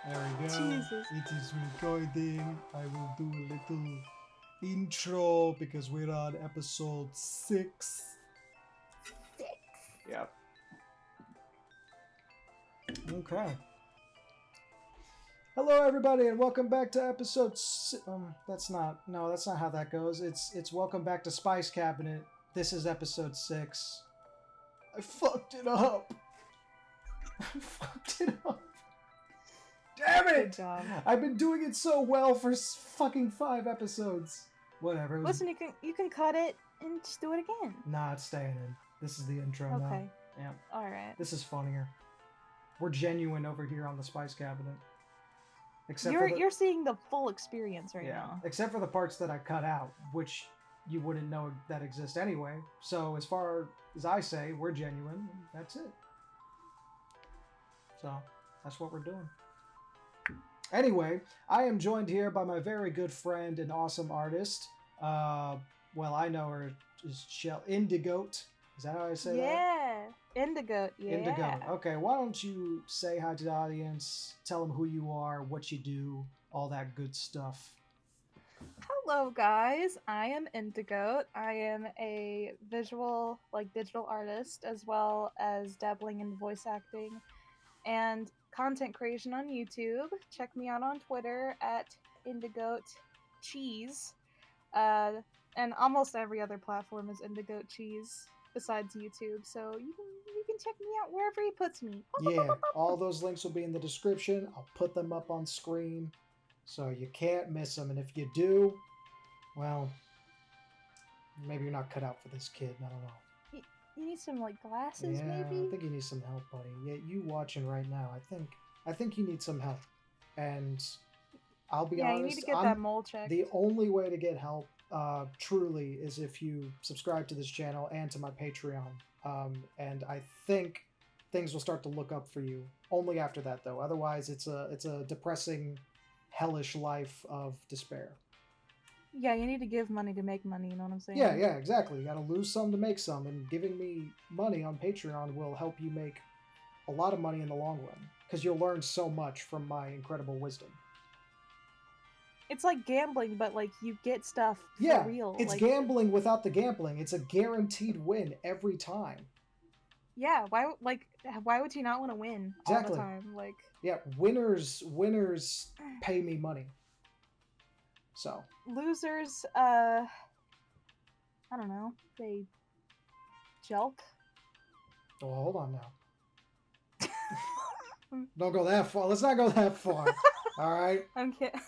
There we go. Jesus. It is recording. I will do a little intro because we're on episode 6. Yep. Okay. Hello, everybody, and welcome back to episode. That's not how that goes. It's welcome back to Spice Cabinet. This is episode 6. I fucked it up. Damn it! Good job. I've been doing it so well for fucking 5 episodes. Whatever. Listen, you can cut it and just do it again. Nah, it's staying in. This is the intro now. Okay. Yeah. All right. This is funnier. We're genuine over here on the Spice Cabinet. You're seeing the full experience right now. Except for the parts that I cut out, which you wouldn't know that exist anyway. So as far as I say, we're genuine. That's it. So that's what we're doing. Anyway, I am joined here by my very good friend and awesome artist. Well, I know her as Indigoat. Is that how I say that? Yeah, Indigoat. Yeah. Indigoat. Okay, why don't you say hi to the audience, tell them who you are, what you do, all that good stuff. Hello, guys. I am Indigoat. I am a digital artist, as well as dabbling in voice acting and content creation on YouTube. Check me out on Twitter at Indigoat Cheese. And almost every other platform is Indigoat Cheese besides YouTube. So you can check me out wherever he puts me. Yeah, all those links will be in the description. I'll put them up on screen so you can't miss them. And if you do, well, maybe you're not cut out for this kid. I don't know. You need some glasses, yeah, maybe? I think you need some help, buddy. Yeah, you watching right now. I think you need some help. And I'll be honest. Yeah, you need to get that mole checked. The only way to get help, truly, is if you subscribe to this channel and to my Patreon. And I think things will start to look up for you. Only after that, though. Otherwise, it's a depressing, hellish life of despair. Yeah, you need to give money to make money, you know what I'm saying? Yeah, exactly. You gotta lose some to make some, and giving me money on Patreon will help you make a lot of money in the long run, because you'll learn so much from my incredible wisdom. It's like gambling, but you get stuff for real. It's gambling without the gambling. It's a guaranteed win every time. Yeah, why would you not want to win Exactly. all the time? Yeah, winners pay me money. So losers, I don't know, they jelk. Oh, hold on now. Don't go that far. Let's not go that far. All right. I'm kidding.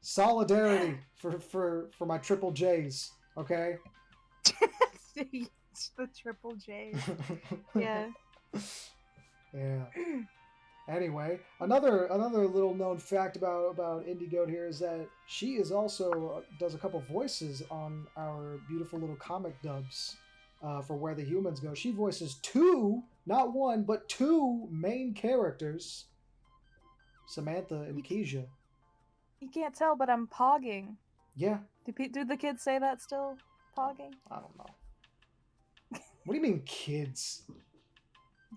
Solidarity for my triple J's. Okay. The triple J. Yeah. Yeah. Anyway, another little known fact about Indigoat here is that she is also does a couple voices on our beautiful little comic dubs for Where the Humans Go. She voices 2, not 1, but 2 main characters, Samantha and Keisha. You can't tell, but I'm pogging. Yeah. Do the kids say that still? Pogging? I don't know. What do you mean, kids?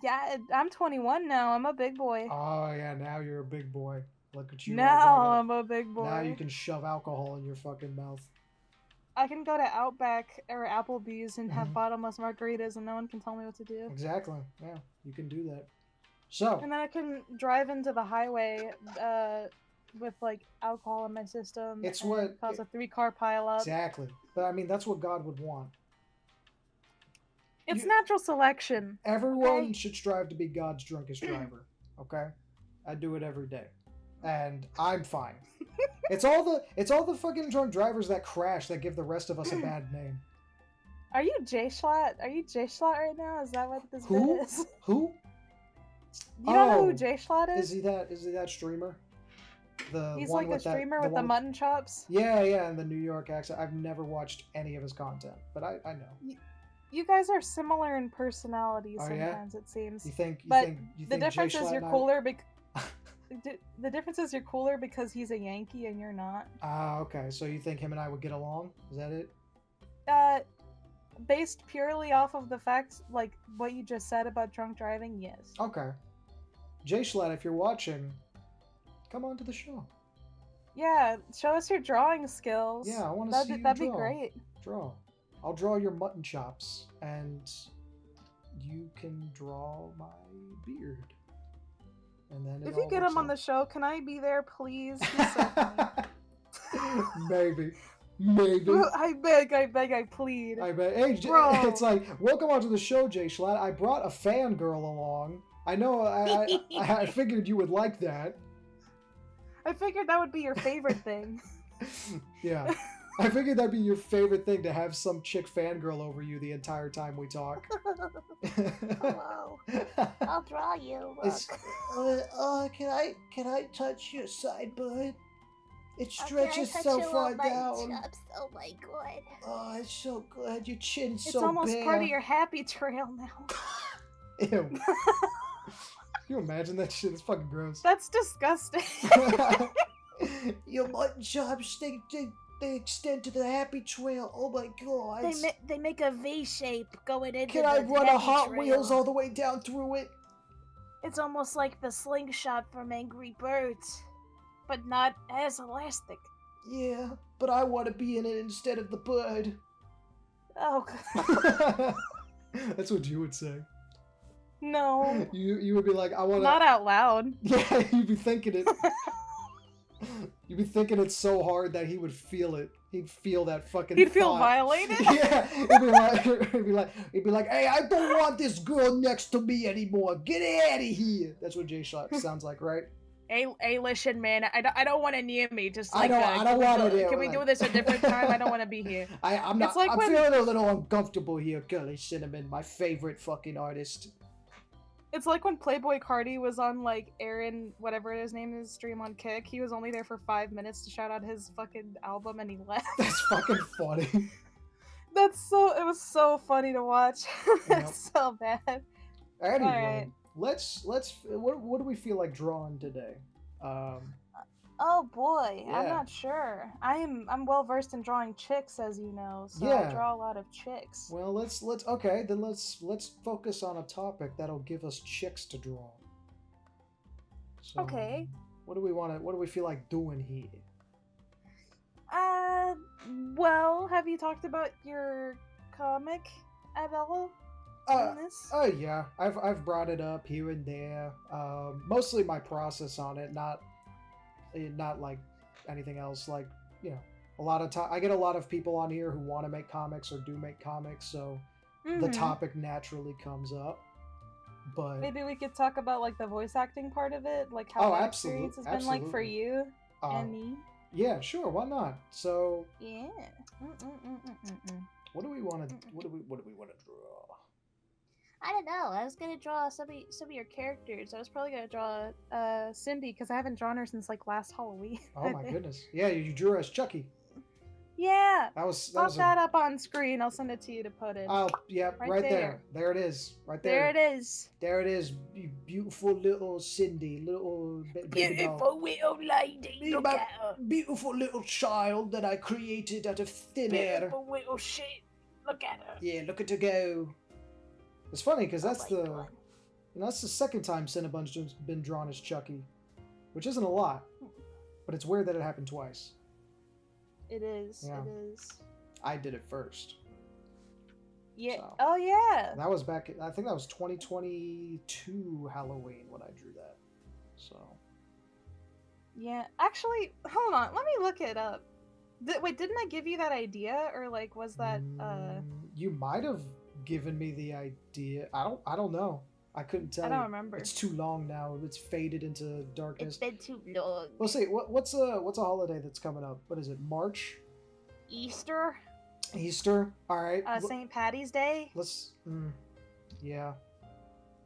Yeah, I'm 21 now. I'm a big boy. Oh, yeah, now you're a big boy. Look at you. Now I'm a big boy. Now you can shove alcohol in your fucking mouth. I can go to Outback or Applebee's and have bottomless margaritas and no one can tell me what to do. Exactly. Yeah, you can do that. So. And then I can drive into the highway with alcohol in my system. It's and what cause a 3-car pileup. Exactly. But I mean, that's what God would want. It's natural selection. Everyone should strive to be God's drunkest driver. Okay, I do it every day, and I'm fine. It's all the fucking drunk drivers that crash that give the rest of us a bad name. Are you J-Schlatt? Are you J-Schlatt right now? Is that what this bit is? Who? You don't know who J-Schlatt is? Is he that streamer? He's like a streamer with the mutton chops. Yeah, and the New York accent. I've never watched any of his content, but I know. You guys are similar in personality Oh yeah, sometimes, it seems. you think But the Jay difference is Schlatt you're and I? cooler the difference is you're cooler because he's a Yankee and you're not. Ah, okay. So you think him and I would get along? Is that it? Uh, based purely off of the facts, like what you just said about drunk driving, yes. Okay. Jay Schlatt, if you're watching, come on to the show. Yeah, show us your drawing skills. Yeah, I want to see That'd you that'd be draw. great. Draw. I'll draw your mutton chops, and you can draw my beard. And then If you get him on the show, can I be there, please? He's so funny. Maybe. Maybe. I beg, I plead. I bet. Hey, Bro. it's like, welcome onto the show, Jay Schlatt. I brought a fangirl along. I know. I figured you would like that. I figured that would be your favorite thing. Yeah. I figured that'd be your favorite thing, to have some chick fangirl over you the entire time we talk. Hello. I'll draw you. Look. Can I touch your side, bud? It stretches so far down. Chops. Oh my god. Oh, it's so good. Your chin's It's so almost bare. part of your happy trail now. Ew. Can you imagine that shit? It's fucking gross. That's disgusting. Your mutton chops, they extend to the happy trail. Oh my god. They make a V shape going into Can I run a Hot Wheels all the way down through it? It's almost like the slingshot from Angry Birds, but not as elastic. Yeah, but I want to be in it instead of the bird. Oh. That's what you would say. No. You would be like, I want to. Not out loud. Yeah, you'd be thinking it. You'd be thinking it so hard that he would feel it. He'd feel that fucking. He'd feel thought. violated. Yeah, he'd be like, hey, I don't want this girl next to me anymore. Get out of here. That's what Jay Schlatt sounds like, right? Hey, listen, man. I don't want it near me. Just I like don't want it. Can we do this a different time? I don't want to be here. I'm not. Like I'm when- feeling a little uncomfortable here, Curly Cinnamon, my favorite fucking artist. It's like when Playboy Cardi was on like Aaron, whatever his name is, stream on Kick. He was only there for 5 minutes to shout out his fucking album and he left. That's fucking funny. It was so funny to watch. It's so bad. Anyway, let's what do we feel like drawing today? Oh boy, Yeah. I'm not sure. I'm well versed in drawing chicks, as you know, so Yeah. I draw a lot of chicks. Well, let's focus on a topic that'll give us chicks to draw. So, Okay. What do we feel like doing here? Well, have you talked about your comic at all? In this? Oh yeah, I've brought it up here and there. Mostly my process on it, not like anything else. Like, you know, a lot of time I get a lot of people on here who want to make comics or do make comics, so the topic naturally comes up. But maybe we could talk about like the voice acting part of it, like how that experience has been like for you and me. Yeah, sure, why not? So Yeah. what do we want to draw? I don't know. I was gonna draw some of your characters. I was probably gonna draw Cindy because I haven't drawn her since like last Halloween. Oh my goodness! Yeah, you drew her as Chucky. Yeah. That was up on screen. I'll send it to you to put in. Oh yeah, right there. There it is. Right there. There it is. There it is. You beautiful little Cindy, little baby doll. Beautiful little lady. Look at her. Beautiful little child that I created out of thin air. Beautiful little shit. Look at her. Yeah, look at her go. It's funny because that's Oh my God. that's the second time Cinnabon's just been drawn as Chucky, which isn't a lot, but it's weird that it happened twice. It is. Yeah. It is. I did it first. Yeah. So. Oh yeah. That was back. I think that was 2022 Halloween when I drew that. So. Yeah. Actually, hold on. Let me look it up. Wait, didn't I give you that idea, or like was that? You might have given me the idea. I don't know. I couldn't tell. I don't remember. It's too long now. It's faded into darkness. It's been too long. We'll see. What's a holiday that's coming up? What is it? March? Easter. Easter. All right. St. Patty's Day. Let's. Yeah.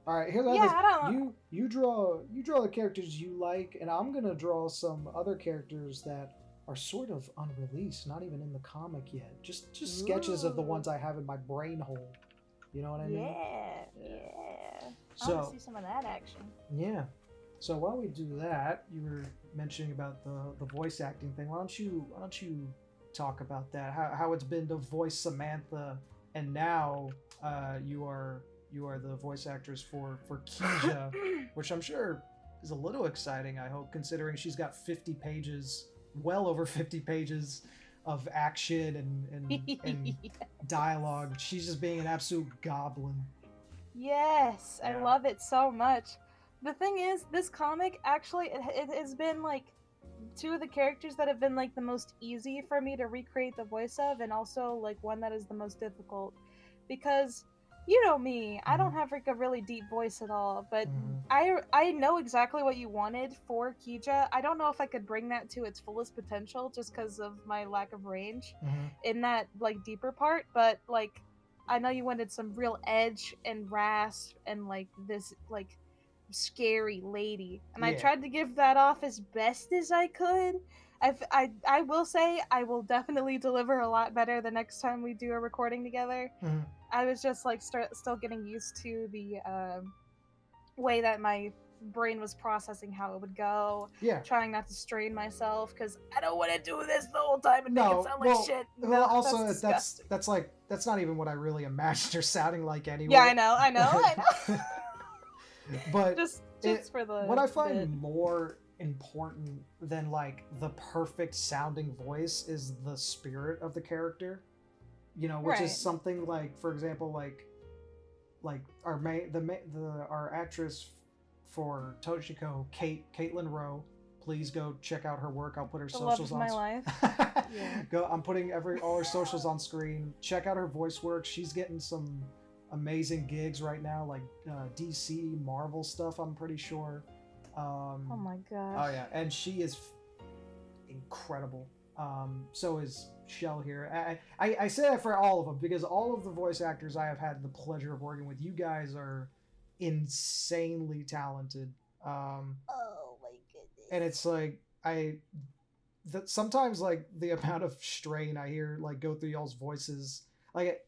All right. Here's Yeah, I don't. You draw the characters you like, and I'm gonna draw some other characters that are sort of unreleased, not even in the comic yet. Just sketches of the ones I have in my brain hole. You know what I mean? Yeah, Yeah. yeah. I want to So see some of that action. yeah. So while we do that, you were mentioning about the voice acting thing. Why don't you talk about that? How it's been to voice Samantha, and now you are the voice actress for Keisha, which I'm sure is a little exciting. I hope, considering she's got 50 pages, well over 50 pages of action and dialogue. She's just being an absolute goblin. Yes, I Yeah. love it so much. The thing is, this comic actually it has been like two of the characters that have been like the most easy for me to recreate the voice of, and also like one that is the most difficult, because you know me, I don't Mhm. have like a really deep voice at all, but Mhm. I know exactly what you wanted for Kija. I don't know if I could bring that to its fullest potential just because of my lack of range Mhm. in that like deeper part, but like I know you wanted some real edge and rasp and like this like scary lady, and I Yeah. tried to give that off as best as I could. I will say I will definitely deliver a lot better the next time we do a recording together. Mhm. I was just like still getting used to the way that my brain was processing how it would go, Yeah. trying not to strain myself because I don't want to do this the whole time and make it No, sound like well, shit. well. No, that's Also, disgusting. that's like that's not even what I really imagined her sounding like Yeah, anyway. I know, I know. But just for what the I find bit. more important than like the perfect sounding voice is the spirit of the character. Which is Right. something like, for example, like our our actress for Toshiko, Caitlin Rowe. Please go check out her work. I'll put her The love socials of on. my life. Yeah. Go. I'm putting all her socials on screen. Check out her voice work. She's getting some amazing gigs right now, like DC, Marvel stuff. I'm pretty sure. Oh my Oh gosh. yeah, and she is incredible. So is Shell here. I say that for all of them because all of the voice actors I have had the pleasure of working with, you guys are insanely talented. Um, Oh my and goodness. it's like that sometimes like the amount of strain I hear like go through y'all's voices, like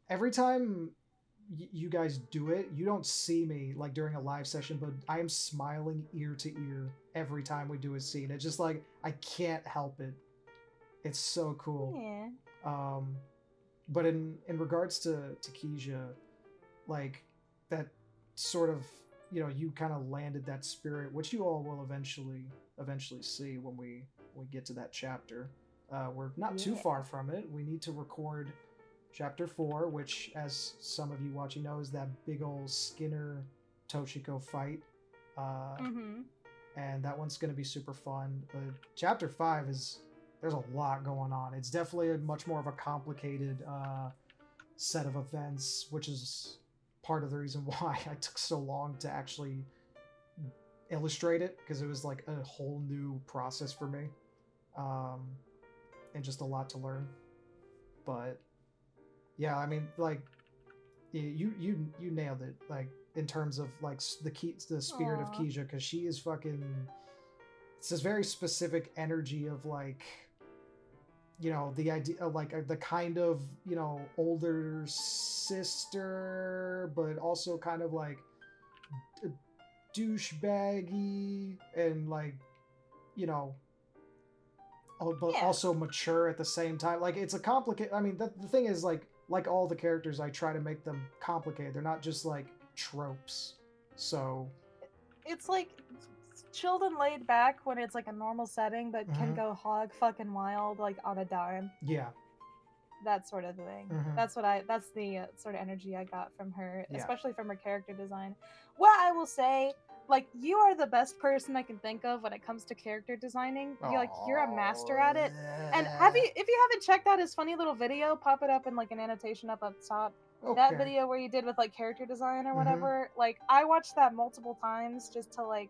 every time you guys do it, you don't see me like during a live session, but I am smiling ear to ear every time we do a scene. It's just like I can't help it. It's so cool. Yeah. Um, but in regards to Keisha, like that sort of you kind of landed that spirit, which you all will eventually see when we get to that chapter. We're not too Yeah. far from it. We need to record chapter 4, which, as some of you watching know, is that big old Skinner Toshiko fight. Uh, Mm-hmm. and that one's going to be super fun. But chapter 5 is there's a lot going on. It's definitely a much more of a complicated set of events, which is part of the reason why I took so long to actually illustrate it, because it was like a whole new process for me, um, and just a lot to learn. But yeah, I mean, like you nailed it, like in terms of like the spirit of Aw. Keisha, because she is fucking. It's this very specific energy of like the idea of like the kind of older sister, but also kind of like douchebaggy and like you know but Yeah. also mature at the same time. Like it's a complicated. I mean, the thing is like all the characters, I try to make them complicated. They're not just like tropes. So It's like chilled and laid back when it's like a normal setting, but can mhm, go hog fucking wild like on a dime. yeah, That sort of thing. mhm, That's the sort of energy I got from her, yeah. especially from her character design. What I will say, like you are the best person I can think of when it comes to character designing. You're a master at it. And have Oh, you if you haven't checked out his funny little video, pop it up in like an annotation up top. That okay. video where you did with like character design or Mm-hmm. whatever, like I watched that multiple times just to like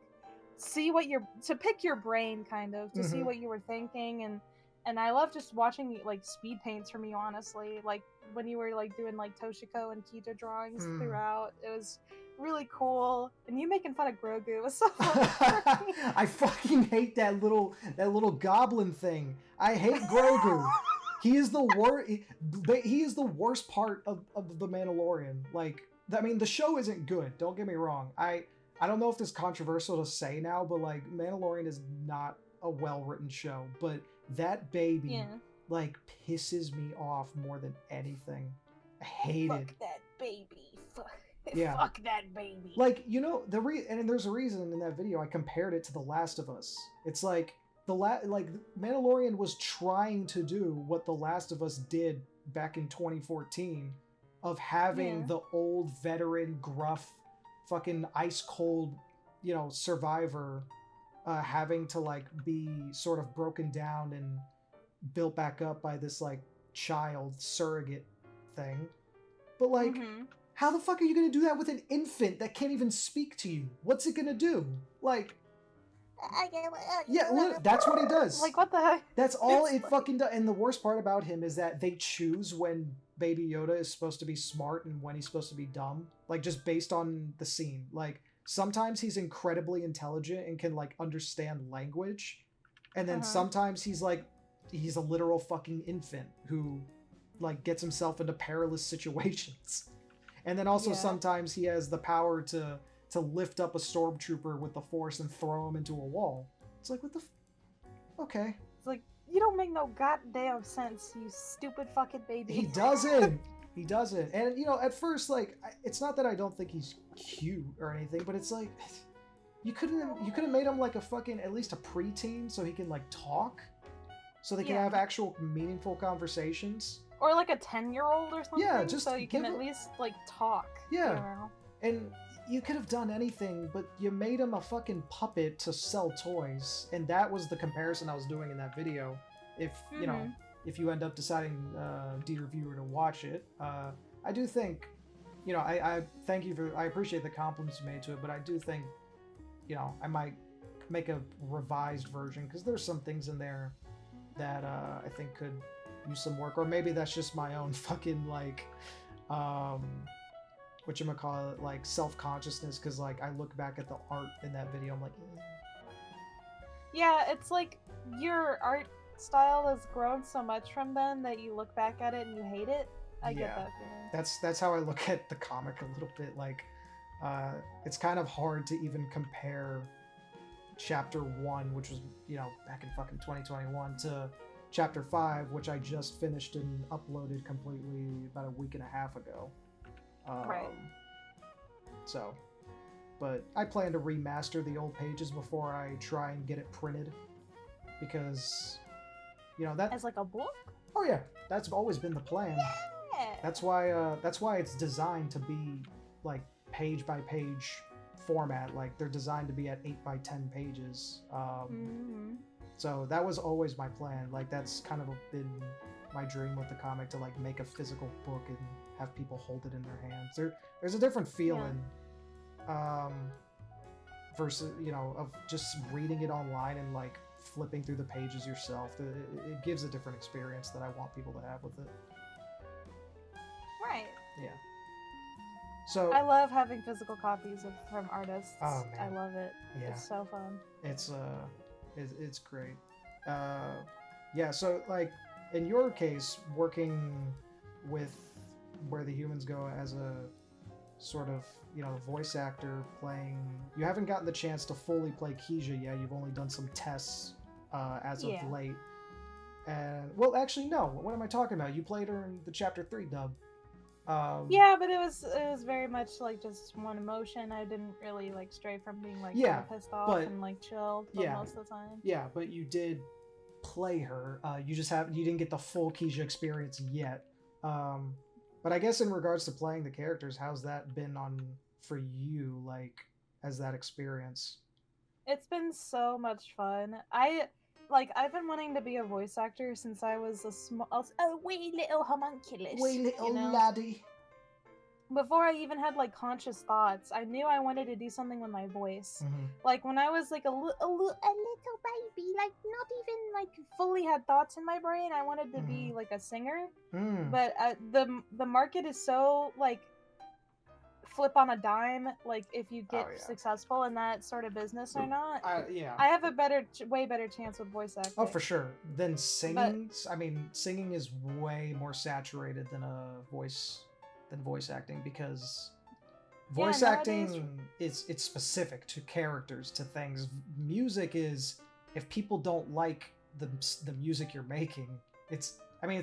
see what you're to pick your brain kind of to see Mm-hmm. what you were thinking, and I love just watching like speed paints from you, honestly. Like when you were like doing like Toshiko and Kita drawings Mm. throughout, it was really cool. And you making fun of Grogu was so funny for me. I fucking hate that little goblin thing. I hate Grogu. He is the worst. He is the worst part of the Mandalorian. Like, I mean, the show isn't good. Don't get me wrong. I don't know if this is controversial to say now, but like, Mandalorian is not a well written show. But that baby, Yeah. like, pisses me off more than anything. I hate it. Fuck that baby. Fuck. Yeah. Fuck that baby. Like, you know, and there's a reason in that video I compared it to The Last of Us. It's like like Mandalorian was trying to do what The Last of Us did back in 2014 of having the old veteran gruff fucking ice cold, you know, survivor having to like be sort of broken down and built back up by this like child surrogate thing. But like how the fuck are you going to do that with an infant that can't even speak to you? What's it going to do? Like, yeah, look, that's what he does. Like, what the heck? That's all it fucking does. And the worst part about him is that they choose when Baby Yoda is supposed to be smart and when he's supposed to be dumb. Like, just based on the scene. Like, sometimes he's incredibly intelligent and can, like, understand language. And then sometimes he's, like, he's a literal fucking infant who, like, gets himself into perilous situations. And then also sometimes he has the power to lift up a stormtrooper with the Force and throw him into a wall. It's like, what the okay. It's like, you don't make no goddamn sense, you stupid fucking baby. He doesn't. He doesn't. And, you know, at first, like, it's not that I don't think he's cute or anything, but it's like, you could have made him, like, a fucking, at least a preteen so he can, like, talk. So they can have actual meaningful conversations. Or like a 10-year-old or something. Yeah, just so you can at least like talk. Yeah. You know? And you could have done anything, but you made him a fucking puppet to sell toys. And that was the comparison I was doing in that video. If, you know, if you end up deciding, dear viewer, to watch it, I do think, you know, I thank you for, I appreciate the compliments you made to it, but I do think, you know, I might make a revised version because there's some things in there that I think could use some work, or maybe that's just my own fucking like whatchamacallit, like self-consciousness, because like I look back at the art in that video, I'm like yeah, it's like your art style has grown so much from then that you look back at it and you hate it. I get that feeling. That's how I look at the comic a little bit. Like it's kind of hard to even compare chapter 1, which was, you know, back in fucking 2021, to chapter 5, which I just finished and uploaded completely about a week and a half ago. Right. So, but I plan to remaster the old pages before I try and get it printed, because, you know, that as like a book. Oh yeah, that's always been the plan. Yeah. That's why it's designed to be like page by page format. Like they're designed to be at 8 by 10 pages. So that was always my plan. Like that's kind of been my dream with the comic, to like make a physical book and have people hold it in their hands. There's a different feeling versus, you know, of just reading it online and like flipping through the pages yourself. It gives a different experience that I want people to have with it. Right. Yeah. So I love having physical copies from artists. Oh, man. I love it. Yeah. It's so fun. It's great. Yeah, so like in your case, working with Where the Humans Go as a sort of, you know, voice actor playing, you haven't gotten the chance to fully play Keisha yet. You've only done some tests as of late. And well, actually, no. What am I talking about? You played her in the chapter 3 dub. Yeah, but it was very much like just one emotion. I didn't really like stray from being like kind of pissed off and like chilled most of the time. Yeah, but you did play her. You didn't get the full Keisha experience yet. But I guess in regards to playing the characters, how's that been for you? Like, as that experience? It's been so much fun. I've been wanting to be a voice actor since I was a wee little homunculus. Wee little laddie. Before I even had like conscious thoughts, I knew I wanted to do something with my voice. Like when I was like a little baby, like not even like fully had thoughts in my brain, I wanted to be like a singer. But the market is so like flip on a dime, like if you get Oh, yeah. successful in that sort of business or not. Yeah. I have a way better chance with voice acting. Oh, for sure. Then singing. I mean, singing is way more saturated than voice acting, because voice acting it's specific to characters, to things. Music is, if people don't like the music you're making, it's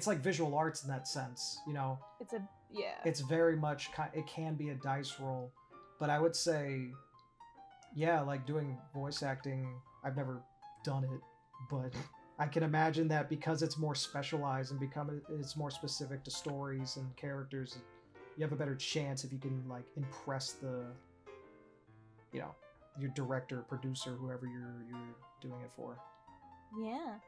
like visual arts in that sense, you know. It's very much, it can be a dice roll, but I would say, yeah, like doing voice acting, I've never done it, but I can imagine that because it's more specialized and it's more specific to stories and characters, you have a better chance if you can like impress your director, producer, whoever you're doing it for. Yeah.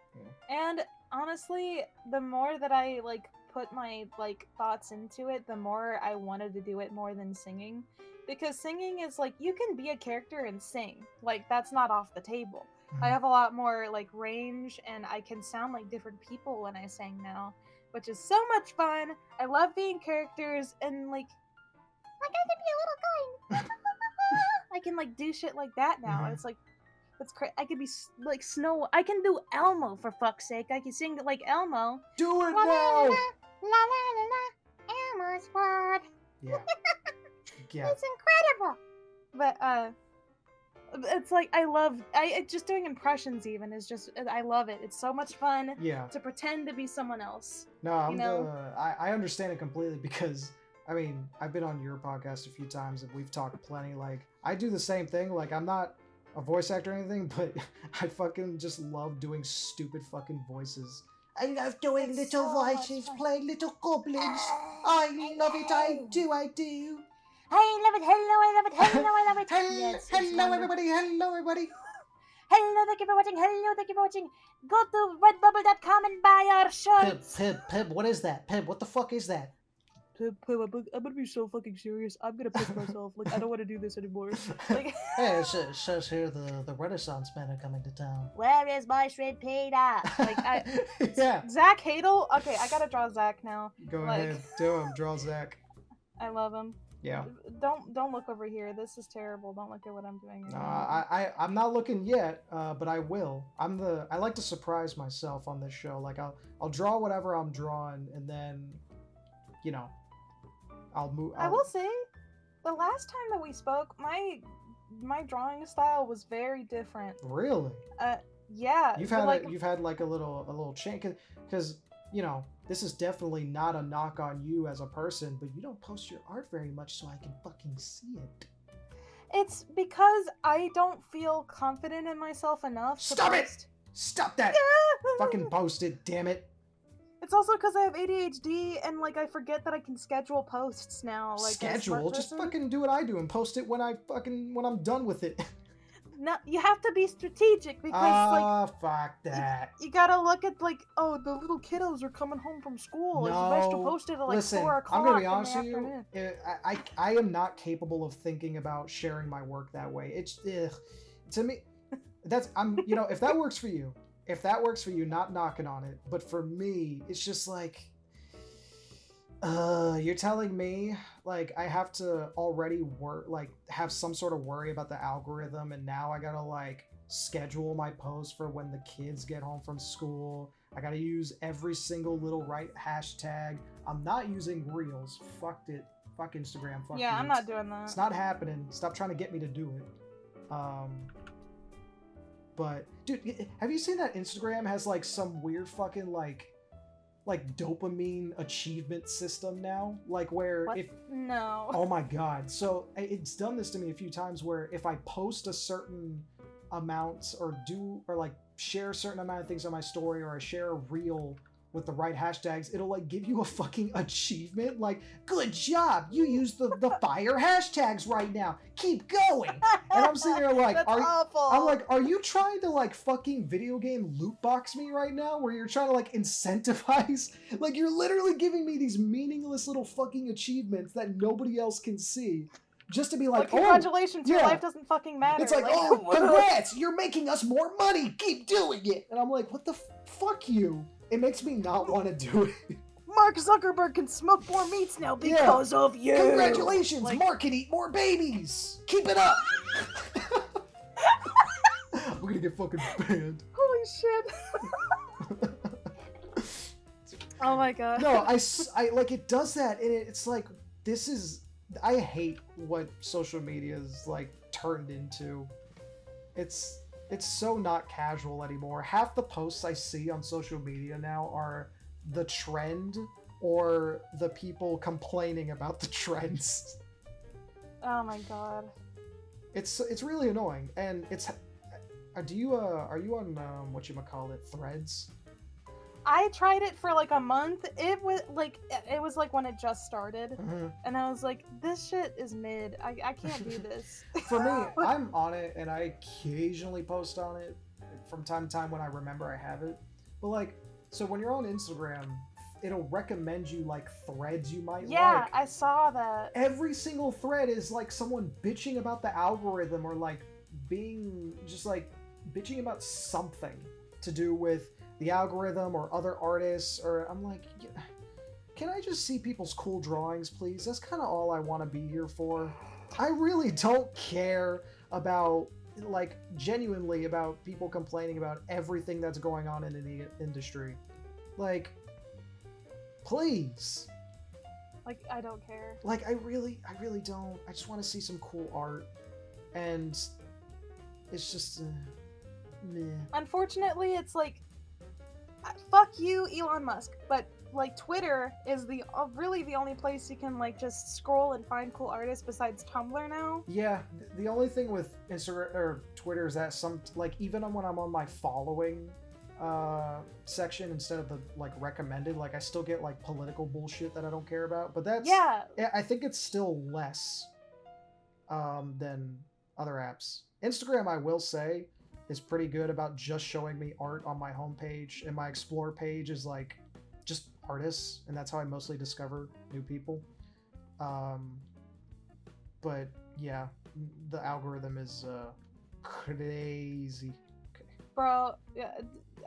And honestly, the more that I like put my like thoughts into it, the more I wanted to do it more than singing, because singing is like, you can be a character and sing, like that's not off the table. I have a lot more like range, and I can sound like different people when I sing now, which is so much fun. I love being characters, and like I got to be a little guy. I can like do shit like that now. It's like, that's crazy. I could be like Snow. I can do Elmo, for fuck's sake. I can sing like Elmo. Do it la, now. La la la la. Elmo's world. Yeah. Yeah. It's incredible. But it's like I just doing impressions even is just, I love it. It's so much fun. Yeah. To pretend to be someone else. No, I understand it completely, because I mean, I've been on your podcast a few times and we've talked plenty. Like, I do the same thing. Like, I'm not a voice actor or anything, but I fucking just love doing stupid fucking voices. I love doing little voices, playing little goblins. I love it, I do. I love it, hello, I love it, hello, I love it. Hello, everybody, hello, everybody. Hello, thank you for watching, hello, thank you for watching. Go to redbubble.com and buy our shirts. Pib, what is that? Pib, what the fuck is that? Pib, I'm gonna be so fucking serious. I'm gonna piss myself. Like, I don't want to do this anymore. Like, hey, it says here the Renaissance men are coming to town. Where is my shrimp Peter? Like, yeah. Zach Hadel? Okay, I gotta draw Zach now. Go ahead, do him. Draw Zach. I love him. Yeah. Don't look over here. This is terrible. Don't look at what I'm doing. I'm not looking yet, but I will. I like to surprise myself on this show. Like, I'll draw whatever I'm drawing, and then, you know, I'll move. I will say, the last time that we spoke, my drawing style was very different. Really? Yeah. You've had like a little change, because you know, this is definitely not a knock on you as a person, but you don't post your art very much, so I can fucking see it. It's because I don't feel confident in myself enough. Stop it! Stop that! Fucking post it, damn it! It's also because I have ADHD, and like I forget that I can schedule posts now. Like, schedule? Just fucking do what I do and post it when I'm done with it. No, you have to be strategic, because fuck that. You gotta look at like, oh, the little kiddos are coming home from school. No, you best to post it at like 4 o'clock. I'm gonna be honest with you. I am not capable of thinking about sharing my work that way. It's to me, if that works for you. If that works for you, not knocking on it, but for me, it's just like, you're telling me, like, I have to already have some sort of worry about the algorithm, and now I gotta, like, schedule my posts for when the kids get home from school. I gotta use every single little right hashtag. I'm not using Reels. Fucked it. Fuck Instagram. Fuck yeah, you. I'm not doing that. It's not happening. Stop trying to get me to do it. But dude, have you seen that Instagram has like some weird fucking like dopamine achievement system now? Like where what? No. Oh my god. So it's done this to me a few times where if I post a certain amount or like share a certain amount of things on my story, or I share a reel with the right hashtags, it'll like give you a fucking achievement. Like, good job, you used the fire hashtags right now. Keep going. And I'm sitting there like, that's awful. I'm like, are you trying to like fucking video game loot box me right now? Where you're trying to like incentivize? Like, you're literally giving me these meaningless little fucking achievements that nobody else can see. Just to be like, congratulations, your life doesn't fucking matter. It's like, oh, congrats, you're making us more money. Keep doing it. And I'm like, what the fuck you? It makes me not want to do it. Mark Zuckerberg can smoke more meats now because of you. Congratulations, Mark can eat more babies. Keep it up. We're gonna get fucking banned. Holy shit. Oh my god. No, I like it does that, and it's like this is. I hate what social media is like turned into. It's so not casual anymore. Half the posts I see on social media now are the trend or the people complaining about the trends. Oh my god. It's really annoying, and it's. Are you on whatchamacallit, Threads? I tried it for like a month. It was like when it just started, and I was like, this shit is mid. I can't do this. For me, I'm on it, and I occasionally post on it from time to time when I remember I have it. But like, so when you're on Instagram, it'll recommend you like threads you might like. Yeah, I saw that. Every single thread is like someone bitching about the algorithm or like being just like bitching about something to do with the algorithm or other artists, or I'm like, can I just see people's cool drawings, please? That's kind of all I want to be here for. I really don't care about, like, genuinely about people complaining about everything that's going on in the industry. Like, please. Like, I don't care. Like, I really don't. I just want to see some cool art, and it's just, meh. Unfortunately, it's like, fuck you, Elon Musk, but like Twitter is really the only place you can like just scroll and find cool artists besides Tumblr now. Yeah, the only thing with Instagram or Twitter is that even when I'm on my following section instead of the like recommended, like I still get like political bullshit that I don't care about, but that's I think it's still less than other apps. Instagram, I will say, is pretty good about just showing me art on my homepage, and my explore page is like just artists, and that's how I mostly discover new people. But yeah, the algorithm is crazy. Okay. Bro, yeah,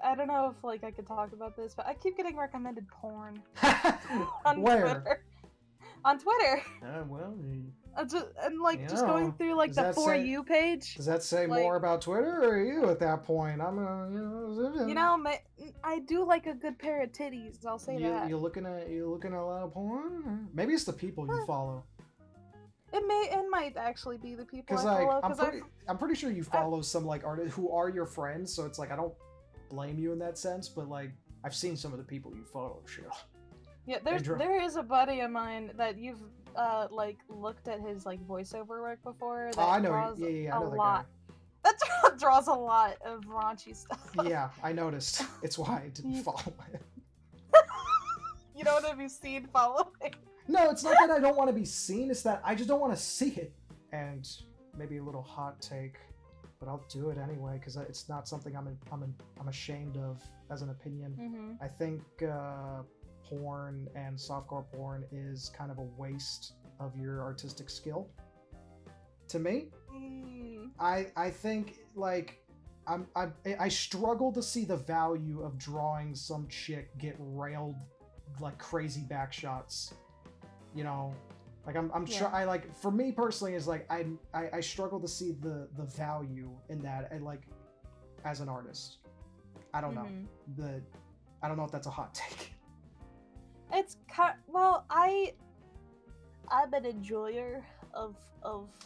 I don't know if like I could talk about this, but I keep getting recommended porn on Where? Twitter. On Twitter. Well, just going through like the For You page. Does that say like, more about Twitter or you at that point? I do like a good pair of titties. I'll say that. You looking at a lot of porn? Maybe it's the people you follow. It might actually be the people I follow. Because I'm pretty sure you follow some like artists who are your friends, so it's like I don't blame you in that sense, but like I've seen some of the people you follow. Shit. Yeah, there is a buddy of mine that you've like looked at his like voiceover work before. That I know. draws I know a lot. That draws a lot of raunchy stuff. Yeah, I noticed. It's why I didn't follow it. You don't want to be seen following. No, it's not that I don't want to be seen. It's that I just don't want to see it. And maybe a little hot take, but I'll do it anyway because it's not something I'm ashamed of as an opinion. Mm-hmm. I think porn and softcore porn is kind of a waste of your artistic skill. To me, I think like I struggle to see the value of drawing some chick get railed like crazy back shots. You know, like I like, for me personally is like I struggle to see the value in that, and like as an artist, I don't know. I don't know if that's a hot take. It's well, I'm an enjoyer of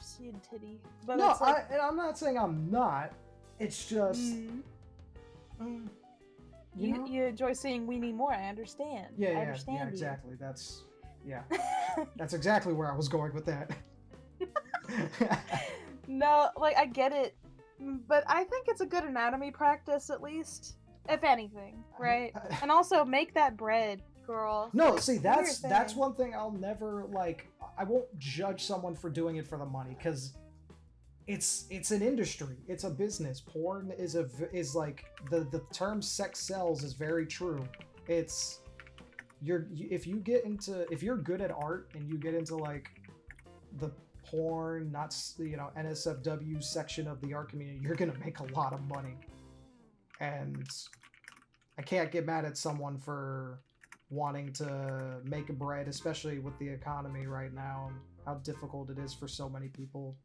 seeing titty, but no, it's like, I'm not saying I'm not. It's just you enjoy seeing weenie more. I understand. Yeah, I understand yeah, exactly. That's exactly where I was going with that. No, like I get it, but I think it's a good anatomy practice at least, if anything, right? And also make that bread, girl. No, see, that's one thing I'll never like. I won't judge someone for doing it for the money, because it's an industry, it's a business. Porn is like the term sex sells is very true. It's if you're good at art and you get into like the porn, not NSFW section of the art community, you're gonna make a lot of money. And I can't get mad at someone for wanting to make bread, especially with the economy right now and how difficult it is for so many people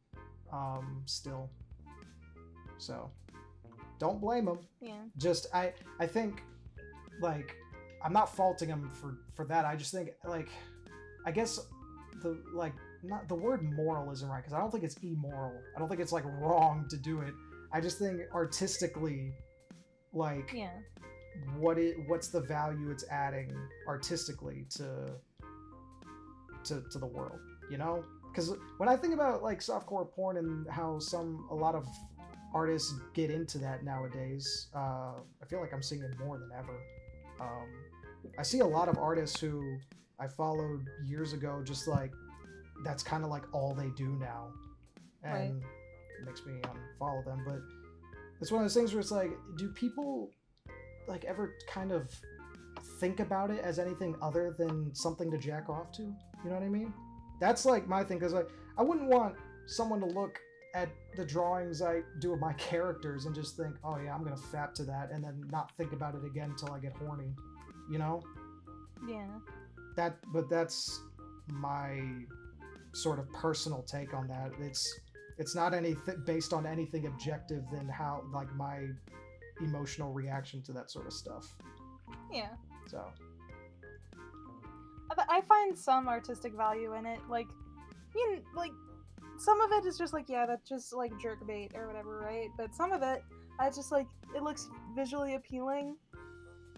still. So don't blame them. Yeah. Just I think like I'm not faulting them for that. I just think like I guess the like not the word moral isn't right because I don't think it's immoral. I don't think it's like wrong to do it. I just think artistically like Yeah. what's the value it's adding artistically to the world, you know? Because when I think about like softcore porn and how a lot of artists get into that nowadays, I feel like I'm seeing it more than ever. I see a lot of artists who I followed years ago, just like that's kind of like all they do now, and it makes me unfollow them. But it's one of those things where it's like, do people like ever kind of think about it as anything other than something to jack off to? You know what I mean? That's like my thing, because like I wouldn't want someone to look at the drawings I do of my characters and just think, oh yeah, I'm gonna fap to that, and then not think about it again until I get horny, you know? Yeah. But that's my sort of personal take on that. It's not anything based on anything objective than how like my emotional reaction to that sort of stuff. Yeah. So I find some artistic value in it. Like, like some of it is just like, yeah, that's just like jerk bait or whatever, right? But some of it, I just like it looks visually appealing,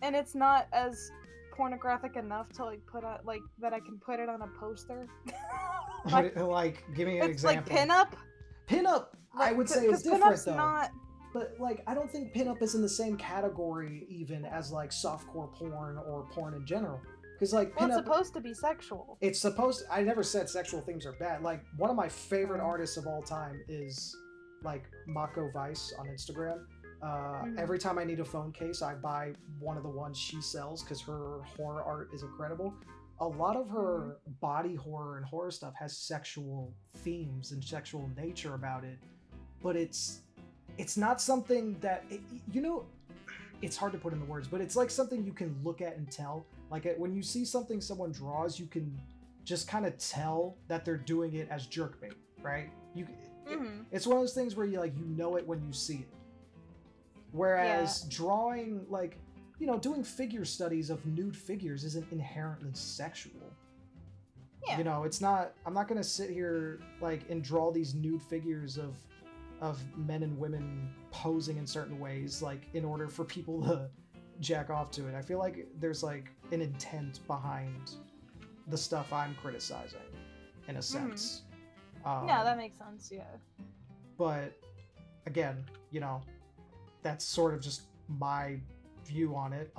and it's not as pornographic enough to like put on like that I can put it on a poster. like give me an example. Like pinup. Pinup, Like, I would say is different though. Not... But like I don't think pinup is in the same category even as like softcore porn or porn in general. Because like pinup, it's supposed to be sexual. It's supposed. I never said sexual themes are bad. Like one of my favorite artists of all time is like Mako Vice on Instagram. Every time I need a phone case, I buy one of the ones she sells because her horror art is incredible. A lot of her body horror and horror stuff has sexual themes and sexual nature about it, but it's not something that it's hard to put into words, but it's like something you can look at and tell. Like when you see something someone draws, you can just kind of tell that they're doing it as jerkbait, right? It's one of those things where you know it when you see it. Whereas drawing, like, doing figure studies of nude figures isn't inherently sexual. Yeah. It's not. I'm not gonna sit here and draw these nude figures of men and women posing in certain ways, in order for people to jack off to it. I feel like there's an intent behind the stuff I'm criticizing, in a sense. Yeah, that makes sense. Yeah. But again, that's sort of just my view on it.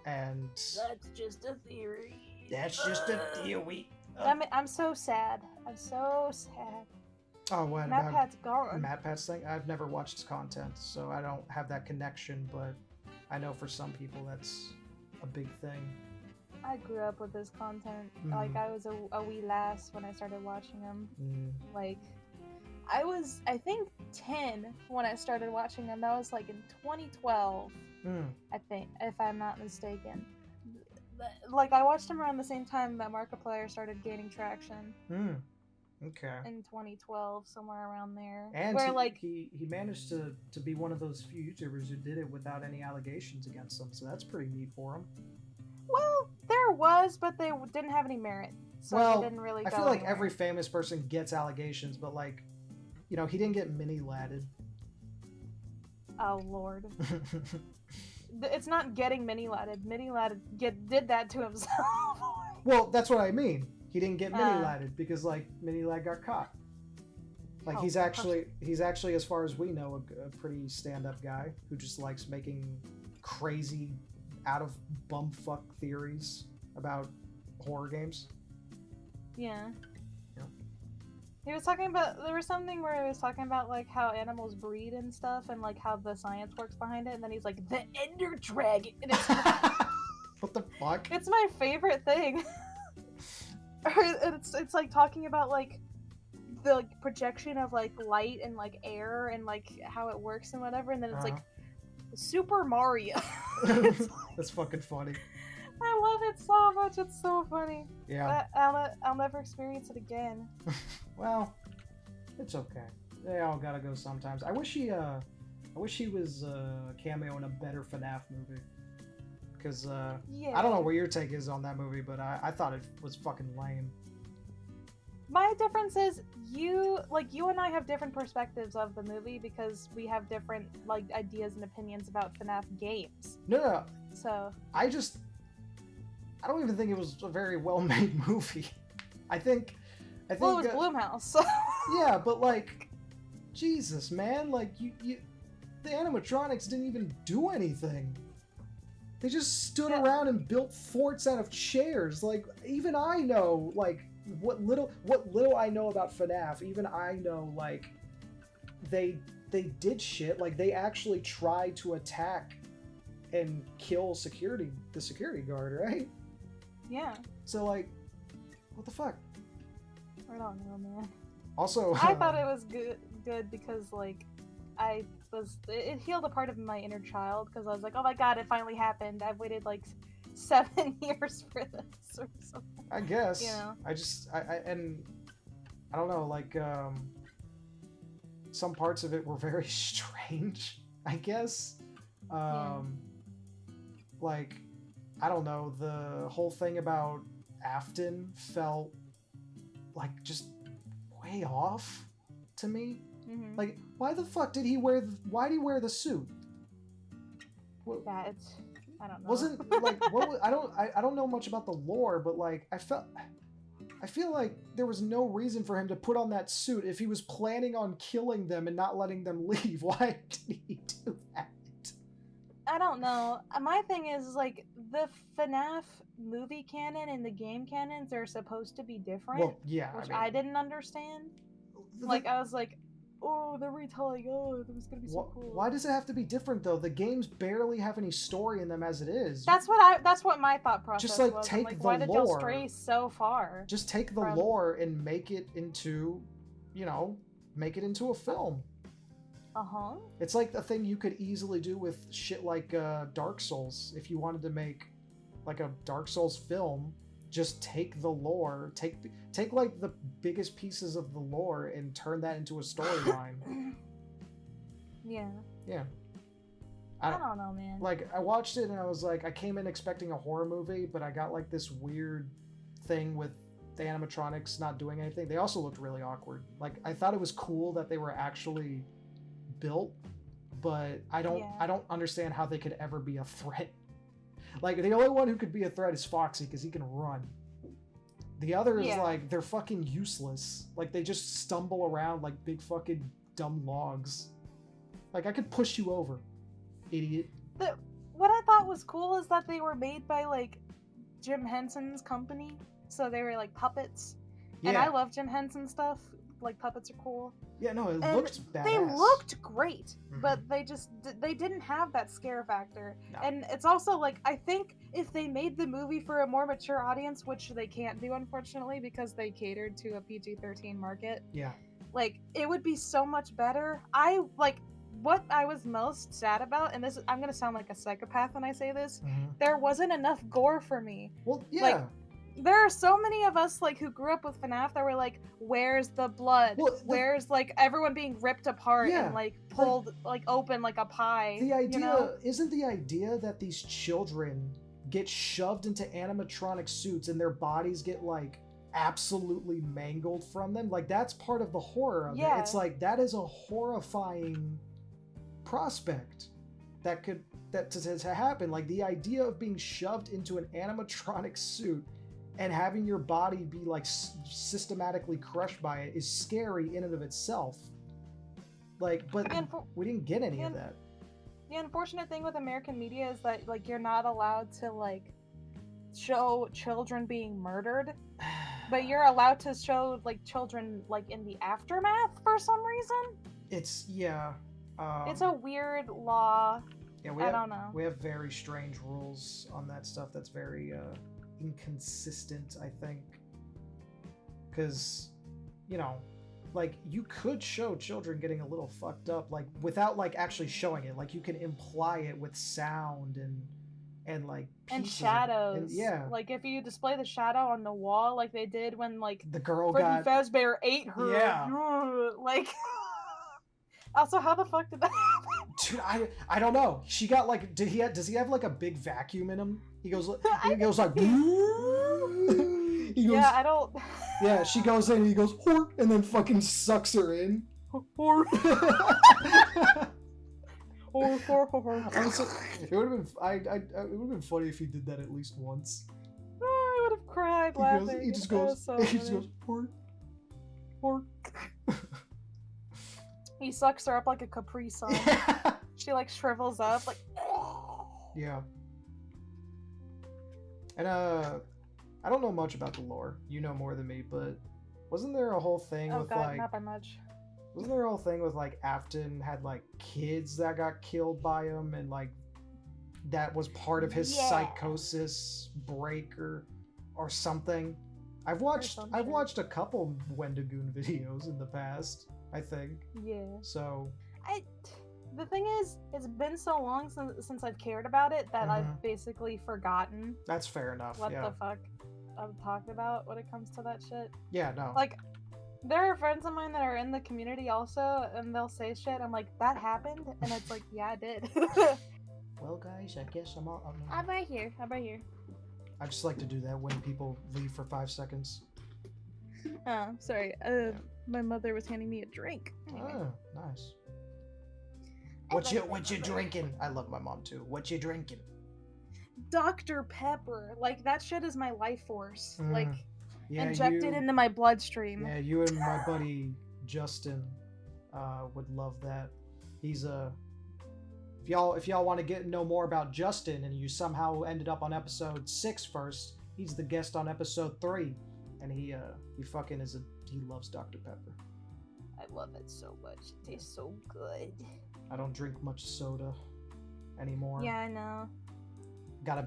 And that's just a theory. That's just a theory. I'm so sad. I'm so sad. Oh, what? MatPat's gone. MatPat's thing? I've never watched his content, so I don't have that connection, but I know for some people that's a big thing. I grew up with his content. Like, I was a wee lass when I started watching him. I was, I think, 10 when I started watching him. That was, in 2012, I think, if I'm not mistaken. I watched him around the same time that Markiplier started gaining traction. Okay. In 2012, somewhere around there. And where, he managed to be one of those few YouTubers who did it without any allegations against him, so that's pretty neat for him. Well, there was, but they didn't have any merit, so they didn't really go I feel like anywhere. every famous person gets allegations, but he didn't get mini-ladded. Oh, Lord. It's not getting mini-ladded. Mini-ladded did that to himself. Well, that's what I mean. He didn't get mini-ladded because, mini-lad got caught. He's actually, as far as we know, a pretty stand-up guy who just likes making crazy, out-of-bumfuck theories about horror games. Yeah. He was talking about, there was something where he was talking about, how animals breed and stuff, and, how the science works behind it, and then he's like, the Ender Dragon! And it's what the fuck? It's my favorite thing. It's talking about, the, projection of, light and, air, and, how it works and whatever, and then it's, Super Mario. That's fucking funny. I love it so much. It's so funny. Yeah. I'll never experience it again. Well, it's okay. They all gotta go sometimes. I wish he was a cameo in a better FNAF movie. Because Yeah. I don't know where your take is on that movie, but I thought it was fucking lame. My difference is you and I have different perspectives of the movie because we have different like ideas and opinions about FNAF games. No. So I don't even think it was a very well-made movie. I think. Well, it was Blumhouse. So. Yeah, but like, Jesus, man, like the animatronics didn't even do anything. They just stood around and built forts out of chairs. Like, even I know, like, what little I know about FNAF, even I know, like, they did shit. Like, they actually tried to attack and kill the security guard, right? Yeah. So, like, what the fuck? I don't know, man. Also, I thought it was good because, like, it healed a part of my inner child because I was like, oh my god, it finally happened. I've waited like 7 years for this or something. I guess. You know? And I don't know, like, some parts of it were very strange, I guess. Like, I don't know, the whole thing about Afton felt like just way off to me. Mm-hmm. Like, why the fuck did he wear the suit? I don't know. Wasn't like I don't know much about the lore, but like I feel like there was no reason for him to put on that suit if he was planning on killing them and not letting them leave. Why did he do that? I don't know. My thing is like the FNAF movie canon and the game canons are supposed to be different. Well, yeah, which I didn't understand. Like I was like, oh, they're retelling. Oh, it was gonna be so cool. Why does it have to be different though? The games barely have any story in them as it is. That's what my thought process just like was. take like, the why lore. did y'all stray so far? Just take the lore and make it into, make it into a film. Uh-huh. It's like the thing you could easily do with shit like Dark Souls. If you wanted to make like a Dark Souls film, just take the lore, take like the biggest pieces of the lore and turn that into a storyline. Yeah. Yeah. I don't know, man. Like, I watched it and I was like, I came in expecting a horror movie, but I got like this weird thing with the animatronics not doing anything. They also looked really awkward. Like, I thought it was cool that they were actually built, but I don't understand how they could ever be a threat. Like, the only one who could be a threat is Foxy because he can run. The other is like, they're fucking useless. Like, they just stumble around like big fucking dumb logs. Like, I could push you over, idiot. What I thought was cool is that they were made by like Jim Henson's company, so they were like puppets. Yeah. And I love Jim Henson stuff. Like, puppets are cool. Yeah, no, it looked badass. They looked great, but they didn't have that scare factor. No. And it's also like, I think if they made the movie for a more mature audience, which they can't do unfortunately because they catered to a PG-13 market. Yeah. Like, it would be so much better. What I was most sad about, and this, I'm gonna sound like a psychopath when I say this, there wasn't enough gore for me. Well, yeah. Like, there are so many of us like who grew up with FNAF that were like, where's the blood? Where's like everyone being ripped apart and like pulled like open like a pie? The idea isn't the idea that these children get shoved into animatronic suits and their bodies get like absolutely mangled from them. Like, that's part of the horror of it. It's like, that is a horrifying prospect to happen. Like, the idea of being shoved into an animatronic suit and having your body be like systematically crushed by it is scary in and of itself. Like, but we didn't get any of that. The unfortunate thing with American media is that like you're not allowed to like show children being murdered, but you're allowed to show like children like in the aftermath for some reason. It's it's a weird law. Yeah, I don't know. We have very strange rules on that stuff. That's very inconsistent, I think, because like, you could show children getting a little fucked up, like, without like actually showing it. Like, you can imply it with sound and like and pieces shadows. and yeah, Like if you display the shadow on the wall, like they did when like the girl Freddy got Fazbear ate her. yeah. Like. Also, how the fuck did that happen? Dude, I don't know. She got like does he have like a big vacuum in him? He goes like he goes Yeah, I don't. Yeah, she goes in and he goes Hort, and then fucking sucks her in. Honestly, it would have been it would have been funny if he did that at least once. Oh, I would have cried laughing. He just goes Hort. He sucks her up like a Capri Sun. Yeah. She like shrivels up like. Yeah. And I don't know much about the lore. You know more than me, but wasn't there a whole thing with God, like not by much. wasn't there a whole thing with like Afton had like kids that got killed by him and like that was part of his psychosis break or something? I've watched a couple Wendigoon videos in the past, I think. Yeah. So the thing is, it's been so long since I've cared about it that I've basically forgotten. That's fair enough. What the fuck I'm talking about when it comes to that shit. Yeah, no. Like, there are friends of mine that are in the community also, and they'll say shit. I'm like, that happened, and it's like, yeah, it did. Well, guys, I guess I'm right here. I'm right here. I just like to do that when people leave for 5 seconds. Oh, sorry. My mother was handing me a drink. Anyway. Oh, nice. What you drinking? I love my mom too. What you drinking? Dr. Pepper. Like, that shit is my life force. Like, yeah, injected into my bloodstream. Yeah, you and my buddy Justin would love that. He's if y'all want to know more about Justin and you somehow ended up on episode 6 first, he's the guest on episode 3, and he loves Dr. Pepper. I love it so much. It tastes so good. I don't drink much soda anymore. Yeah, I know. I got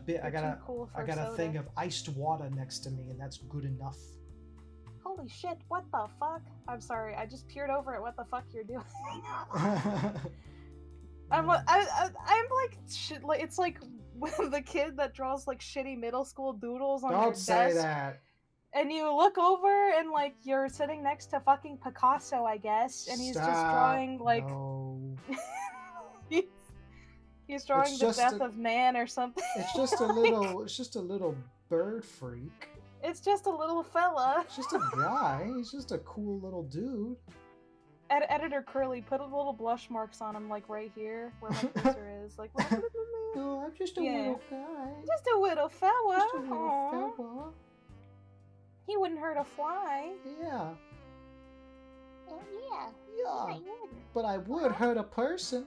soda. a thing of iced water next to me, and that's good enough. Holy shit! What the fuck? I'm sorry. I just peered over at what the fuck you're doing. I'm like shit. Like it's like the kid that draws like shitty middle school doodles on Don't their say desk. that. And you look over and like you're sitting next to fucking Picasso, I guess, and he's just drawing like No. he's drawing the death of man or something. It's just a little bird freak. It's just a little fella. It's just a guy. He's just a cool little dude. Editor Curly, put a little blush marks on him, like right here where my cursor is. Like, no, I'm just a little guy. Just a little fella. Just a little fella. He wouldn't hurt a fly. Yeah. Yeah. Yeah. But I would hurt a person.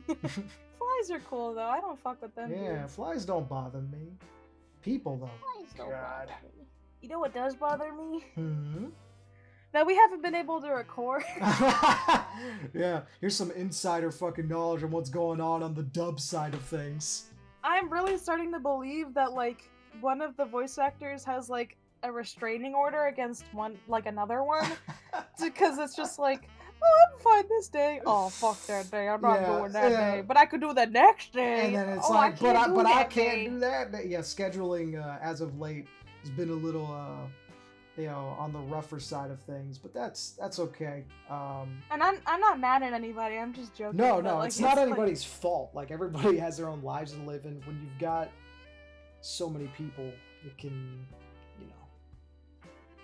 Flies are cool though. I don't fuck with them. Yeah, dudes. flies don't bother me. People though. Flies don't bother me. You know what does bother me? Hmm. That we haven't been able to record. Yeah, here's some insider fucking knowledge on what's going on the dub side of things. I'm really starting to believe that like one of the voice actors has like a restraining order against another one, because it's just like, oh, I'm fine this day. Oh, fuck that day. I'm not doing that day. But I could do the next day. And then it's I can't do that. Yeah, scheduling as of late has been a little on the rougher side of things, but that's okay. And I'm not mad at anybody. I'm just joking. No, like, it's not anybody's fault. Like, everybody has their own lives to live, and when you've got so many people, it can,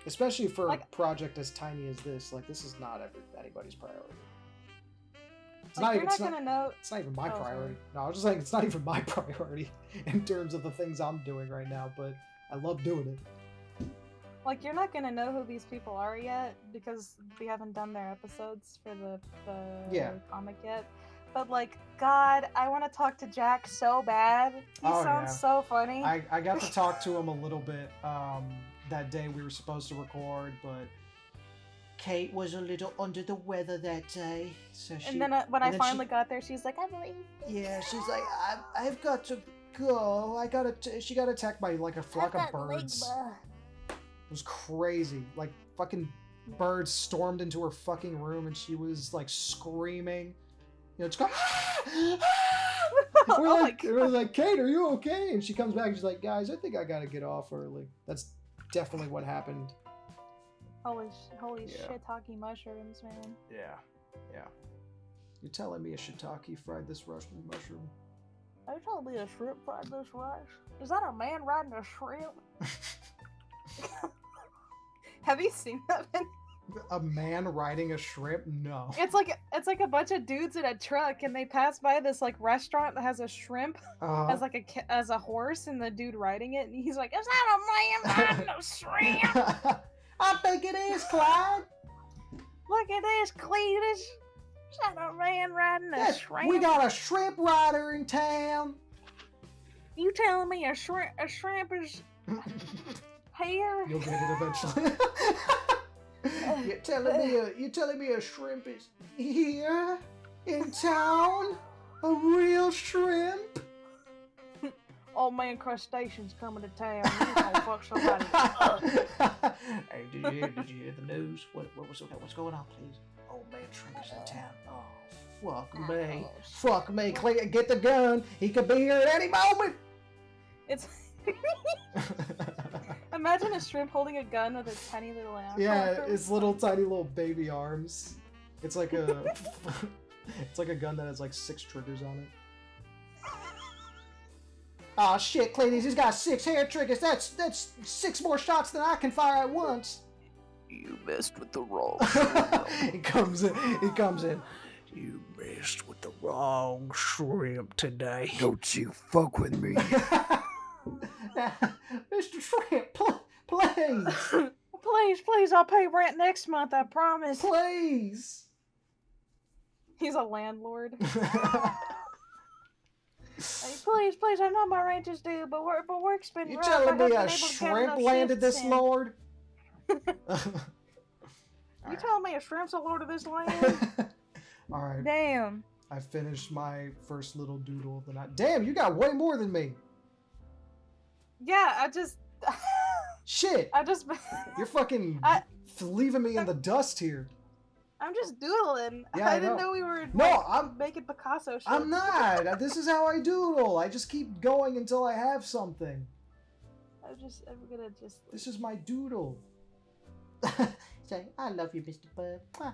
especially for a project as tiny as this. Like, this is not anybody's priority. It's not even my priority. No, I was just saying it's not even my priority in terms of the things I'm doing right now. But I love doing it. Like, you're not gonna know who these people are yet because we haven't done their episodes for the comic yet. But like, God, I want to talk to Jack so bad. He sounds so funny. I got to talk to him a little bit that day we were supposed to record, but Kate was a little under the weather that day. So when I finally got there, she's like, I'm leaving. Yeah, she's like, I've got to go. She got attacked by like a flock of birds. It was crazy. Like, fucking birds stormed into her fucking room and she was like screaming. Just go, We're like, Kate, are you okay? And she comes back and she's like, guys, I think I gotta get off early. That's definitely what happened. Holy shiitake mushrooms, man. Yeah. You're telling me a shiitake fried this Russian mushroom? Are you telling me a shrimp fried this rice? Is that a man riding a shrimp? Have you seen that? A man riding a shrimp? No. It's like a bunch of dudes in a truck, and they pass by this like restaurant that has a shrimp as a horse, and the dude riding it, and he's like, "Is that a man riding a shrimp?" I think it is, Clyde. Look at this, Cletus. Is that a man riding a shrimp? We got a shrimp rider in town. You telling me a shrimp is here? You'll get it eventually. You're telling me a shrimp is here in town? A real shrimp? Old man crustacean's coming to town. He's gonna fuck somebody up. Hey, did you hear the news? What's going on, please? Old man shrimp is in town. Oh, fuck me. Fuck me. Get the gun. He could be here at any moment. It's imagine a shrimp holding a gun with its tiny little arms. Yeah, its little tiny little baby arms. It's like a it's like a gun that has like 6 triggers on it. Aw, shit, Clayton, he's got 6 hair triggers. That's 6 more shots than I can fire at once. You messed with the wrong He comes in. You messed with the wrong shrimp today. Don't you fuck with me. Mr. Shrimp, please. Please, I'll pay rent next month, I promise. Please. He's a landlord. Hey, please, I know my rent is due, but work's been You rough. telling me a shrimp landed this lord? You telling me a shrimp's a lord of this land? Alright. Damn. I finished my first little doodle of the night. Damn, you got way more than me. Yeah, I just... Shit. You're fucking leaving me in the dust here. I'm just doodling. Yeah, I didn't know we were I'm making Picasso shit. I'm not. This is how I doodle. I just keep going until I have something. I'm gonna just... This is my doodle. Say, I love you, Mr. Bud. Oh,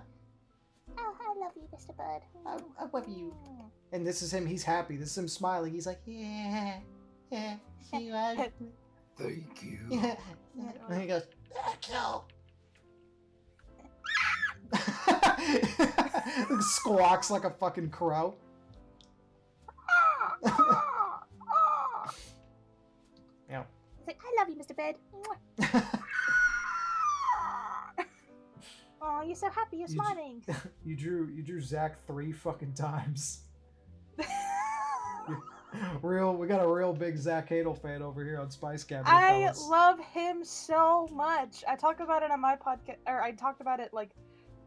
I love you, Mr. Bud. I love you. And this is him. He's happy. This is him smiling. He's like, yeah. You are. Thank you. Yeah. And he goes, thank you. Squawks like a fucking crow. Yeah. It's like, I love you, Mr. Bud. Oh, you're so happy. You're smiling. You drew Zach 3 fucking times. We got a real big Zach Hadel fan over here on Spice Cabinet. I love him so much. I talked about it on my podcast, or I talked about it like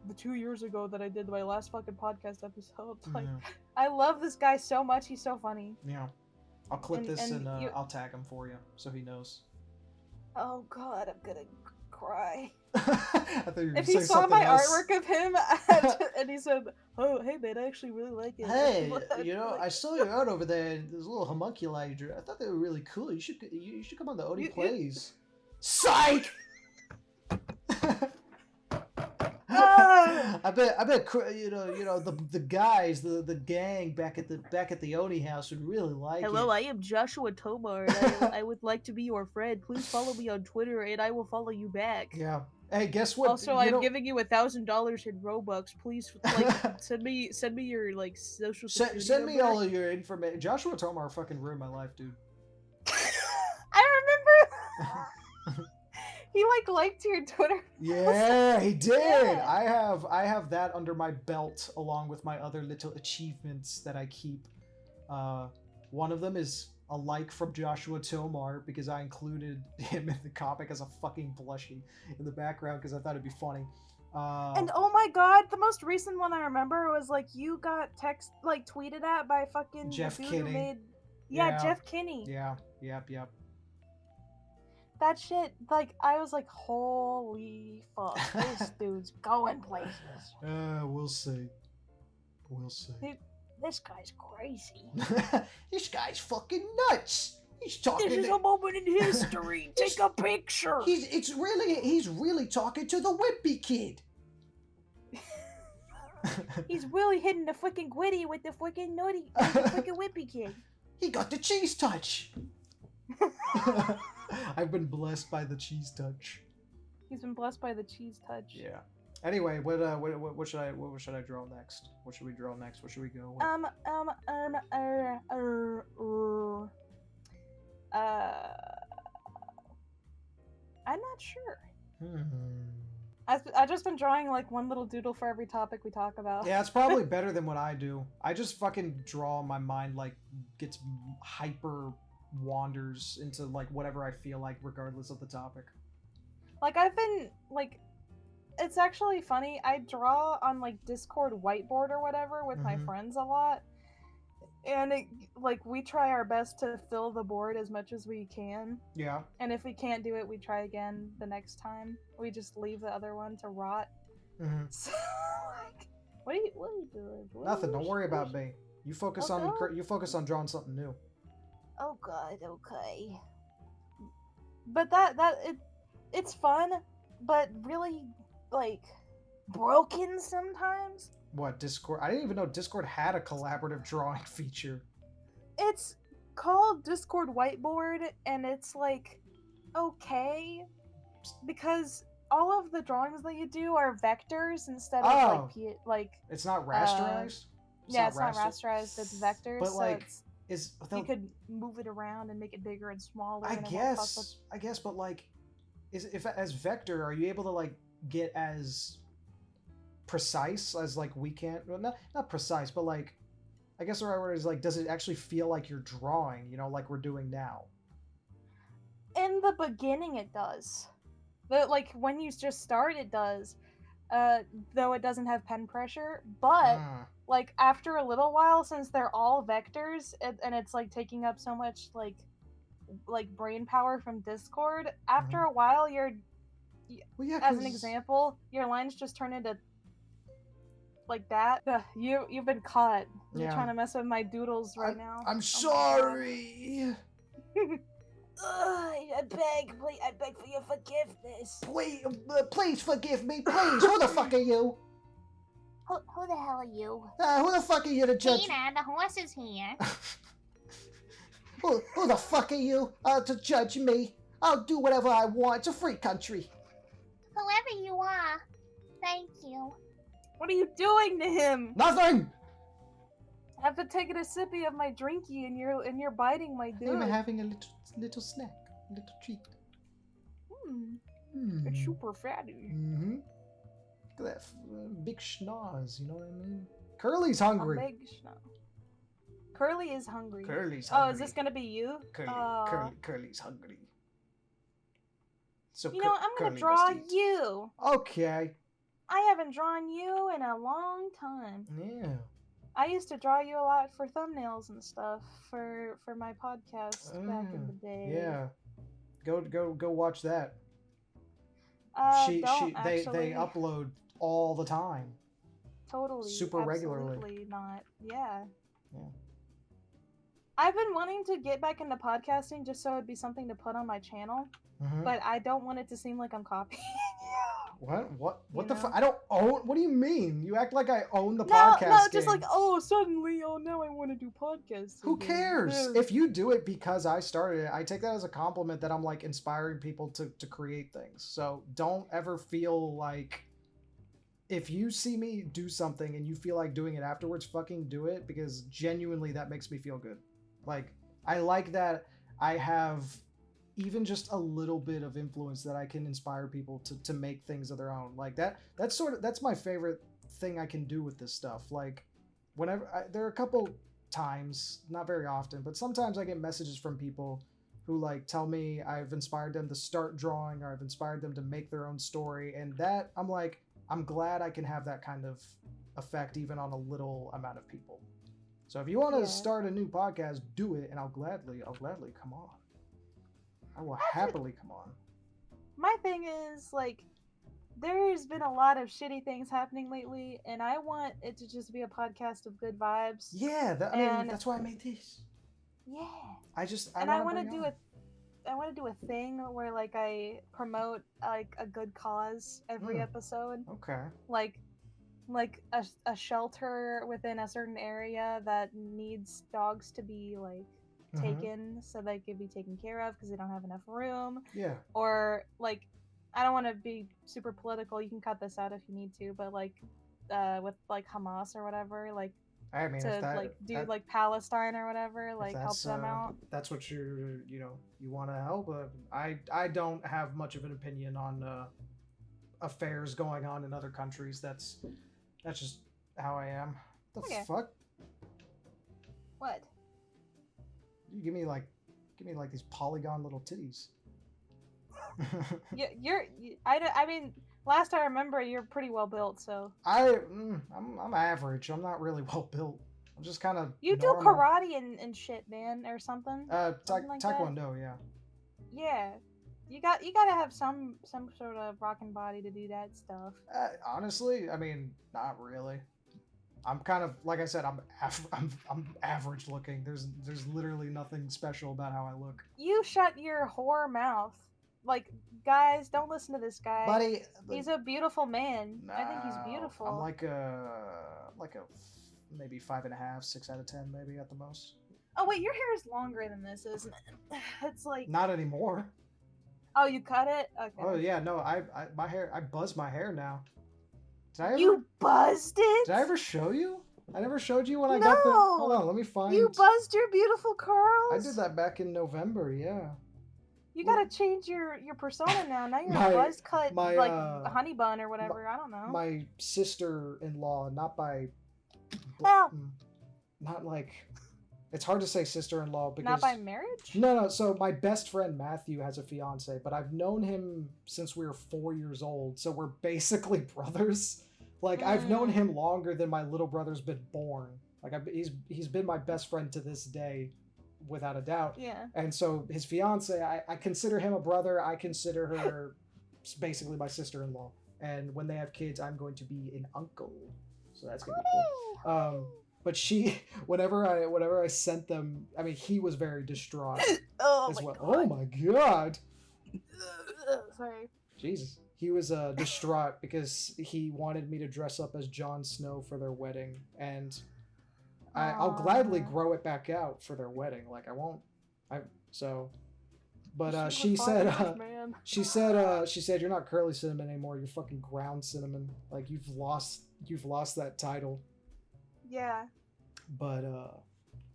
the 2 years ago that I did my last fucking podcast episode. Like, Yeah. I love this guy so much. He's so funny. Yeah. I'll clip this and you... I'll tag him for you so he knows. Oh god, I'm gonna cry. I thought you were if saying he saw something my else. artwork of him and he said, "Oh, hey man, I actually really like it." Hey, I saw you out over there. There's a little homunculi you drew. I thought they were really cool. You should come on the Odie Plays. Psych. I bet the guys, the gang back at the Oni house would really like Hello, it. I am Joshua Tomar, and I would like to be your friend. Please follow me on Twitter, and I will follow you back. Yeah. Hey, guess what? Also, I'm giving you $1,000 in Robux. Please, send me your social security Send me number. all of your information. Joshua Tomar fucking ruined my life, dude. I remember. He liked your Twitter. Yeah, he did. Yeah. I have that under my belt along with my other little achievements that I keep. One of them is a like from Joshua Tomar because I included him in the comic as a fucking plushie in the background because I thought it'd be funny. And oh my god, the most recent one I remember was you got tweeted at by fucking Jeff the dude who Kinney. made... Yeah. Jeff Kinney. Yeah, yep. That shit, I was like, holy fuck, this dude's going places. We'll see. This guy's crazy. This guy's fucking nuts. He's talking. This is a moment in history. Take a picture. He's really talking to the wimpy kid. He's really hitting the freaking Gwitty with the freaking nutty, the freaking whippy kid. He got the cheese touch. I've been blessed by the cheese touch. He's been blessed by the cheese touch. Yeah. Anyway, what should I draw next? What should we draw next? What should we go with? I'm not sure. Hmm. I've just been drawing like one little doodle for every topic we talk about. Yeah, it's probably better than what I do. I just fucking draw, my mind like gets hyper wanders into like whatever I feel like regardless of the topic. Like I've been like, it's actually funny. I draw on like Discord whiteboard or whatever with my Mhm. friends a lot, and like we try our best to fill the board as much as we can. Yeah. And if we can't do it, we try again the next time. We just leave the other one to rot. Hmm. So like, what are you doing? Nothing. Don't worry about me. You focus on Okay. you focus on drawing something new. Oh god, okay. But it's fun, but really like broken sometimes. What, Discord? I didn't even know Discord had a collaborative drawing feature. It's called Discord Whiteboard, and it's like okay because all of the drawings that you do are vectors instead of Oh. like It's not rasterized. yeah, it's not rasterized. It's vectors. But so like, it's, is you could move it around and make it bigger and smaller. I and it won't cost guess, but like, if as vector, are you able to like get as precise as like we can? Well, not precise, but like, I guess the right word is like, does it actually feel like you're drawing? You know, like we're doing now. In the beginning, it does. But like when you just start, it does. Though it doesn't have pen pressure, but Ah. like after a little while, since they're all vectors and it's like taking up so much like brain power from Discord, after a while Well, yeah, as an 'cause- example, your lines just turn into like that. Ugh, you've been caught. You're Yeah. trying to mess with my doodles right now. I'm Oh my sorry. I beg for your forgiveness. Please forgive me, please. Who the fuck are you? Who the hell are you? Who the fuck are you to judge? Tina, the horse is here. Who the fuck are you to judge me? I'll do whatever I want. It's a free country. Whoever you are, thank you. What are you doing to him? Nothing. I've been taking a sippy of my drinky and you're biting my dude. I'm having a little snack, a little treat. It's super fatty. Mm-hmm. Look at that big schnoz, you know what I mean? Curly's A hungry. big schno. Curly is hungry. Curly's Oh, hungry. is this gonna be you? Curly's hungry. So You know, I'm gonna Curly draw must eat. you. Okay. I haven't drawn you in a long time. Yeah. I used to draw you a lot for thumbnails and stuff for my podcast back in the day. Yeah. Go watch that. Don't They actually. upload all the time. Totally. super regularly. Absolutely not. Yeah. Yeah. I've been wanting to get back into podcasting just so it'd be something to put on my channel, Mhm. but I don't want it to seem like I'm copying you. What You the know? fuck? I don't own. What do you mean? You act like I own the No, podcast. just like, oh, suddenly, oh, now I want to do podcasts. Who again. cares? Ugh. If you do it because I started it, I take that as a compliment that I'm like inspiring people to create things. So don't ever feel like, if you see me do something and you feel like doing it afterwards, fucking do it, because genuinely that makes me feel good. Like, I like that I have even just a little bit of influence that I can inspire people to make things of their own. Like that's my favorite thing I can do with this stuff. Like, there are a couple times, not very often, but sometimes I get messages from people who like tell me I've inspired them to start drawing, or I've inspired them to make their own story, and that I'm like, I'm glad I can have that kind of effect even on a little amount of people. So if you want to Yeah. start a new podcast, do it, and I'll gladly come on. I will happily come on. My thing is, like, there's been a lot of shitty things happening lately, and I want it to just be a podcast of good vibes. Yeah, I mean, And that's why I made this. yeah, I and I want want to bring do on. I want to do a thing where like I promote like a good cause every episode, Okay. like a shelter within a certain area that needs dogs to be like taken so they could be taken care of because they don't have enough room, Yeah. or like I don't want to be super political, you can cut this out if you need to, but like with like Hamas or whatever, like I mean, to like do like Palestine or whatever, like help them out. that's what you want to help. I don't have much of an opinion on affairs going on in other countries. That's just how I am. The Okay. fuck? What? You give me like these polygon little titties. I mean, last I remember, you're pretty well built, so I'm average. I'm not really well built. I'm just kind of you do karate and shit, man, or something. Something like that? taekwondo, yeah. Yeah, you gotta have some sort of rockin' body to do that stuff. Honestly, I mean, not really. I'm kind of like I said. I'm average looking. There's literally nothing special about how I look. You shut your whore mouth. Like, guys, don't listen to this guy. Buddy, he's a beautiful man. I think he's beautiful. I'm like a maybe 5.5, 6 out of 10, maybe at the most. Oh wait, your hair is longer than this, isn't it? It's like not anymore. Oh, you cut it? Okay. Oh yeah, no, I my hair. I buzz my hair now. You buzzed it? Did I ever show you? I never showed you when I got the. Hold on, let me find. You buzzed your beautiful curls. I did that back in November. Yeah. You gotta change your persona now. Now you're a buzz cut, like honey bun or whatever. I don't know. My sister-in-law, not by. Well, not like. It's hard to say sister-in-law because. Not by marriage? No. So my best friend Matthew has a fiance, but I've known him since we were 4 years old. So we're basically brothers. Like I've known him longer than my little brother's been born. Like he's been my best friend to this day, without a doubt. Yeah. And so his fiance, I consider him a brother. I consider her basically my sister-in-law. And when they have kids, I'm going to be an uncle. So that's gonna be cool. But whenever I sent them, I mean, he was very distraught as well. God. Oh my god! Sorry. Jesus. He was distraught because he wanted me to dress up as Jon Snow for their wedding, and I'll gladly grow it back out for their wedding. Like I won't. But she said you're not curly cinnamon anymore. You're fucking ground cinnamon. Like you've lost that title. Yeah. But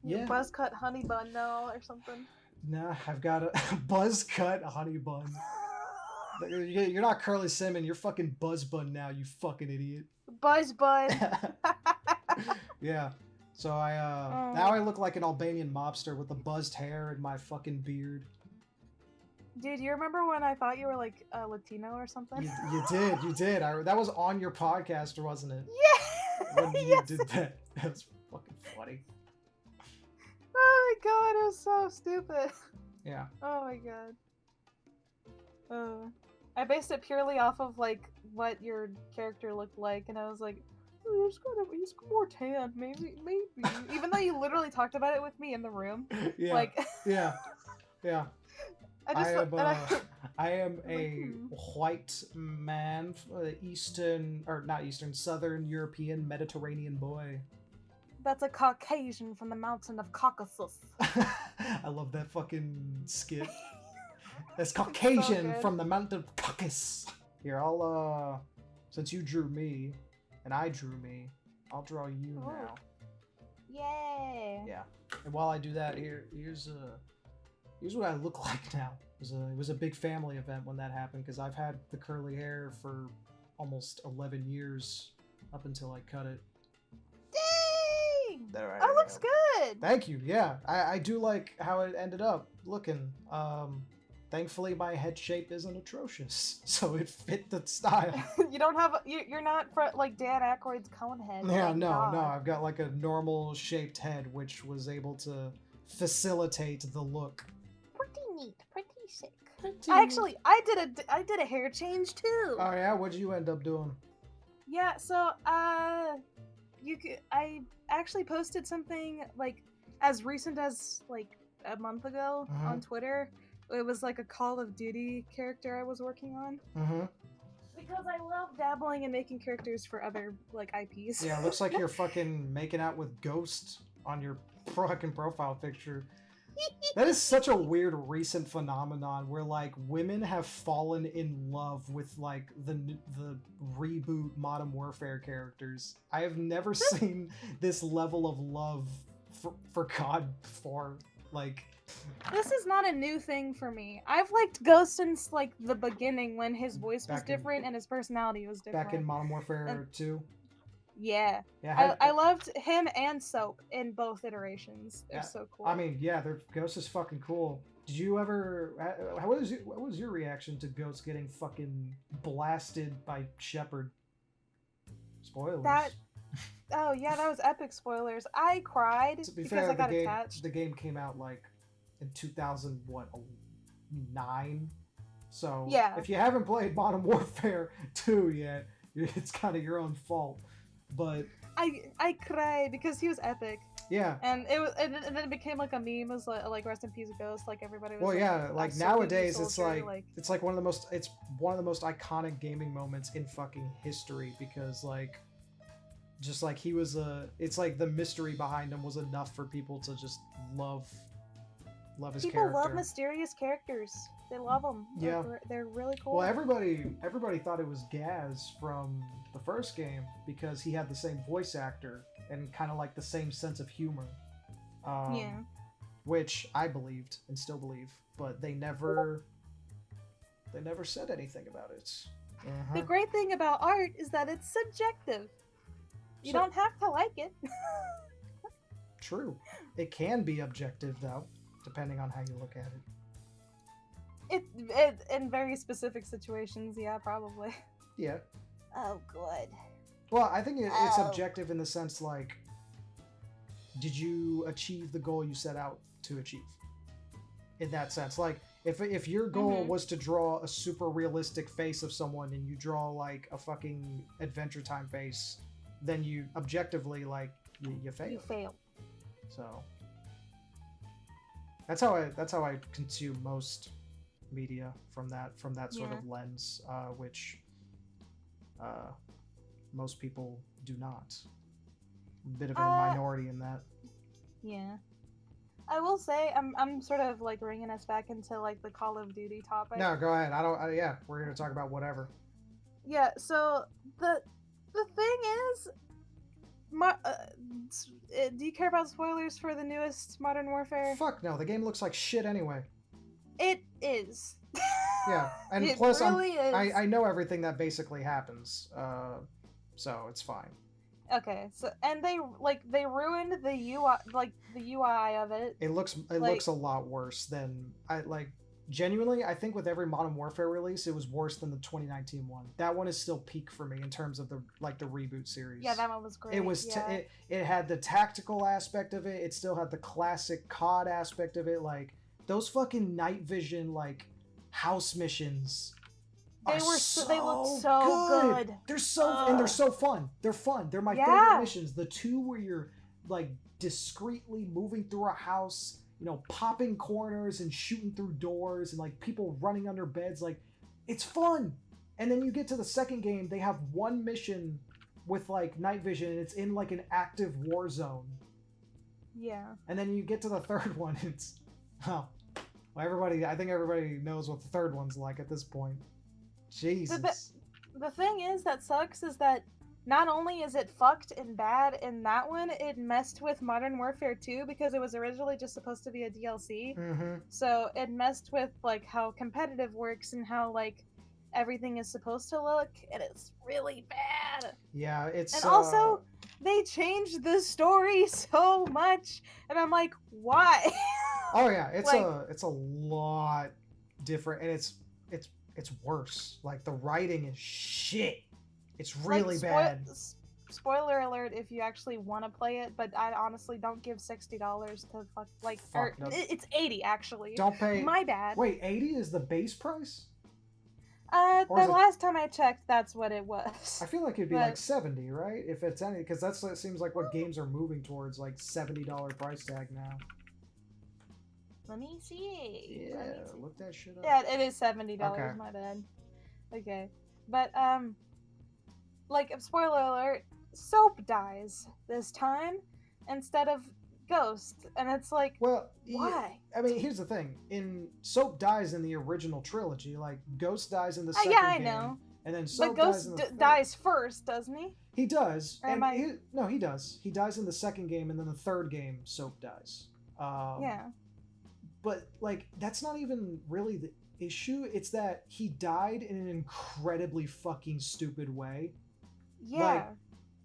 yeah. Buzz cut honey bun now or something. Nah, I've got a buzz cut honey bun. You're not curly cinnamon. You're fucking buzz bun now. You fucking idiot. Buzz bun. Yeah. So now I look like an Albanian mobster with the buzzed hair and my fucking beard. Dude, you remember when I thought you were like Latino or something? You did. That was on your podcast, wasn't it? Yeah. When you did that. That was fucking funny. Oh my god, it was so stupid. Yeah. Oh my god. I based it purely off of like what your character looked like, and I was like, oh, he's more tan, maybe. Even though you literally talked about it with me in the room. Yeah. Like. Yeah. I am a like, white man, Southern European Mediterranean boy. That's a Caucasian from the mountain of Caucasus. I love that fucking skit. That's Caucasian from the mountain of Caucasus. Here, I'll since you drew me and I drew me, I'll draw you now. Yay! Yeah. And while I do that, here's what I look like now. It was a big family event when that happened because I've had the curly hair for almost 11 years up until I cut it. Dang! There that looks good! Thank you, yeah. I do like how it ended up looking. Thankfully my head shape isn't atrocious, so it fit the style. You don't have, you're not like Dan Aykroyd's cone head. Yeah, no, I've got like a normal shaped head, which was able to facilitate the look. Pretty neat, pretty sick. I did a hair change too. Oh yeah, what'd you end up doing? Yeah, so I actually posted something like as recent as like a month ago Mhm. on Twitter. It was like a Call of Duty character I was working on Mm-hmm. because I love dabbling and making characters for other like IPs. Yeah, it looks like you're fucking making out with Ghost on your fucking profile picture. That is such a weird recent phenomenon where like women have fallen in love with like the reboot Modern Warfare characters. I have never seen this level of love for COD before. Like, This is not a new thing for me. I've liked Ghost since like the beginning when his voice was Back in- different and his personality was different. back in Modern Warfare 2. Yeah. Yeah, I loved him and Soap in both iterations. They're Yeah, so cool. I mean, yeah, their Ghost is fucking cool. Did you ever? What was your reaction to Ghost getting fucking blasted by Shepard? Spoilers. Oh yeah, that was epic spoilers. I cried To be because fair, I got attached. the game came out like in 2009. So Yeah. if you haven't played Modern Warfare 2 yet, it's kind of your own fault. But I cried because he was epic, yeah. and and then it became like a meme as like rest in peace Ghost. Like everybody was. Well, like, yeah, like "I'm so good, nowadays you it's soldier," like one of the most iconic gaming moments in fucking history because like just like he was it's like the mystery behind him was enough for people to just love his people character. love mysterious characters. They love them. Yeah. They're really cool. Well, everybody thought it was Gaz from the first game because he had the same voice actor and kind of like the same sense of humor. Yeah. Which I believed and still believe, but they never said anything about it. The great thing about art is that it's subjective. You So- don't have to like it. True. It can be objective though, depending on how you look at it. It in very specific situations, yeah, probably. Yeah. Oh, good. Well, I think it's Oh. objective in the sense like, did you achieve the goal you set out to achieve? In that sense, like if your goal Mhm. was to draw a super realistic face of someone and you draw like a fucking Adventure Time face, then you objectively like you failed. You fail. So that's how I consume most media from that sort Yeah. of lens, which most people do not. A bit of a minority in that. Yeah. I will say I'm sort of like bringing us back into like the Call of Duty topic. No, go ahead. Yeah, we're gonna talk about whatever. Yeah. So the thing is, do you care about spoilers for the newest Modern Warfare? Fuck no, the game looks like shit anyway. It is. Yeah, and It plus really is. I know everything that basically happens, so it's fine. Okay, so and they ruined the UI, like the UI of it. It looks a lot worse than genuinely, I think with every Modern Warfare release, it was worse than the 2019 one. That one is still peak for me in terms of the reboot series. Yeah, that one was great. It was yeah. it had the tactical aspect of it. It still had the classic COD aspect of it. Like those fucking night vision like house missions. They looked so good. They're so fun. They're fun. They're my Yeah. favorite missions. The two where you're like discreetly moving through a house, popping corners and shooting through doors and like people running under beds. Like it's fun. And then you get to the second game, they have one mission with like night vision and it's in like an active war zone. Yeah. And then you get to the third one, it's well, I think everybody knows what the third one's like at this point. Jesus. The thing is that sucks is that not only is it fucked and bad in that one, it messed with Modern Warfare 2 because it was originally just supposed to be a DLC. Mm-hmm. So it messed with like how competitive works and how like everything is supposed to look, and it's really bad. Yeah, it's And also they changed the story so much, and I'm like, why? oh yeah, it's like- it's a lot different, and it's worse. Like the writing is shit. It's really Like, bad. spoiler alert if you actually want to play it, but I honestly don't give $60 to Fuck, no. It's 80 actually. Don't pay. My bad. Wait, 80 is the base price? Or The is it- last time I checked, that's what it was. I feel like it'd be But- like 70, right? If it's any, because it seems like what games are moving towards, like $70 price tag now. Let me see. Yeah, Let me see. look that shit up. Yeah, it is $70. Okay. My bad. Okay, but like spoiler alert, Soap dies this time instead of Ghost, and it's like, Well, why? I mean, here's the thing: Soap dies in the original trilogy, like Ghost dies in the second Yeah, I game, know. and then Soap But dies Ghost in the third. dies first, doesn't he? He does. Or am And no, he does. He dies in the second game, and then the third game, Soap dies. Yeah. But like, that's not even really the issue. It's that he died in an incredibly fucking stupid way. Yeah.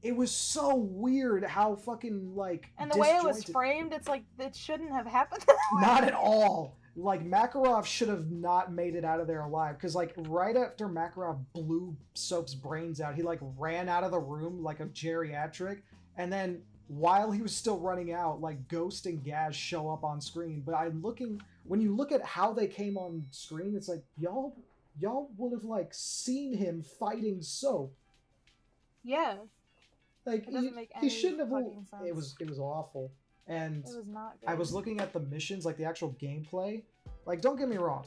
It was so weird how fucking like And the way it was disjointed- framed, it's like it shouldn't have happened. Not at all. Like Makarov should have not made it out of there alive, because like right after Makarov blew Soap's brains out, he like ran out of the room like a geriatric, and then while he was still running out, like Ghost and Gaz show up on screen. But when you look at how they came on screen, it's like y'all would have like seen him fighting Soap. Yeah, Like it doesn't make he any shouldn't have. fucking sense. It was awful. And It was not good. I was looking at the missions, like the actual gameplay. Like, don't get me wrong,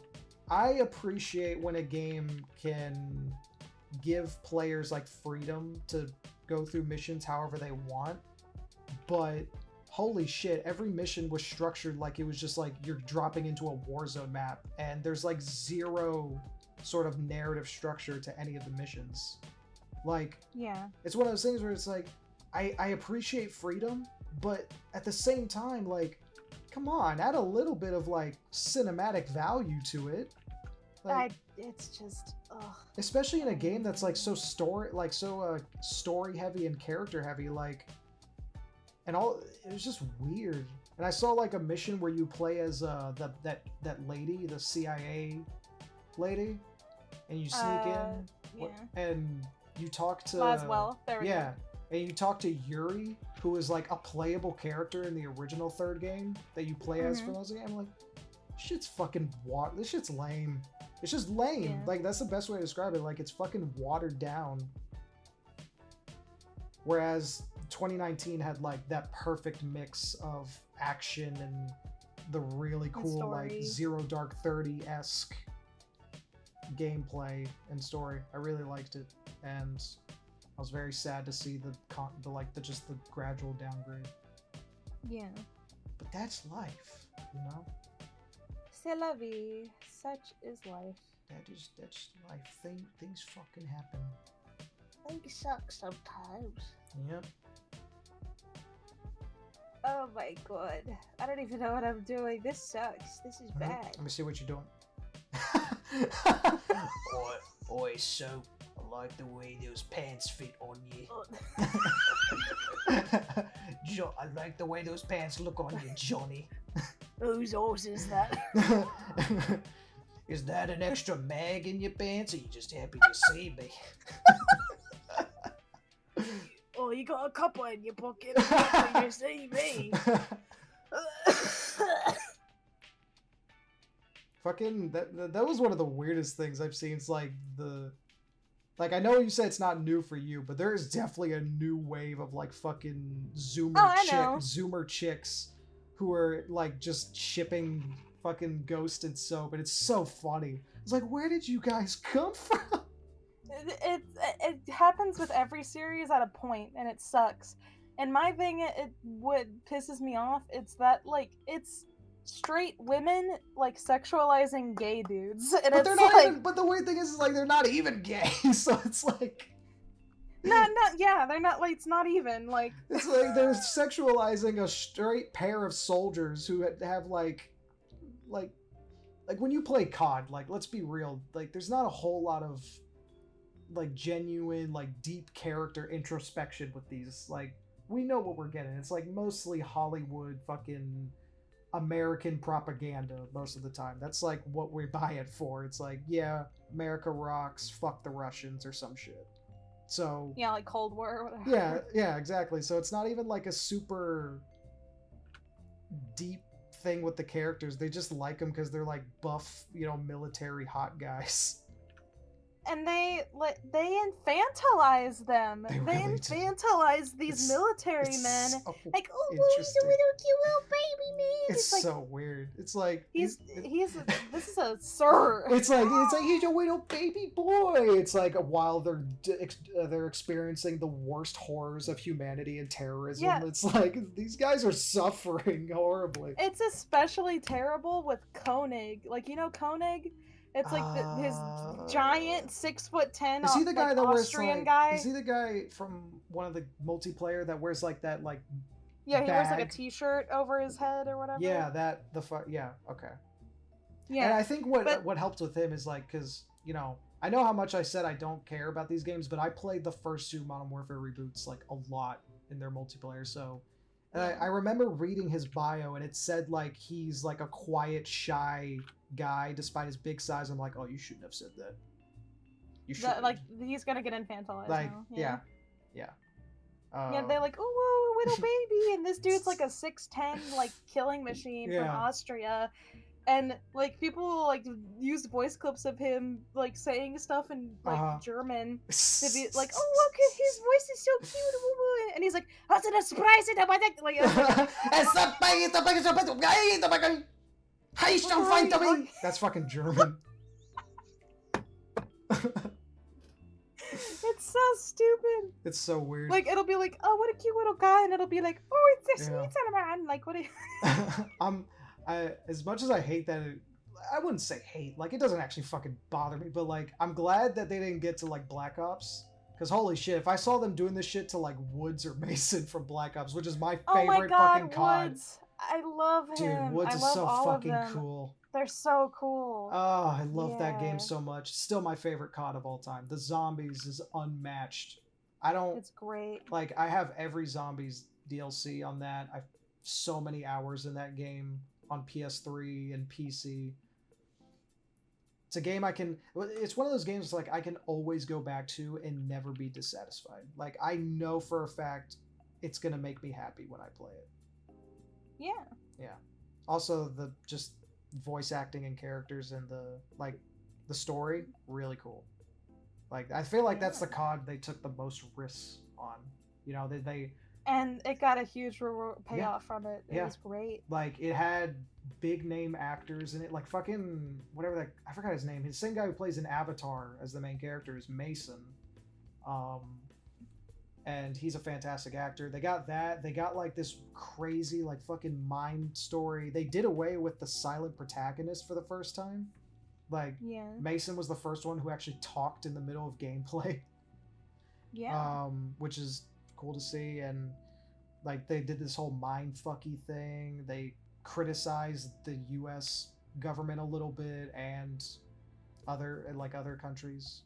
I appreciate when a game can give players like freedom to go through missions however they want. But holy shit, every mission was structured like it was just like you're dropping into a Warzone map, and there's like zero sort of narrative structure to any of the missions. Like, Yeah. it's one of those things where it's like, I appreciate freedom, but at the same time, like, come on, add a little bit of like cinematic value to it. Like, It's just, ugh. especially in a game that's like so story heavy and character heavy, like, and all, it was just weird. And I saw like a mission where you play as that lady, the CIA lady, and you sneak in Yeah. and you talk to Laswell. There we yeah, and you talk to Yuri, who is like a playable character in the original third game that you play as for those games. I'm like, shit's fucking this shit's lame. It's just lame. Yeah. Like, that's the best way to describe it. Like, it's fucking watered down. Whereas 2019 had like that perfect mix of action and the really cool like story. Zero Dark 30-esque gameplay and story. I really liked it, and I was very sad to see the gradual downgrade. Yeah. But that's life, you know. C'est la vie. Such is life. That's life. Things fucking happen. Things suck sometimes. Yep. Oh my god. I don't even know what I'm doing. This sucks. This is bad. Let me see what you're doing. Oi, Soap. I like the way those pants fit on you. I like the way those pants look on you, Johnny. Whose horse is that? Is that an extra mag in your pants, or you just happy to see me? Oh, you got a couple in your pocket. You see me. Fucking that was one of the weirdest things I've seen. It's like I know you said it's not new for you, but there is definitely a new wave of like fucking Zoomer chicks who are like just shipping fucking Ghost and Soap, and it's so funny. It's like, where did you guys come from? It happens with every series at a point, and it sucks. And my thing, what pisses me off, it's that like it's straight women like sexualizing gay dudes, and But it's they're not like even. But the weird thing is like they're not even gay, so it's like. they're not like it's not even like It's like they're sexualizing a straight pair of soldiers who have like when you play COD, like, let's be real, like there's not a whole lot of like genuine like deep character introspection with these. Like, we know what we're getting. It's like mostly Hollywood fucking American propaganda most of the time. That's like what we buy it for. It's like, yeah, America rocks, fuck the Russians or some shit. So Yeah, like Cold War or whatever. yeah, exactly. So it's not even like a super deep thing with the characters. They just like them because they're like buff, military hot guys. And they infantilize them. They They really do. infantilize these military It's men. so Like, oh, he's a interesting. little cute little baby man. It's like, so weird. It's like he's this is a sir. It's like he's a little baby boy. It's like while they're experiencing the worst horrors of humanity and terrorism. Yeah. It's like these guys are suffering horribly. It's especially terrible with Koenig. Like, you know Koenig? It's like his giant 6'10" Is he the guy that Austrian wears guy. Is he the guy from one of the multiplayer that wears like that like? Yeah, he wears like a bag? T-shirt over his head or whatever. Yeah, yeah, okay. Yeah. And I think what helped with him is like because I know how much I said I don't care about these games, but I played the first two Modern Warfare reboots like a lot in their multiplayer. So, and I remember reading his bio, and it said like he's like a quiet, shy guy despite his big size. I'm like, oh, you shouldn't have said that. You should Like he's gonna get infantilized. like now. yeah. Yeah, they're like, oh, little baby, and this dude's like a 6'10" like killing machine from Austria, and like people like use voice clips of him like saying stuff in like German to be like, oh look, his voice is so cute, and he's like, "That's a surprise!" Like, that's fucking German. it's so stupid. It's so weird. Like it'll be like, oh, what a cute little guy, and it'll be like, oh, it's a Yeah. man. Like what? As much as I hate that, I wouldn't say hate. Like it doesn't actually fucking bother me, but like I'm glad that they didn't get to like Black Ops. Because holy shit, if I saw them doing this shit to like Woods or Mason from Black Ops, which is my favorite oh my God, fucking COD. Woods. I love him. Dude, Woods I is love so all fucking of them. cool. They're so cool. Oh, I love that Yeah. game so much. Still my favorite COD of all time. The zombies is unmatched. I don't It's great. like I have every zombies DLC on that. I've so many hours in that game on PS3 and PC. It's a game it's one of those games like I can always go back to and never be dissatisfied. Like I know for a fact it's going to make me happy when I play it. Yeah. Also the just voice acting and characters and the story really cool. Like I feel like that's the COD they took the most risks on. They And it got a huge payoff from it. It was great. like it had big name actors in it, like fucking whatever that I forgot his name. His same guy who plays in Avatar as the main character is Mason. And he's a fantastic actor. They got that. They got like this crazy like fucking mind story. They did away with the silent protagonist for the first time. Like Yeah. Mason was the first one who actually talked in the middle of gameplay. Yeah. Which is cool to see. And like they did this whole mind fucky thing. They criticized the US government a little bit and other countries.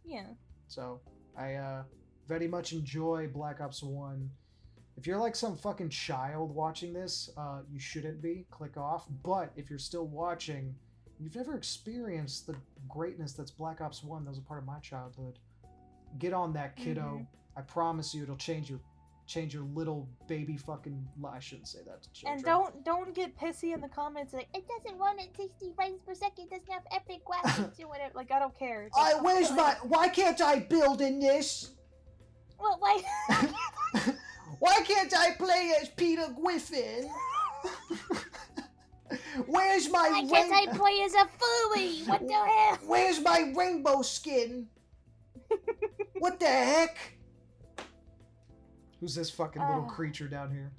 Yeah. So I very much enjoy Black Ops 1. If you're like some fucking child watching this, you shouldn't be. Click off. But if you're still watching, you've never experienced the greatness that's Black Ops 1. That was a part of my childhood. Get on that, kiddo. Mm-hmm. I promise you it'll change your little baby fucking... I shouldn't say that to children. And don't get pissy in the comments like, it doesn't run at 60 frames per second, it doesn't have epic graphics or whatever. Like, I don't care. It's like, Why can't I build in this? Well, like... Why can't I play as Peter Griffin? Where's my Why can't I play as a furry? What the hell? Where's my rainbow skin? What the heck? Who's this fucking little creature down here?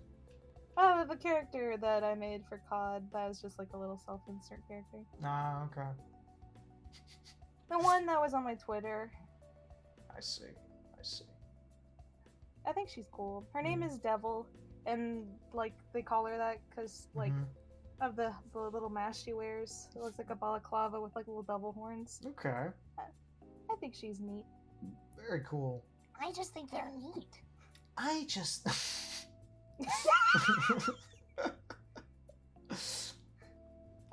Oh, the character that I made for COD, that was just like a little self-insert character. Ah, okay. The one that was on my Twitter. I see. I think she's cool. Her name is Devil, and like they call her that because like of the little mask she wears. It looks like a balaclava with like little double horns. Okay. I think she's neat. Very cool. I just think they're neat. I just...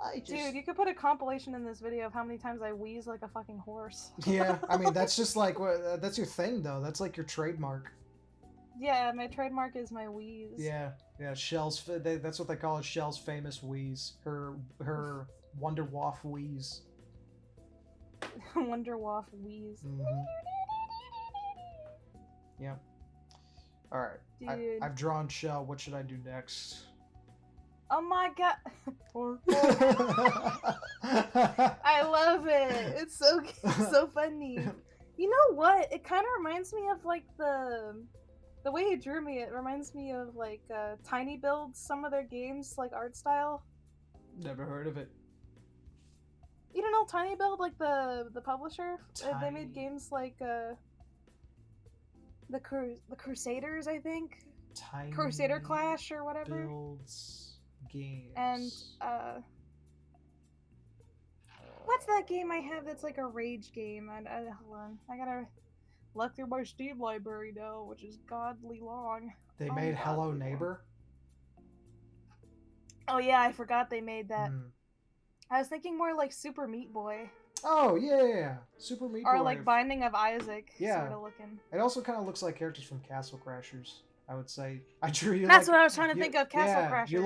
I just... Dude, you could put a compilation in this video of how many times I wheeze like a fucking horse. Yeah, I mean that's just like that's your thing though. That's like your trademark. Yeah, my trademark is my wheeze. Yeah, Shell's. That's what they call it. Shell's famous wheeze. Her Wonder Waff wheeze. Wonder Waff wheeze. Mm-hmm. Yeah. All right. Dude. I've drawn Shell. What should I do next? Oh my god. I love it. It's so so funny. You know what? It kind of reminds me of like the way he drew me. It reminds me of like Tiny Builds, some of their games, like art style. Never heard of it. You don't know Tiny Build, like the publisher? They Tiny made games like the Crusaders, I think. Tiny Crusader Clash or whatever. Builds games. And what's that game I have that's like a rage game? Hold on, I gotta look through my Steam library now, which is godly long. They made Hello Neighbor. Oh yeah, I forgot they made that. Hmm. I was thinking more like Super Meat Boy. Oh yeah. Super Meat Boy. Or like Binding of Isaac. Yeah. Sort of looking. It also kind of looks like characters from Castle Crashers. I would say. I drew you. That's like, what I was trying to think of. Castle yeah, Crashers. You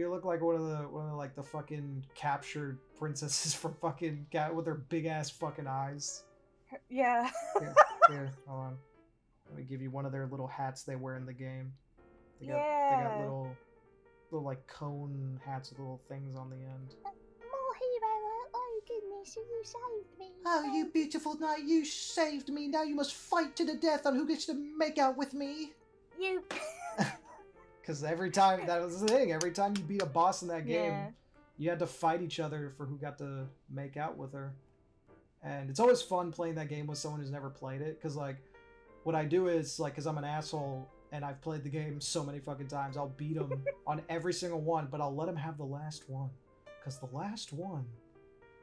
look like one of the like the fucking captured princesses from fucking with their big ass fucking eyes. Yeah. Here, hold on. Let me give you one of their little hats they wear in the game. They got Yeah. little like cone hats with little things on the end. More hero, oh goodness, you saved me. Oh, you beautiful knight, you saved me. Now you must fight to the death on who gets to make out with me. You. Because every time, that was the thing, every time you beat a boss in that game, Yeah. you had to fight each other for who got to make out with her. And it's always fun playing that game with someone who's never played it, because like, what I do is, like, because I'm an asshole, and I've played the game so many fucking times, I'll beat them on every single one, but I'll let them have the last one. Because the last one,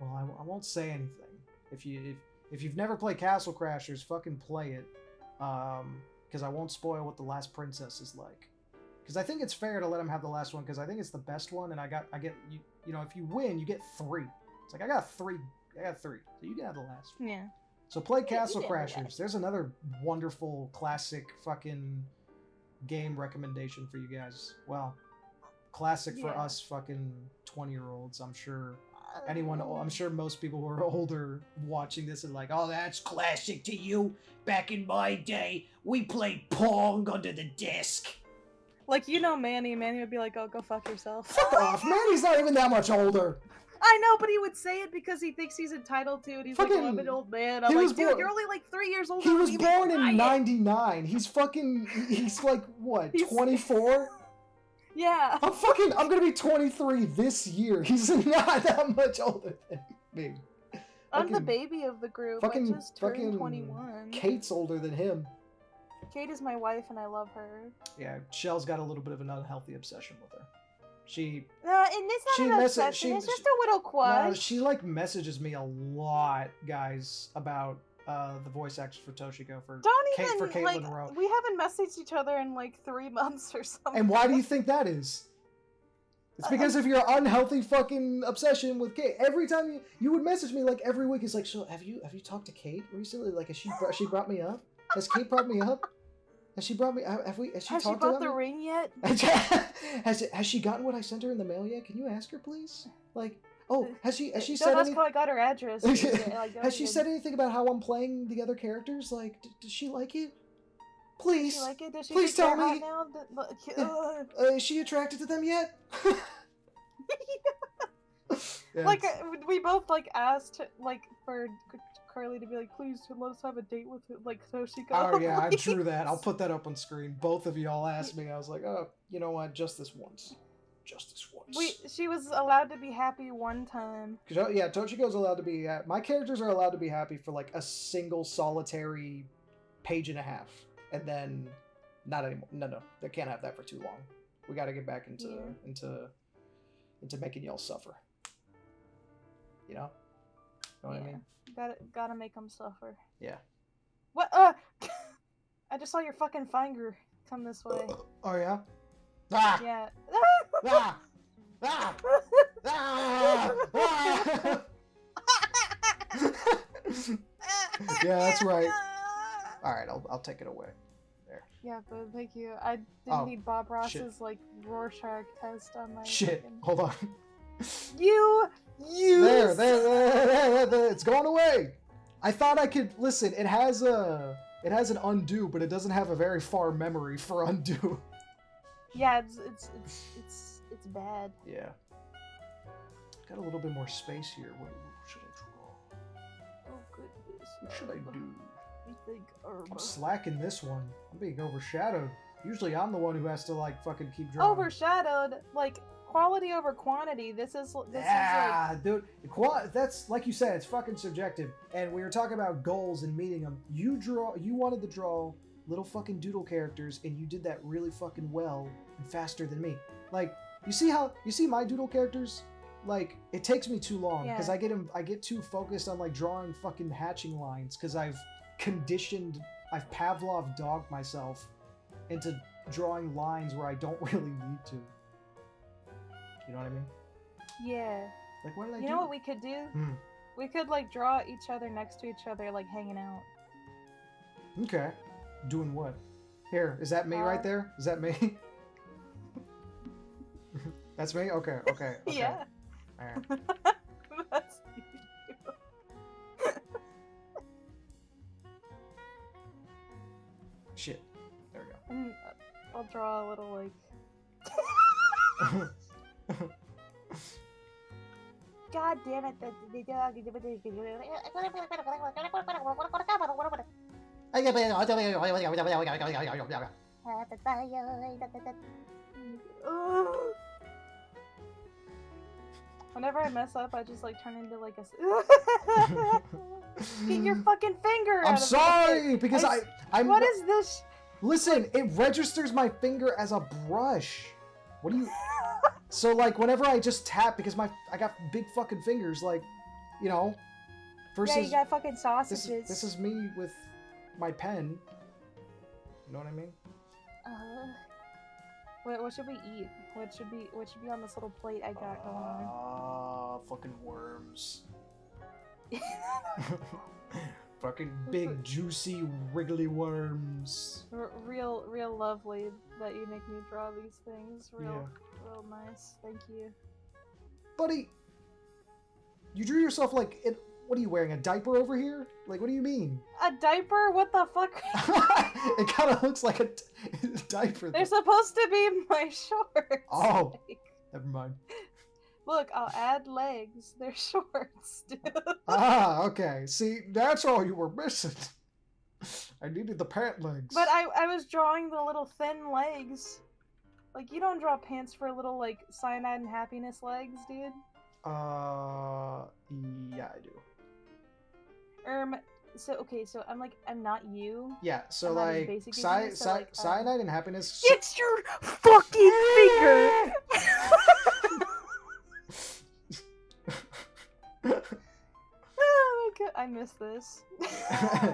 well, I won't say anything. If you've never played Castle Crashers, fucking play it. Because I won't spoil what the last princess is like. Because I think it's fair to let them have the last one, because I think it's the best one, and I get you know, if you win, you get 3. It's like I got 3, so you can have the last one. Yeah. So play you Castle can have the Crashers. There's another wonderful classic fucking game recommendation for you guys. Well, classic for Yeah. us fucking 20-year-olds. I'm sure I'm sure most people who are older watching this are like, oh, that's classic to you. Back in my day, we played Pong under the desk. Like, you know Manny. Manny would be like, oh, go fuck yourself. Fuck off, man. He's not even that much older. I know, but he would say it because he thinks he's entitled to it. He's like, oh, I'm an old man. I'm he like, was dude, born- you're only like 3 years old. He was born in 99. He's like, what, He's- 24? Yeah. I'm gonna be 23 this year. He's not that much older than me. I'm the Fucking- baby of the group. I just turned 21. Kate's older than him. Kate is my wife, and I love her. Yeah, Shell's got a little bit of an unhealthy obsession with her. She And it's She not an messa- obsession. she- It's just a little crush. no, she like messages me a lot, guys, about the voice actors for Toshiko for Don't even for Caitlin like. Rowe. We haven't messaged each other in like 3 months or something. And why do you think that is? It's because of your unhealthy fucking obsession with Kate. Every time you would message me like every week, it's like, so have you talked to Kate recently? Like, has she brought me up? Has Kate brought me up? Has she brought me? Has she Has she talked bought about the me? ring yet? Has she gotten what I sent her in the mail yet? Can you ask her, please? Like, oh, has she Don't said ask anything? how I got her address. Like, don't Has she even- said anything about how I'm playing the other characters? Like, does she like it? Please, Does she like it? Does she please think tell they're hot me. now? Is she attracted to them yet? Yeah, Like it's- we both like asked like for Carly to be like, please let us have a date with like Toshiko. Oh yeah, I please." drew that. I'll put that up on screen. Both of y'all asked me. I was like, oh, you know what? Just this once. Just this once. She was allowed to be happy one time. Yeah, Toshiko's allowed to be. My characters are allowed to be happy for like a single solitary page and a half, and then not anymore. No, they can't have that for too long. We got to get back into making y'all suffer. You know what I mean? Gotta make them suffer. Yeah. What? I just saw your fucking finger come this way. Oh yeah. Ah! Yeah. Ah! Ah! Ah! Ah! Yeah, that's right. All right, I'll take it away. There. Yeah, but thank you. I didn't Oh, need Bob shit. Ross's like Rorschach test on my. Shit. fucking- Hold on. You. There. It's going away. I thought I could listen. It has an undo, but it doesn't have a very far memory for undo. Yeah, it's bad. Yeah. Got a little bit more space here. What should I draw? Oh goodness. What should I do? I think I'm slacking this one. I'm being overshadowed. Usually I'm the one who has to like fucking keep drawing. overshadowed, like quality over quantity. This is Yeah, dude. That's like you said. It's fucking subjective. And we were talking about goals and meeting them. You wanted to draw little fucking doodle characters, and you did that really fucking well and faster than me. Like, you see my doodle characters? Like, it takes me too long because Yeah. I get too focused on like drawing fucking hatching lines because I've Pavlov dogged myself into drawing lines where I don't really need to. You know what I mean? Yeah. Like, what did I do? You know what we could do? Hmm. We could like draw each other next to each other, like hanging out. Okay. Doing what? Here, is that me right there? Is that me? That's me? Okay. Yeah. Alright. That's Shit. There we And I'll draw a little like. go. God damn it, the dog. Whenever I mess up, I just like turn into like a. Get your fucking finger out I'm of sorry it. because I'm. What is this? Listen, it registers my finger as a brush. What do you? So like whenever I just tap because I got big fucking fingers, like, you know. Versus Yeah, you got fucking this sausages. is me with my pen. You know what I mean? What should we eat? What should be on this little plate I got going on? Fucking worms. Fucking big juicy wriggly worms. Real lovely that you make me draw these things. Real nice. Thank you. Buddy, you drew yourself like in, what are you wearing, a diaper over here? Like, what do you mean? A diaper? What the fuck? It kind of looks like a diaper. They're supposed to be my shorts. Oh. Like, Never mind. look, I'll add legs. They're shorts, dude. Ah, okay. See, that's all you were missing. I needed the pant legs. But I was drawing the little thin legs. Like, you don't draw pants for little, like, cyanide and happiness legs, dude. Yeah, I do. So I'm not you. Yeah, so I'm not as like, basic as you, so, like, cyanide and happiness. It's your fucking finger! Oh my god, I miss this.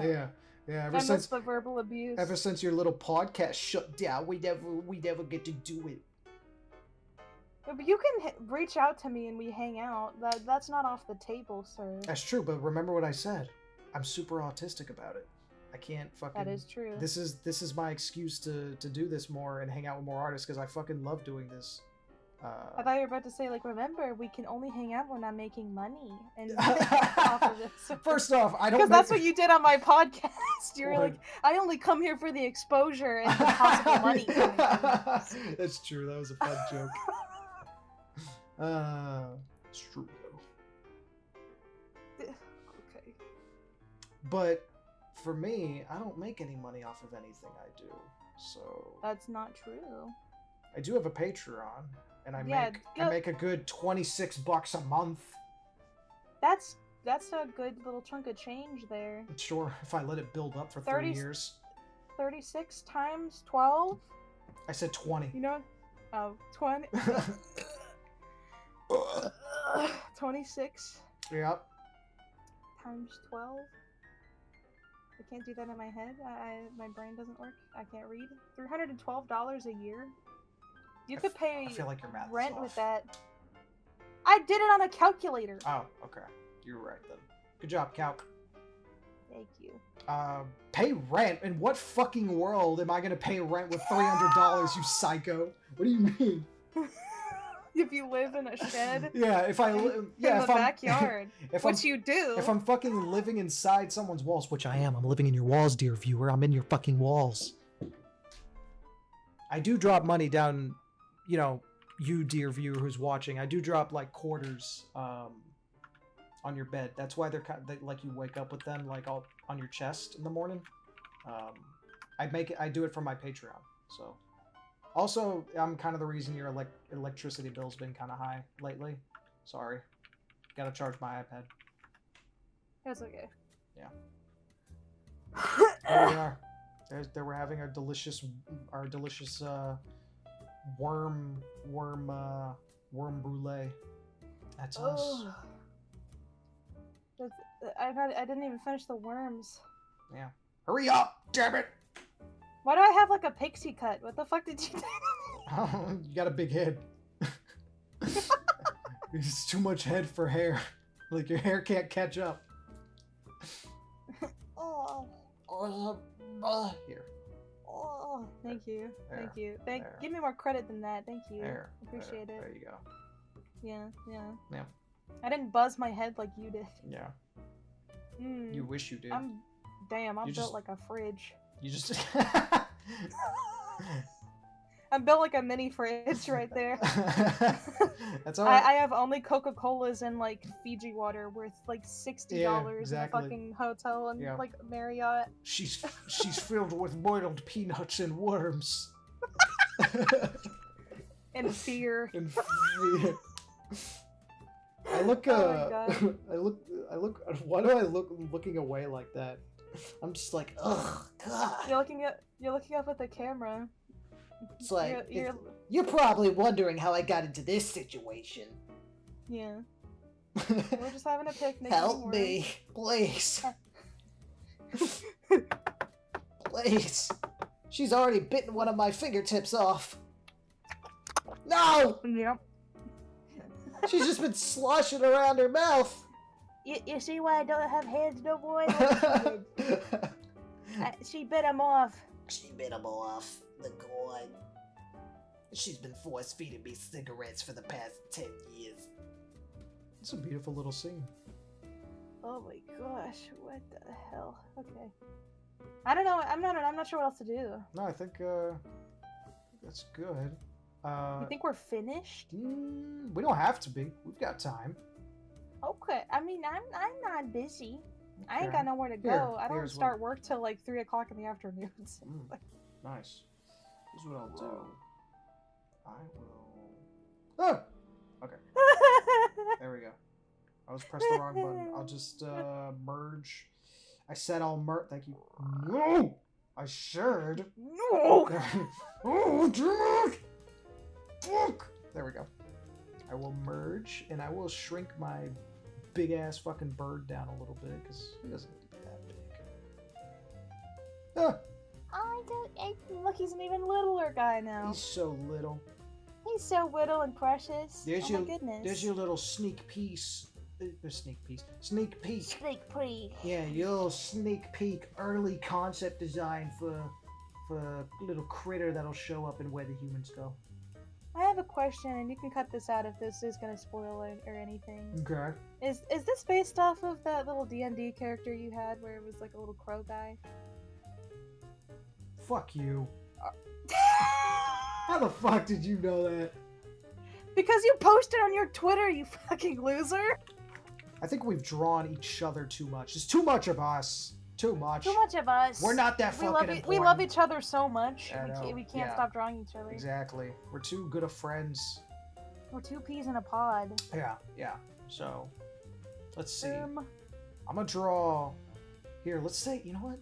Yeah. I Ever miss since the verbal abuse. ever since your little podcast shut down, we never get to do it. But you can reach out to me and we hang out. That's not off the table, sir. That's true, but remember what I said. I'm super autistic about it. I can't fucking. That is true. This is my excuse to do this more and hang out with more artists because I fucking love doing this. I thought you were about to say, like, remember, we can only hang out when I'm making money. And off of this. First off, I don't. Because that's what you did on my podcast. You were What? like, I only come here for the exposure and the possible money. That's true. That was a fun joke. It's true though. Okay. But for me, I don't make any money off of anything I do. So That's not true. I do have a Patreon, and I Yeah, make a good $26 a month. That's a good little chunk of change there. Sure, if I let it build up for 30 3 years. 36 times 12? I said 20. You know? Oh, 20. 26 Yep. times 12? I can't do that in my head. My brain doesn't work. I can't read. $312 a year? You could pay I feel like your math is rent off. with that. I did it on a calculator. Oh, okay. You're right then. Good job, Calc. Thank you. Pay rent? In what fucking world am I gonna pay rent with $300, you psycho? What do you mean? If you live in a shed Yeah, if I in yeah, the if I'm backyard, if which you do. if I'm fucking living inside someone's walls, which I am, I'm living in your walls, dear viewer. I'm in your fucking walls. I do drop money down, you know, you dear viewer who's watching. I do drop like quarters on your bed. That's why they're like you wake up with them like all on your chest in the morning. I do it for my Patreon. So also I'm kind of the reason your electricity bill's been kind of high lately. Sorry. Gotta charge my iPad. It's okay. Yeah. There we are. There we're having our delicious worm brulee. That's us. I didn't even finish the worms. Yeah. Hurry up, damn it! Why do I have like a pixie cut? What the fuck did you do? Oh, you got a big head. It's too much head for hair. Like your hair can't catch up. Oh. Here. Oh, thank you. There. Thank you. There. Give me more credit than that. Thank you. There. Appreciate it. There you go. Yeah. Yeah. I didn't buzz my head like you did. Yeah. Mm, You wish you did. I'm You built just- like a fridge. You just. I'm built like a mini fridge right there. That's all right. I have only Coca-Colas and like Fiji water worth like $60 Yeah, exactly. in a fucking hotel and Yeah. like Marriott. She's filled with boiled peanuts and worms. And fear. And fear. I look. Oh my God. I look. Why do I look looking away like that? I'm just like, ugh, God. You're looking up at the camera. It's like, You're- you're probably wondering how I got into this situation. yeah. We're just having a picnic. Help anymore. me, please. Please. She's already bitten one of my fingertips off. No! Yep. She's just been sloshing around her mouth. You see why I don't have hands no more? She bit them off. She bit him off. The god. She's been force feeding me cigarettes for the past 10 years. It's a beautiful little scene. Oh my gosh, what the hell? Okay. I don't know. I'm not sure what else to do. No, I think that's good. You think we're finished? We don't have to be. We've got time. Okay. I mean, I'm not busy. I ain't Okay. got nowhere to go. Here, I don't here's start work till like 3 o'clock in the afternoon. so, Mm. like, Nice. This is what I'll do. I will. Oh! Okay, there we go. I was pressed the wrong button. I'll just merge. I said I'll merge. Thank you. No! I should. no. Oh, damn it! Fuck! There we go. I will merge and I will shrink my big ass fucking bird down a little bit because he doesn't need to be that big. Ah, Look, he's an even littler guy now. he's so little. He's so little and precious. There's oh your my goodness. there's your little sneak piece. Sneak peek. Sneak peek. Yeah, your little sneak peek, early concept design for a little critter that'll show up in Where the Humans Go. I have a question, and you can cut this out if this is gonna spoil it or anything. Okay. Is this based off of that little D&D character you had, where it was like a little crow guy? Fuck you. How the fuck did you know that? Because you posted on your Twitter, you fucking loser. I think we've drawn each other too much. It's too much of us. Too much. Too much of us. We're not that We fucking love important. we love each other so much. I know, We can't yeah. stop drawing each other. Exactly. We're too good of friends. We're two peas in a pod. Yeah. So, let's see. I'm gonna draw. Here, let's say. You know what?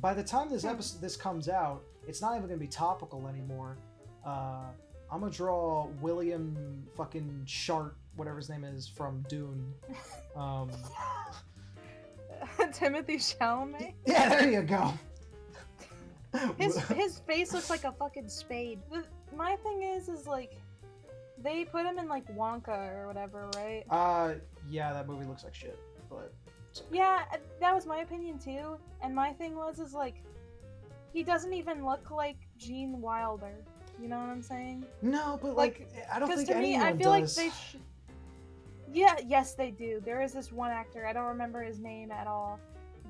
By the time this comes out, it's not even gonna be topical anymore. I'm gonna draw William fucking Shart, whatever his name is, from Dune. Timothy Chalamet. Yeah, there you go. His face looks like a fucking spade. My thing is like, they put him in like Wonka or whatever, right? Yeah, that movie looks like shit, but Yeah, that was my opinion too. And my thing is like, he doesn't even look like Gene Wilder. You know what I'm saying? no, but like I don't think to me, anyone I feel does. like they Yeah, yes, they do. There is this one actor. I don't remember his name at all.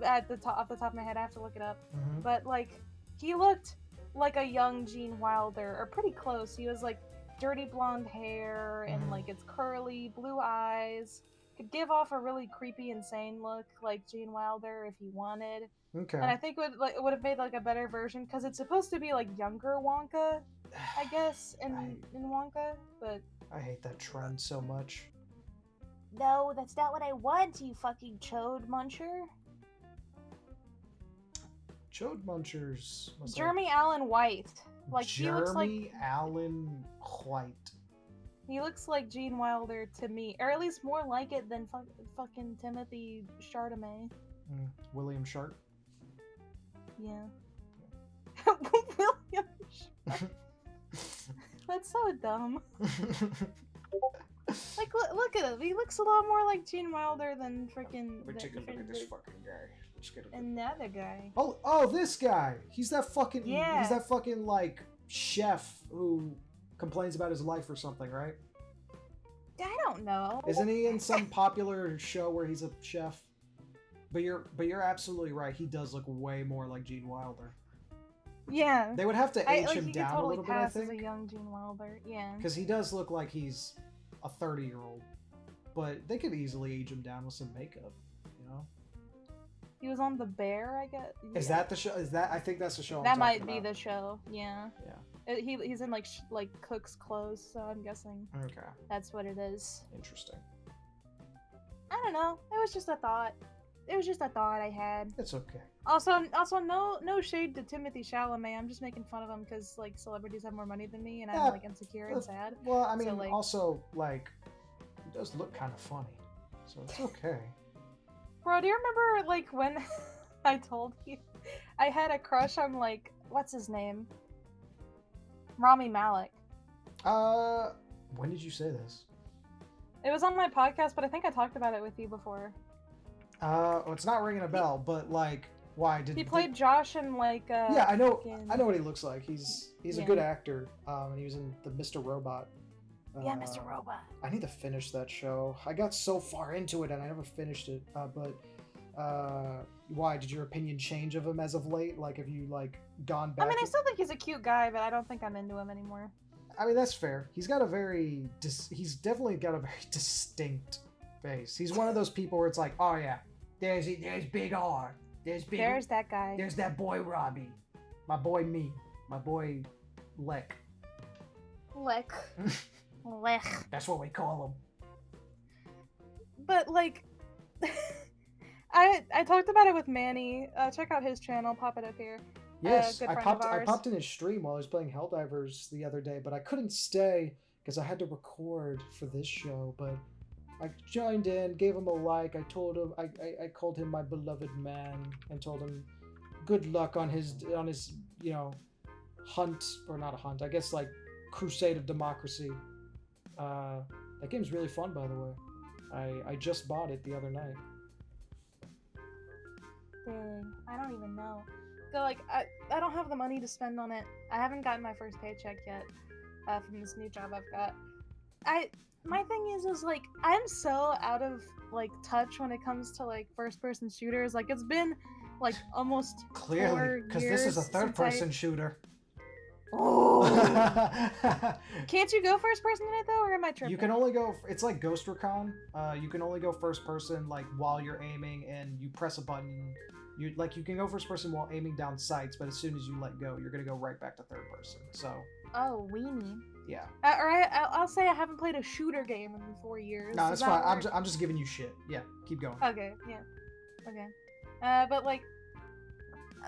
Off the top of my head, I have to look it up. Mhm. But like, he looked like a young Gene Wilder, or pretty close. He was like dirty blonde hair and like it's curly, blue eyes. Could give off a really creepy, insane look like Gene Wilder if he wanted. Okay. And I think it would have made like a better version because it's supposed to be like younger Wonka, I guess, in Wonka. But I hate that trend so much. No, that's not what I want, you fucking chode muncher. Chode Munchers. was Jeremy Allen White, like he looks like Jeremy Allen White. he looks like Gene Wilder to me, or at least more like it than fucking Timothy Chardonnay. William Sharp. Yeah. William Sharp. That's so dumb. Like, look at him. He looks a lot more like Gene Wilder than freaking. Let me take a look at this fucking guy. Let's get a Another guy. Oh, this guy. He's that fucking. Yeah. He's that fucking like chef who complains about his life or something, right? I don't know. Isn't he in some popular show where he's a chef? But you're absolutely right. He does look way more like Gene Wilder. Yeah. They would have to age him he down could totally a little bit, I pass as a think, young Gene Wilder. Yeah. because he does look like he's a 30-year-old. But they could easily age him down with some makeup, you know. He was on The Bear, I guess. Is that the show? I think that's the show. I'm That talking might be about. the show. Yeah. Yeah. He's in like like cook's clothes, so I'm guessing Okay. that's what it is. Interesting. I don't know. It was just a thought. It was just a thought I had. It's okay. Also, no shade to Timothy Chalamet. I'm just making fun of him because like celebrities have more money than me, and Yeah, I'm like insecure and sad. Well, I mean, So, like- also like, he does look kind of funny, so it's okay. Bro, do you remember like when I told you I had a crush on like what's his name? Rami Malek. When did you say this? It was on my podcast, but I think I talked about it with you before. Well, it's not ringing a bell, but like, why did He played Josh in like Yeah, I know. fucking- I know what he looks like. He's a Yeah. good actor. And he was in the Mr. Robot. Yeah, Mr. Robot. I need to finish that show. I got so far into it and I never finished it. But why did your opinion change of him as of late? Like, have you like gone back? I mean, I still think he's a cute guy, but I don't think I'm into him anymore. I mean, that's fair. He's got a very. He's definitely got a very distinct face. He's one of those people where it's like, oh yeah, there's Big R. There's That guy. There's that boy Robbie. My boy me. My boy Lek. Lick. Lech. That's what we call him. But like, I talked about it with Manny. Check out his channel. Pop it up here. Yes, good I friend popped. of I ours. popped in his stream while I was playing Helldivers the other day, but I couldn't stay because I had to record for this show. But I joined in, gave him a like. I told him I called him my beloved man and told him good luck on his hunt, or not a hunt. I guess like crusade of democracy. That game's really fun, by the way. I just bought it the other night. Dang, I don't even know. So like, I don't have the money to spend on it. I haven't gotten my first paycheck yet from this new job I've got. My thing is like, I'm so out of like touch when it comes to like first-person shooters. Like, it's been like almost Clearly, because this is a 4 years third-person shooter. Oh. Can't you go first person in it though, or am I tripping? You can only go. It's like Ghost Recon. You can only go first person like while you're aiming, and you press a button. You can go first person while aiming down sights, but as soon as you let go, you're gonna go right back to third person. So Oh, weenie. yeah. I'll say I haven't played a shooter game in 4 years. No, Does that's fine. that work? I'm just giving you shit. Yeah, keep going. Okay, yeah. Okay. But like,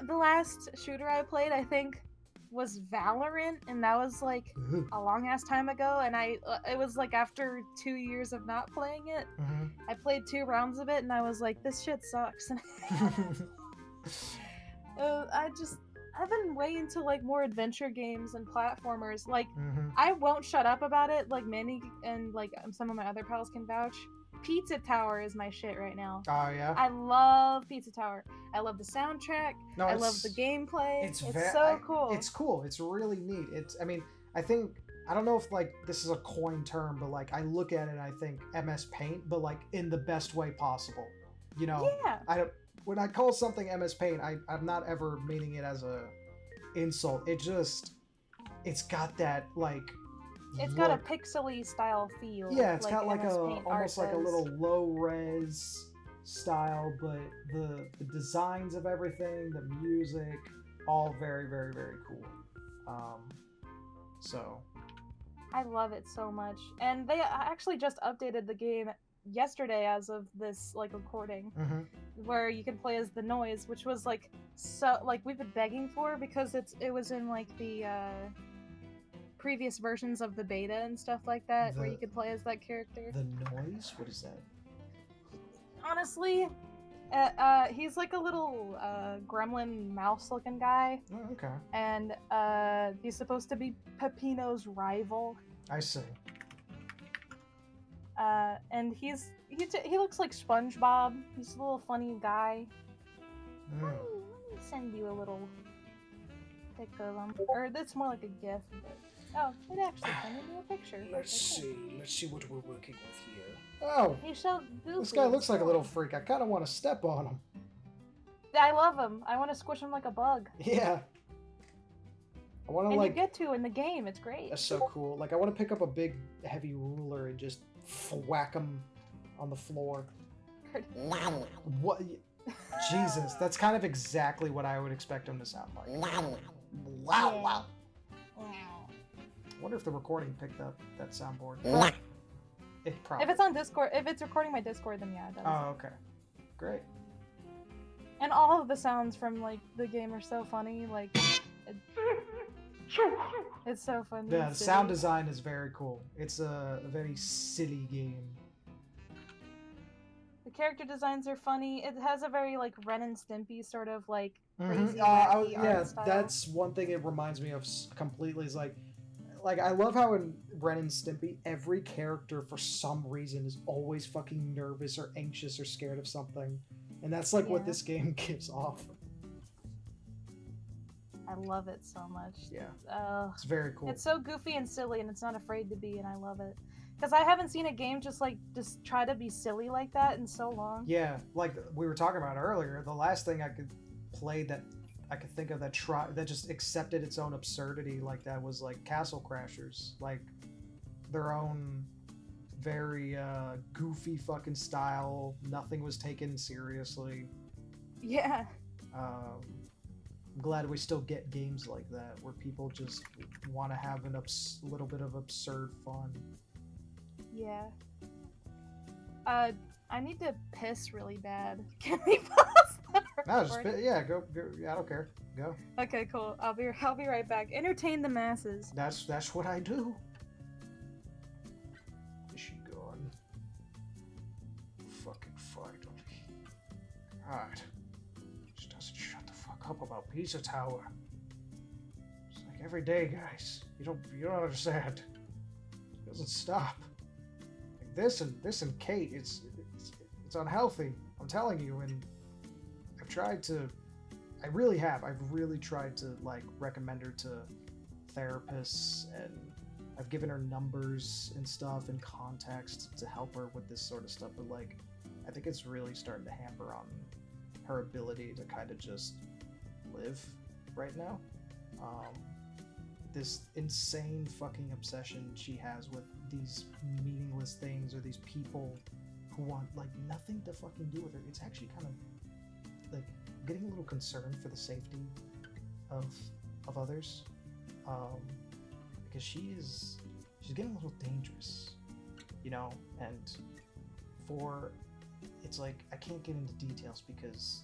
the last shooter I played, I think, was Valorant, and that was like Ooh. a long ass time ago, and it was like after 2 years of not playing it. Mhm. I played 2 rounds of it, and I was like, this shit sucks. I've been way into like more adventure games and platformers. Like Mm-hmm. I won't shut up about it. Like Manny and like some of my other pals can vouch. Pizza Tower is my shit right now. Oh yeah. I love Pizza Tower. I love the soundtrack. No, I love the gameplay. It's very so cool. It's cool. It's really neat. It's. I mean, I think I don't know if like this is a coin term, but like I look at it, and I think MS Paint, but like in the best way possible. You know. Yeah. I don't. When I call something MS Paint, I'm not ever meaning it as a insult. It just. It's got that like. It's look. got a pixely style feel. Yeah, it's got like MS a Paint almost art like a does. little low res style, but the designs of everything, the music, all very very very cool. So I love it so much. And they actually just updated the game yesterday as of this like recording, where you can play as the Noise, which was like so like we've been begging for because it was in like the previous versions of the beta and stuff like that, where you could play as that character. the Noise, what is that? Honestly, he's like a little gremlin mouse looking guy, Oh, okay, and he's supposed to be Peppino's rival. I see. And he looks like SpongeBob. He's a little funny guy. Mm. Let me send you a little pic of him, or that's more like a GIF. But, oh, it actually sent me a picture. Let's Okay. see. Let's see what we're working with here. Oh, He's so goofy. this guy looks like a little cool. freak. I kind of want to step on him. I love him. I want to squish him like a bug. Yeah. I want to And like. you get to in the game. It's great. That's so cool. Like I want to pick up a big heavy ruler and just whack him on the floor. Wow. What? Jesus, that's kind of exactly what I would expect him to sound like. Wow. Yeah. Wow. I wonder if the recording picked up that soundboard. Wow. It probably. If it's on Discord, if it's recording my Discord, then yeah, it does. Oh, okay. Great. And all of the sounds from like the game are so funny. Like, it's so funny. Yeah, the and sound silly. design is very cool. It's a very silly game. The character designs are funny. It has a very like Ren and Stimpy sort of like Mhm. crazy, wacky Yeah, art style. that's one thing it reminds me of completely. Is like I love how in Ren and Stimpy, every character for some reason is always fucking nervous or anxious or scared of something, and that's like what Yeah. this game gives off. I love it so much. Yeah, it's very cool. It's so goofy and silly, and it's not afraid to be, and I love it. Because I haven't seen a game just try to be silly like that in so long. Yeah, like we were talking about earlier, the last thing I could play that I could think of that just accepted its own absurdity like that was like Castle Crashers, like their own very goofy fucking style. Nothing was taken seriously. Yeah. I'm glad we still get games like that where people just want to have an little bit of absurd fun. Yeah. I need to piss really bad. Can we pause the No, just recording? yeah, go. Yeah, I don't care. Go. Okay, cool. I'll be right back. Entertain the masses. That's what I do. Is she gone? Fucking fight. God. She doesn't shut the fuck up about Pizza Tower. It's like every day, guys. You don't understand. It doesn't stop. Like this and Kate, it's unhealthy. I'm telling you, and I really have. I've really tried to like recommend her to therapists, and I've given her numbers and stuff and context to help her with this sort of stuff. But like, I think it's really starting to hamper on her ability to kind of just live right now. This insane fucking obsession she has with these meaningless things or these people who want like nothing to fucking do with her. It's actually kind of like getting a little concerned for the safety of others, because she's getting a little dangerous, you know. And it's like I can't get into details because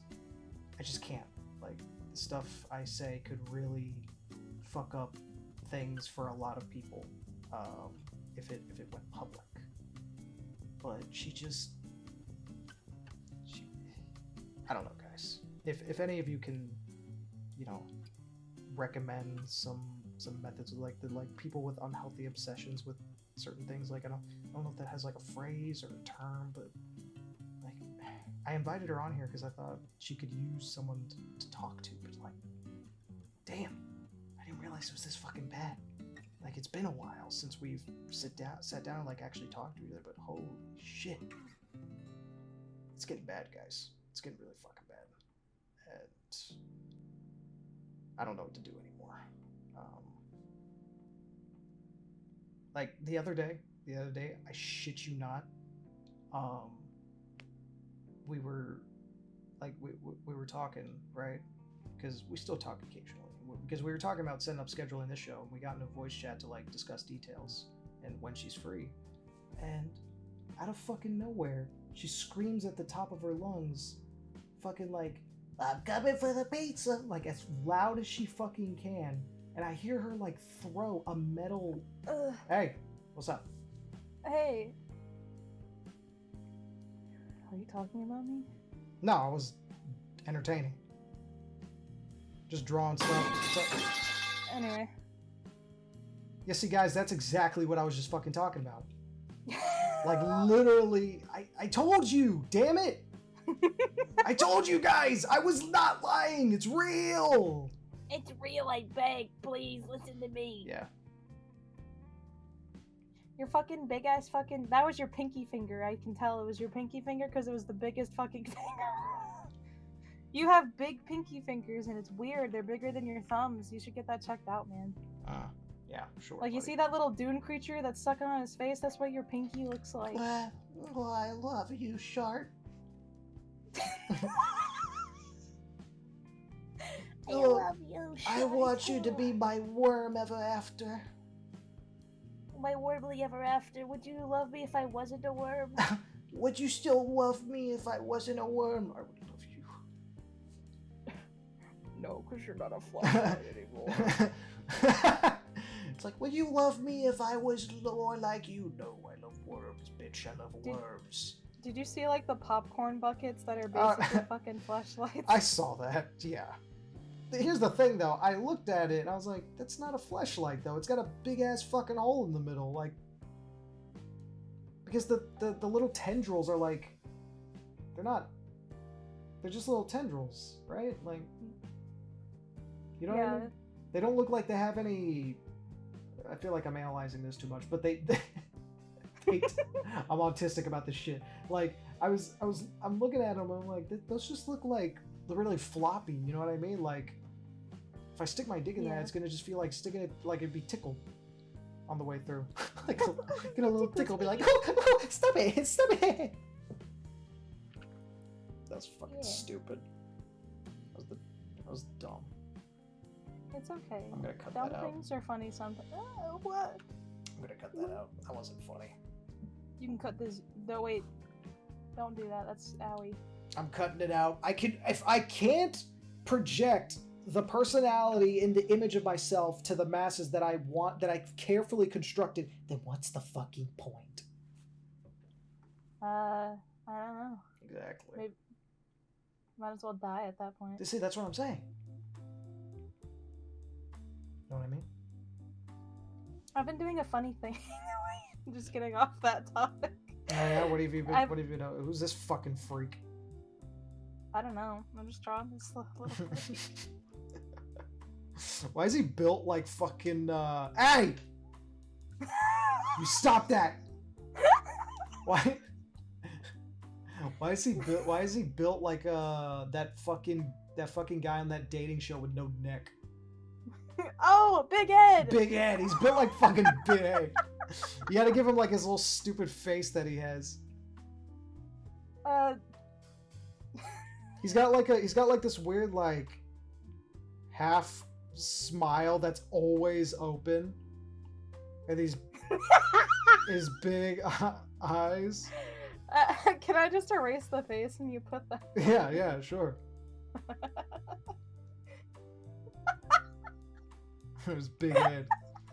I just can't. Like the stuff I say could really fuck up things for a lot of people if it went public. But I don't know, guys. If any of you can, you know, recommend some methods, like people with unhealthy obsessions with certain things. Like I don't know if that has like a phrase or a term, but like I invited her on here because I thought she could use someone to talk to. But like, damn, I didn't realize it was this fucking bad. Like it's been a while since we've sat down and like actually talked to each other. But holy shit, it's getting bad, guys. It's getting really fucking bad, and I don't know what to do anymore. Like the other day, I shit you not. We were talking, right? Because we still talk occasionally. Because we were talking about setting up scheduling this show, and we got in a voice chat to like discuss details and when she's free. And out of fucking nowhere, she screams at the top of her lungs, fucking like, I'm coming for the pizza. like as loud as she fucking can. And I hear her like throw a metal. Hey, what's up? Hey. Are you talking about me? No, I was entertaining. Just drawing stuff. Anyway. Yeah, see, guys, that's exactly what I was just fucking talking about. Like, literally, I told you, damn it! I told you guys, I was not lying, it's real! It's real, I beg. Please listen to me. Yeah. Your fucking big ass fucking. That was your pinky finger. I can tell it was your pinky finger because it was the biggest fucking finger. You have big pinky fingers and it's weird. They're bigger than your thumbs. You should get that checked out, man. Yeah, sure. Like, you buddy. see that little dune creature that's sucking on his face? That's what your pinky looks like. Well, I love you, Shark. I love you. I want you to be my worm ever after. my wormly ever after. Would you love me if I wasn't a worm? Would you still love me if I wasn't a worm? I would love you. No, because you're not a flashlight anymore. It's like, would you love me if I was more like you? No, I love worms, bitch. I love worms. Did you see, like, the popcorn buckets that are basically fucking flashlights? I saw that, yeah. Here's the thing, though. I looked at it, and I was like, that's not a flashlight, though. It's got a big-ass fucking hole in the middle, like... Because the little tendrils are, like... They're not... They're just little tendrils, right? Like... You know what I mean? They don't look like they have any... I feel like I'm analyzing this too much, but they I'm autistic about this shit. Like, I'm looking at them, and I'm like, those just look like they're really floppy, you know what I mean? Like, if I stick my dick in that, it's gonna just feel like sticking it, like it'd be tickled on the way through. Like, get a little tickle, be like, oh, stop it. That's fucking stupid. That was dumb. It's okay. I'm gonna cut Dumb that out. things are funny sometimes. Oh, what? I'm gonna cut that out. That wasn't funny. You can cut this. No, wait. Don't do that. That's owie. I'm cutting it out. If I can't project the personality and the image of myself to the masses that I want, that I carefully constructed, then what's the fucking point? I don't know. Exactly. Maybe might as well die at that point. See, that's what I'm saying. You know what I mean? I've been doing a funny thing. I'm just getting off that topic. Oh yeah, what have you been? Who's this fucking freak? I don't know. I'm just drawing this little thing. Why is he built like fucking? Hey! You stop that! Why? Why is he built like that fucking guy on that dating show with no neck? Oh, Big Ed! Big Ed. He's built like fucking Big Ed. You gotta give him like his little stupid face that he has. He's got like this weird like half smile that's always open, and these his big eyes. Can I just erase the face and you put that? Yeah, sure. There's Big Ed.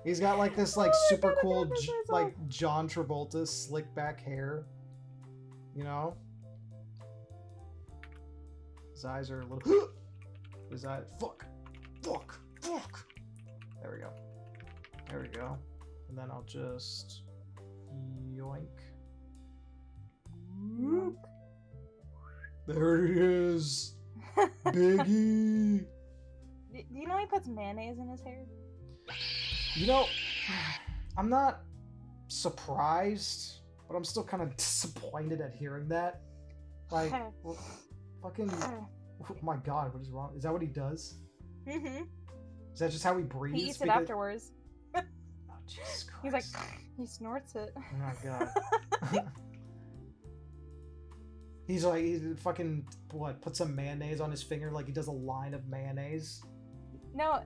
He's got like this like super cool like John Travolta slick back hair. You know? His eyes are a little His eyes fuck. fuck. There we go. There we go. And then I'll just yoink. There it is. Biggie. Do you know he puts mayonnaise in his hair? You know, I'm not surprised, but I'm still kind of disappointed at hearing that. Like, well, fucking, oh my god, what is wrong? Is that what he does? Mm-hmm. Is that just how he breathes? He eats it afterwards. Oh, Jesus Christ. He's like, he snorts it. Oh my god. He's like, he fucking, what, put some mayonnaise on his finger like he does a line of mayonnaise? No.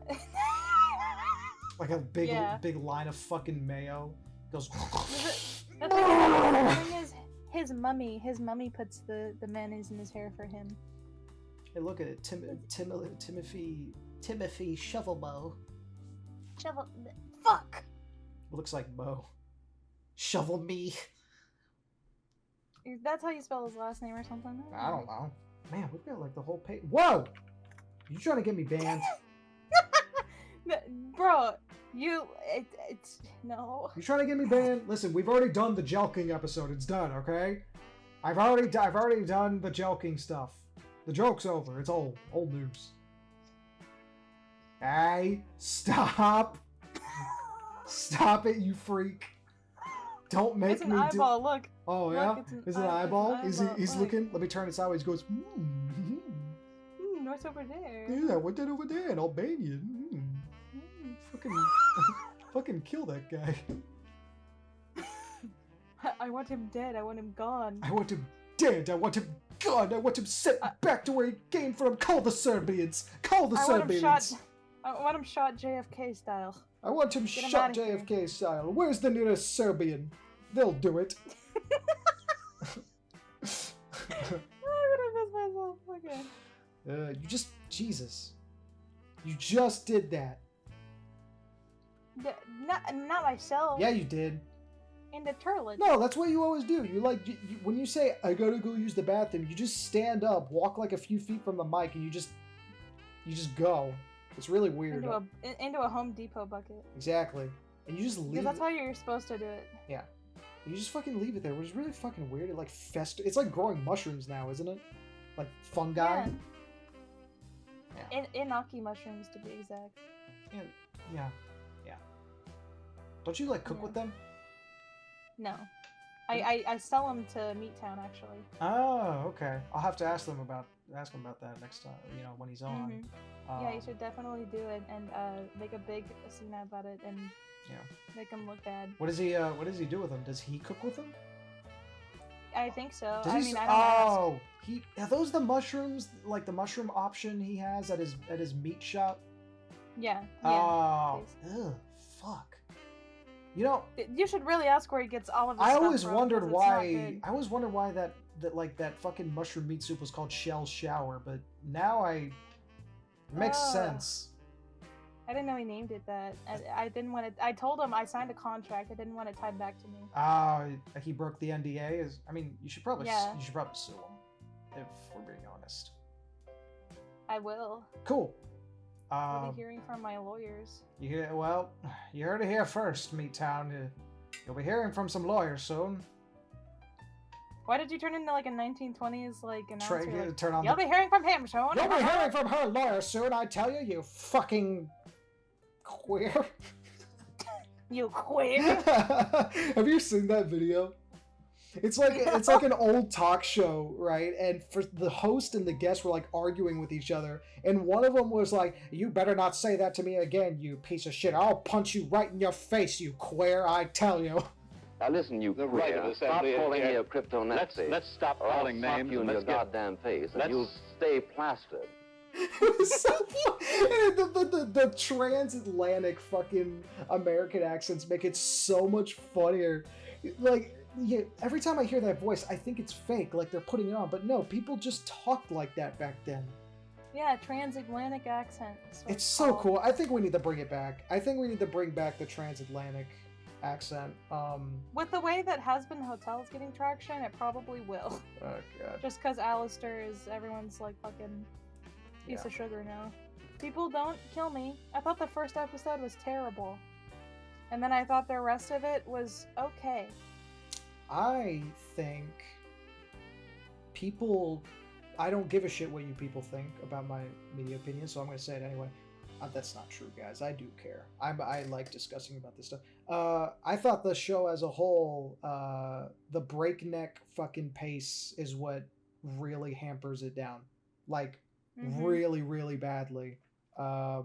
Like a big, Yeah. big line of fucking mayo. Goes. The thing is, his mummy puts the mayonnaise in his hair for him. Hey, look at it. Timothy Shovelmo. Shovel. Fuck! Looks like Mo. Shovel me. That's how you spell his last name or something? I don't know. Man, we've got like the whole page. Whoa! You trying to get me banned? Bro, it's no. You trying to get me banned? Listen, we've already done the jelking episode. It's done, okay? I've already done the jelking stuff. The joke's over. It's old news. Hey, stop! Stop it, you freak! Don't make It's an me eyeball, do. look. Oh Look, yeah, it's an is it an eye- it's an eyeball? Is he? eyeball, He's look. looking. Let me turn it sideways. He goes. What's over there? Yeah, what did over there in Albania? Mm. Fucking, fucking kill that guy. I want him dead. I want him gone. I want him dead. I want him gone. I want him sent back to where he came from. Call the Serbians. Call the I want him Serbians. shot. I want him shot JFK style. I want him Get him shot outta here. JFK style. Where's the nearest Serbian? They'll do it. I'm gonna miss myself. Okay. You just, Jesus. You just did that. Not myself. Yeah, you did. In the toilet. No, that's what you always do. You when you say, I gotta go use the bathroom, you just stand up, walk like a few feet from the mic, and you just go. It's really weird. Into a Home Depot bucket. Exactly. And you just leave Because that's it. how you're supposed to do it. Yeah. You just fucking leave it there, which is really fucking weird. It like It's like growing mushrooms now, isn't it? Like fungi. Yeah. Enoki mushrooms, to be exact. Yeah. Don't you like cook with them? No. I sell them to Meattown, actually. Oh, okay. I'll have to ask him about that next time. You know, when he's on. Mhm. Yeah, you should definitely do it and make a big scene about it and make him look bad. What does he do with them? Does he cook with them? I think so. Does I he mean, s- I don't ask. Are those the mushrooms? Like the mushroom option he has at his meat shop? Yeah. Oh, please. ugh, fuck. You know, You should really ask where he gets all of his I stuff always from, wondered 'cause it's not why. good. I always wondered why that fucking mushroom meat soup was called Shell Shower, but now it makes Oh. sense. I didn't know he named it that. I didn't want it. I told him I signed a contract. I didn't want it tied back to me. He broke the NDA. I mean, you should probably Yeah. sue him, if we're being honest. I will. Cool. I'll be hearing from my lawyers. You heard it here first, Meat Town. You'll be hearing from some lawyers soon. Why did you turn into like a 1920s like announcer? Like, Turn on You'll be hearing from him soon. You'll be hearing from her lawyer soon, I tell you, you fucking queer. You queer. Have you seen that video? It's like an old talk show, right? And for the host and the guest were like arguing with each other, and one of them was like, "You better not say that to me again, you piece of shit! I'll punch you right in your face, you queer! I tell you." Now listen, you right of queer, stop assembly is calling here. me a crypto-Nazi. Let's stop or I'll calling slap names you in and your let's get- goddamn face, and let's- you'll stay plastered. It was so funny. And the transatlantic fucking American accents make it so much funnier. Like, yeah, every time I hear that voice, I think it's fake, like they're putting it on. But no, people just talked like that back then. Yeah, transatlantic accent. is what It's so called. cool. I think we need to bring it back. I think we need to bring back the transatlantic accent. With the way that Husband Hotel is getting traction, it probably will. Oh god. Just because Alistair is everyone's like fucking piece of sugar now. People don't kill me. I thought the first episode was terrible. And then I thought the rest of it was okay. I think people... I don't give a shit what you people think about my media opinion, so I'm going to say it anyway. That's not true, guys. I do care. I like discussing about this stuff. I thought the show as a whole, the breakneck fucking pace is what really hampers it down. Like, really, really badly. I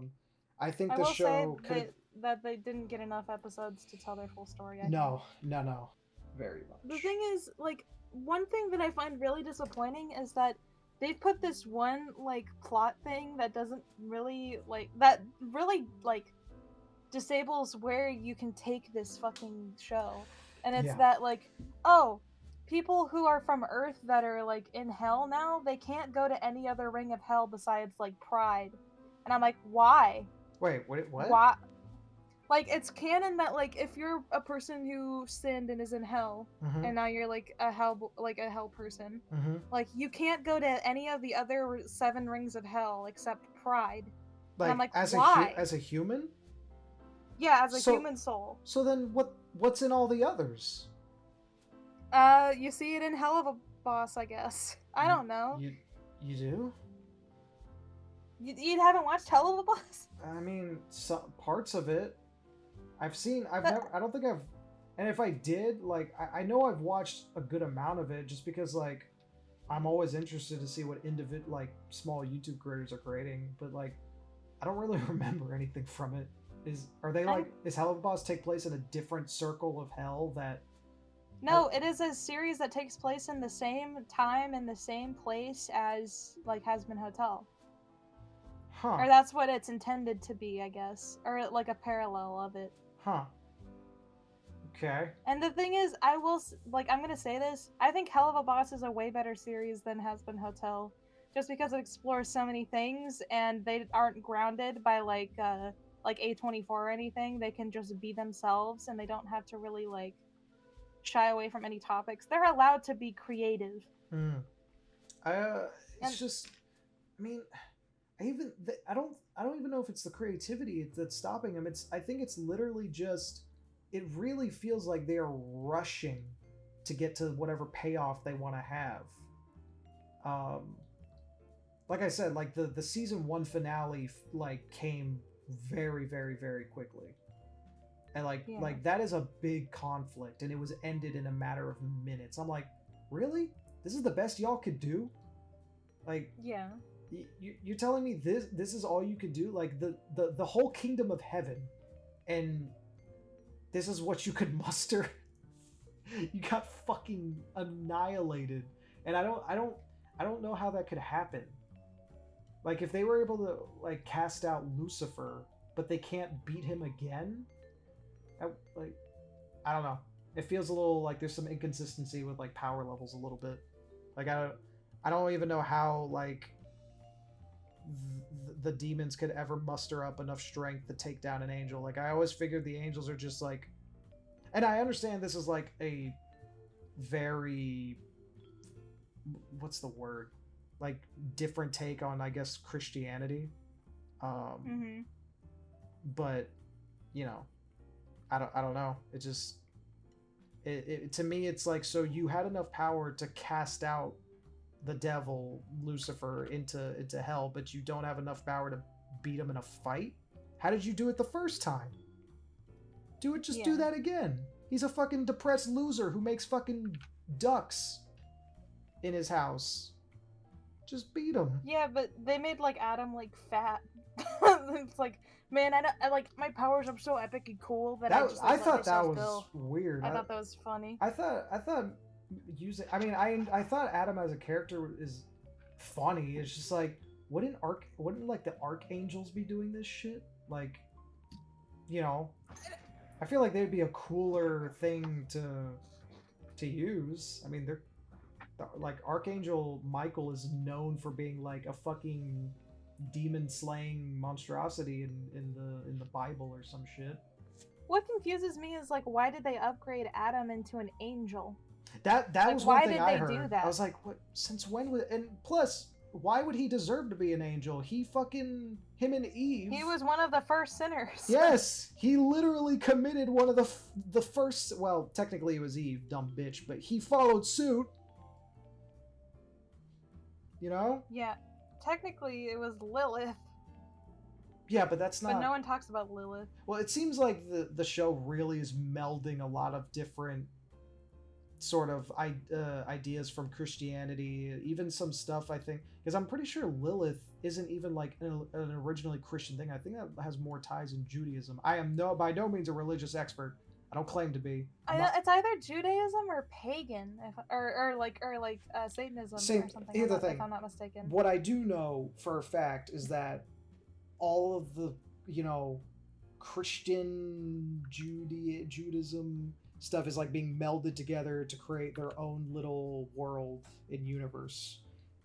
think I the will show say that they didn't get enough episodes to tell their full story. No. Very much. The thing is, like, one thing that I find really disappointing is that they put this one, like, plot thing that doesn't really, like, disables where you can take this fucking show. And it's that, like, oh, people who are from Earth that are, like, in hell now, they can't go to any other ring of hell besides, like, Pride. And I'm like, why? Wait, what? Why? Like, it's canon that, like, if you're a person who sinned and is in hell, and now you're, like, a hell person, like, you can't go to any of the other 7 rings of hell except Pride. Like, and I'm like, as why? as a human? Yeah, as a human soul. So then what's in all the others? You see it in Hell of a Boss, I guess. I don't know. You do? You haven't watched Hell of a Boss? I mean, some parts of it. I don't think I've, and if I did, like, I know I've watched a good amount of it just because, like, I'm always interested to see what small YouTube creators are creating, but, like, I don't really remember anything from it. Does Hell of a Boss take place in a different circle of hell that... No, it is a series that takes place in the same time and the same place as, like, Hazbin Hotel. Huh. Or that's what it's intended to be, I guess. Or, like, a parallel of it. Huh. Okay. And the thing is, I'm gonna say this, I think Hell of a Boss is a way better series than Hazbin Hotel. Just because it explores so many things, and they aren't grounded by, like A24 or anything. They can just be themselves, and they don't have to really, like, shy away from any topics. They're allowed to be creative. It's just, I mean, I don't even know if it's the creativity that's stopping them. I think it's literally just, it really feels like they are rushing to get to whatever payoff they want to have. Like I said, like the season 1 finale like came very, very, very quickly. And like that is a big conflict, and it was ended in a matter of minutes. I'm like, really? This is the best y'all could do? Like, yeah. You're telling me this is all you could do? Like the whole kingdom of heaven, and this is what you could muster? You got fucking annihilated, and I don't know how that could happen. Like, if they were able to like cast out Lucifer, but they can't beat him again, I don't know. It feels a little like there's some inconsistency with like power levels a little bit. Like I don't even know how like the demons could ever muster up enough strength to take down an angel. Like, I always figured the angels are just like, and I understand this is like a very, what's the word? Like, different take on, I guess, Christianity. But, you know, I don't know. It just, it to me, it's like, so you had enough power to cast out the devil, Lucifer, into hell, but you don't have enough power to beat him in a fight? How did you do it the first time? Do that again. He's a fucking depressed loser who makes fucking ducks in his house. Just beat him. Yeah, but they made like Adam like fat. It's like, man, I like, my powers are so epic and cool that I thought that was weird. I thought that was funny. I thought I thought Adam as a character is funny. It's just like, wouldn't like the archangels be doing this shit? Like, you know, I feel like they'd be a cooler thing to use. I mean, they're like, Archangel Michael is known for being like a fucking demon slaying monstrosity in the Bible or some shit. What confuses me is, like, why did they upgrade Adam into an angel? That like, was one why thing did I they heard. do that? I was like, what? Since when? And plus, why would he deserve to be an angel? Him and Eve. He was one of the first sinners. Yes, he literally committed one of the first. Well, technically it was Eve, dumb bitch, but he followed suit. You know? Yeah. Technically, it was Lilith, Yeah, but that's not. but no one talks about Lilith. Well, it seems like the show really is melding a lot of different sort of ideas from Christianity, even some stuff, I think, because I'm pretty sure Lilith isn't even like an originally Christian thing. I think that has more ties in Judaism. I am by no means a religious expert. I don't claim to be. It's either Judaism or pagan, or Satanism or something. Here's the thing. If I'm not mistaken. What I do know for a fact is that all of the, Christian Judaism stuff is like being melded together to create their own little world and universe.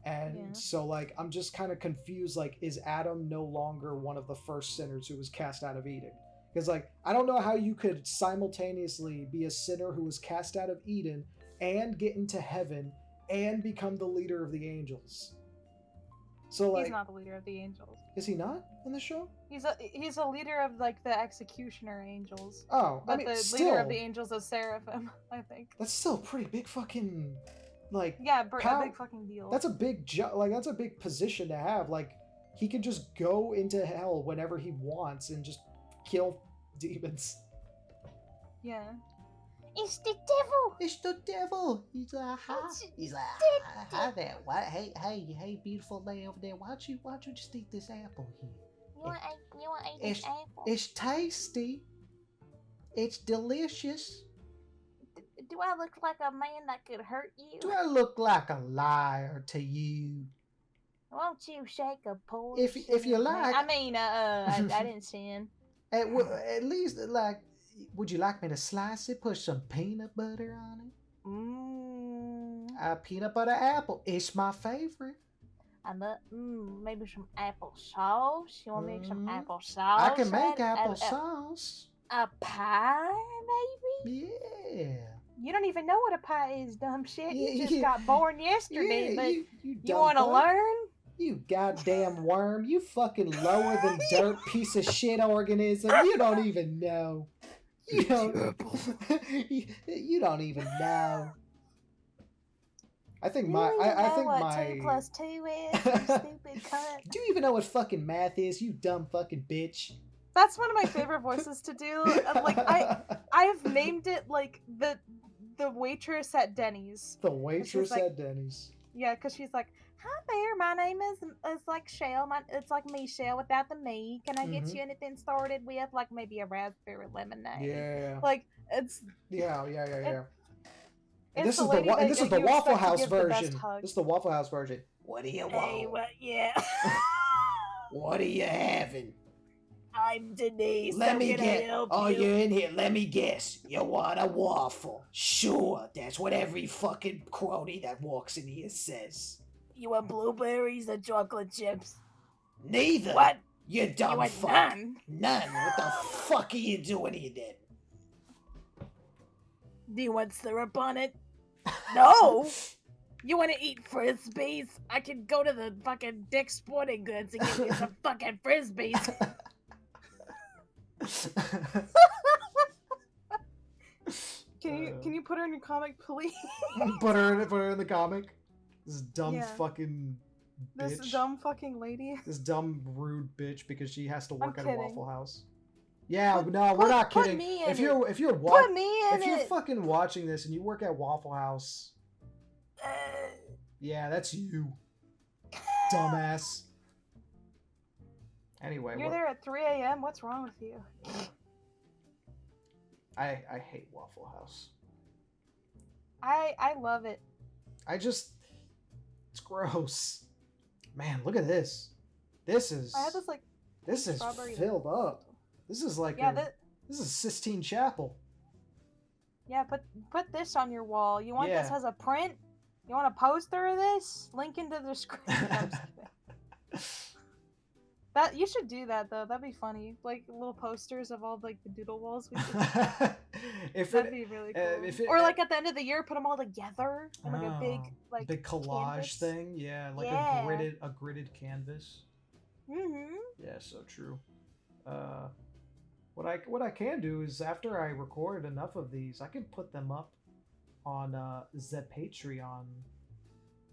And so like I'm just kind of confused, like, is Adam no longer one of the first sinners who was cast out of Eden? Because like I don't know how you could simultaneously be a sinner who was cast out of Eden and get into heaven and become the leader of the angels. So like, he's not the leader of the angels. Is he not in the show? He's a leader of like the executioner angels. Oh, But I mean, the still, leader of the angels is Seraphim, I think. that's still a pretty big fucking, like, Yeah, a big fucking deal. that's a big that's a big position to have. Like, he can just go into hell whenever he wants and just kill demons. Yeah. It's the devil. It's the devil. He's like, hi. It's He's like, hi there. Why, hey, beautiful lady over there. Why don't you just eat this apple here? You want to eat this apple? It's tasty. It's delicious. Do I look like a man that could hurt you? Do I look like a liar to you? Won't you shake a poor If you like, I mean, I didn't sin. at least, like, would you like me to slice it? Put some peanut butter on it? Peanut butter apple. It's my favorite. Maybe some applesauce. You want to make some applesauce? I can make applesauce. A pie, maybe? Yeah. You don't even know what a pie is, dumb shit. You Yeah, just got born yesterday, but you you want to learn? You goddamn worm. You fucking lower than dirt piece of shit organism. You don't even know. You don't, you don't even know. I think You my don't even I know think what my 2 plus 2 is, you stupid cunt. Do you even know what fucking math is, you dumb fucking bitch? That's one of my favorite voices to do. Like I've named it like the waitress at Denny's. The waitress like- at Denny's. Yeah, because she's like, "Hi there, my name is like Shell. It's like Michelle without the me. Can I get you anything started with like maybe a raspberry lemonade?" Yeah. Like it's Yeah. it's This the is lady the that this is you the Waffle expect to House give the best version. hug. This is the Waffle House version. What do you Hey, want? what? Yeah. What are you having? I'm Denise. Let How me can I guess. help Oh, you? you're in here. Let me guess. You want a waffle? Sure. That's what every fucking crony that walks in here says. You want blueberries or chocolate chips? Neither. What? You dumb You want fuck. none? None. What the fuck are you doing here then? Do you want syrup on it? No. You want to eat frisbees? I can go to the fucking Dick's Sporting Goods and get you some fucking frisbees. Can you put her in your comic, please? put her in the comic. This dumb Yeah. fucking bitch. This dumb fucking lady. This dumb rude bitch because she has to work I'm at a kidding. Waffle House. Yeah, Put- no, we're not put kidding. me in If it. you're Put me in if you're it. fucking watching this and you work at Waffle House, yeah, that's you, dumbass. Anyway, You're there at 3 a.m. What's wrong with you? I hate Waffle House. I love it. It's gross. Man, look at this. This is I had this strawberry- filled up. This is like Yeah, this is Sistine Chapel. yeah. Put this on your wall. You want this Yeah. as a print? You want a poster of this? Link in the description. I'm just kidding. That you should do that though. That'd be funny. Like little posters of all like the doodle walls. If That'd it, be really cool. if it, Or like at the end of the year, put them all together in like a big oh, like big collage canvas. thing, yeah, like Yeah. a gridded canvas. Mm-hmm. Yeah, so true. What I can do is after I record enough of these, I can put them up on the Patreon.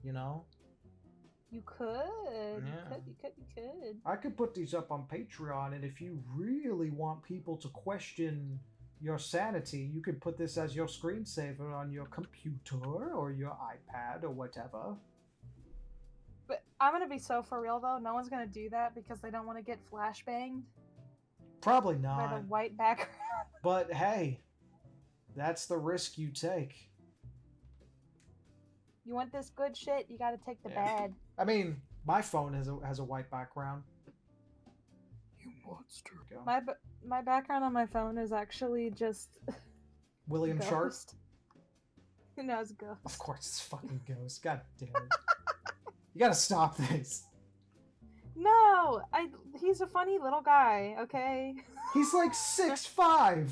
You know, You could. Yeah. You could. I could put these up on Patreon, and if you really want people to question your sanity, you could put this as your screensaver on your computer or your iPad or whatever. But I'm gonna be so for real though. No one's gonna do that because they don't want to get flashbanged Probably by not. the white background. But hey, that's the risk you take. You want this good shit, you gotta take the Yeah. bad. I mean, my phone has a white background. You monster. Go. My background on my phone is actually just William Sharp. Ghost. No, it's Ghost. Of course, it's fucking Ghost. God damn it. You gotta stop this. No, he's a funny little guy. Okay. He's like 6'5".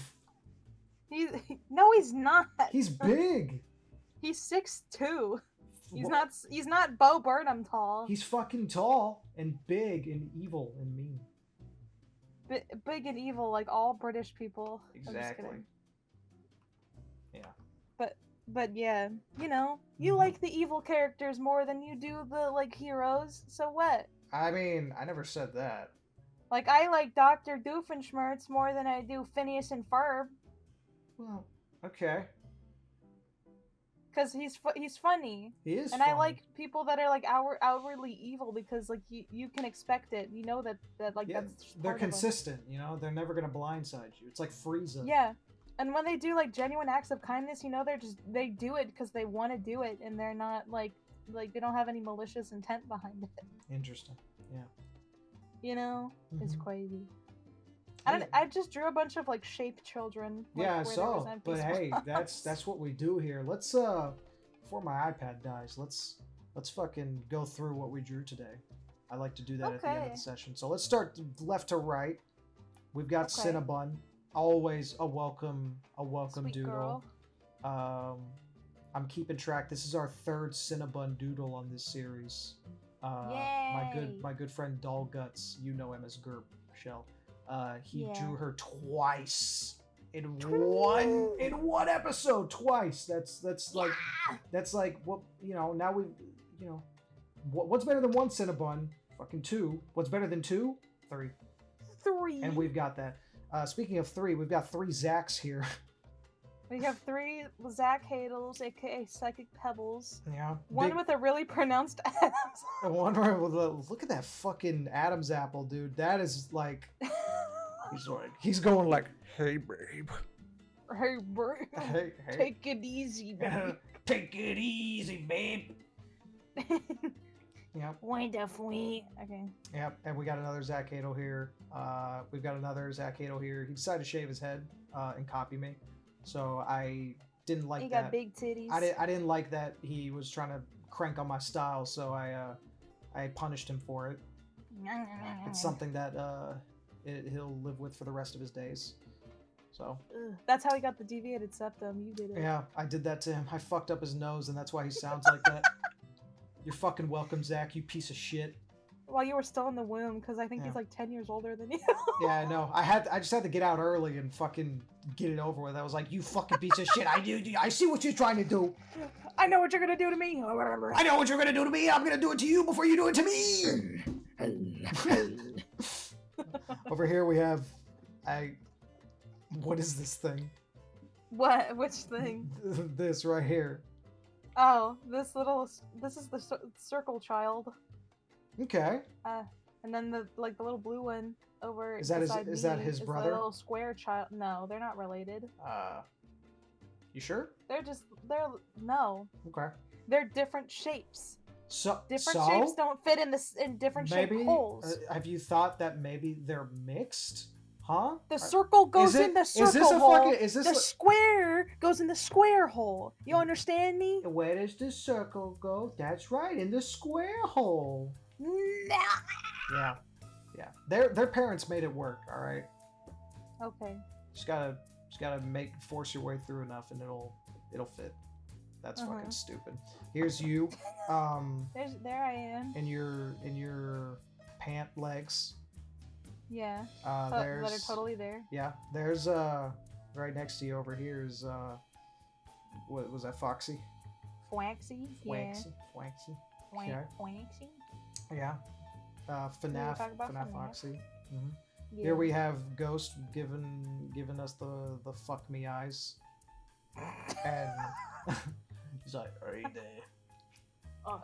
No, he's not. He's big. He's 6'2". He's Wha- not Bo Burnham tall. He's fucking tall and big and evil and mean. Big and evil, like all British people. I'm just Exactly. kidding. Yeah. But yeah, you know, you Mhm. like the evil characters more than you do the like heroes. So what? I mean, I never said that. Like I like Dr. Doofenshmirtz more than I do Phineas and Ferb, Well, okay. cause he's funny. He is And funny. I like people that are like outwardly evil because like you can expect it. You know that like Yeah, that's they're part of 'em. consistent, you know? They're never gonna blindside you. It's like Frieza. Yeah. And when they do like genuine acts of kindness, you know, they do it because they want to do it, and they're not like they don't have any malicious intent behind it. Interesting. Yeah. You know, it's Mhm. crazy. Hey. I just drew a bunch of like shaped children. Like, Yeah, I where there saw. was empty But hey, spots. that's what we do here. Let's before my iPad dies, let's fucking go through what we drew today. I like to do that at the end of Okay. the session. So let's start left to right. We've got Okay. Cinnabon. Always a welcome Sweet doodle. girl. I'm keeping track. This is our third Cinnabon doodle on this series. Yay! My good friend Doll Guts, you know him as Gerp Shell. He Yeah. drew her twice in one episode. Twice. That's like what now we what's better than one Cinnabon? Fucking two. What's better than two? 3. 3. And we've got that. Speaking of 3, we've got 3 Zacks here. We have 3 Zach Hadels, aka Psychic Pebbles. Yeah. One Big- with a really pronounced Adam's. One where look at that fucking Adam's apple, dude. That is like he's going like, hey babe, Hey, bro. hey, Take it easy, baby. Take it easy, babe. Yep, Wonderfully. Okay. yep. And we got another Zach Hadel here. We've got another Zach Hadel here. He decided to shave his head and copy me, so I didn't like He that. got big titties. I didn't like that he was trying to crank on my style, so I punished him for it. It's something that he'll live with for the rest of his days. So Ugh, that's how he got the deviated septum. You did it. yeah, I did that to him. I fucked up his nose, and that's why he sounds like that. You're fucking welcome, Zach. You piece of shit. While you were still in the womb, because I think Yeah. he's like 10 years older than you. Yeah, I know. I just had to get out early and fucking get it over with. I was like, you fucking piece of shit. I see what you're trying to do. I know what you're gonna do to me. I know what you're gonna do to me. I'm gonna do it to you before you do it to me. Over here we have what is this thing? What? Which thing? This right here. Oh, this is the circle child. Okay. And then the little blue one over. Is that his- beside is that me his is brother? The little square child. No, they're not related. You sure? They're different shapes. So Different so? shapes don't fit in different Maybe shaped holes. have you thought that maybe they're mixed? Huh? The circle goes it- in the is circle this a hole. fucking- is this the a- square goes in the square hole. You understand me? Where does the circle go? That's right, in the square hole. Nah. Yeah. Yeah, their parents made it work. All right, Okay. just gotta force your way through enough, and it'll fit. That's fucking stupid. Here's you, There I am. in your pant legs. Yeah. There's That are totally there. yeah. There's right next to you over here is what was that? Foxy. Fwaxy. Yeah. Fwanksy. Fwanksy. Yeah. FNAF. talk about FNAF FNAF. Foxy. Hmm. Yeah. Here we have Ghost giving us the fuck me eyes, and he's like, "Hey there, Oh,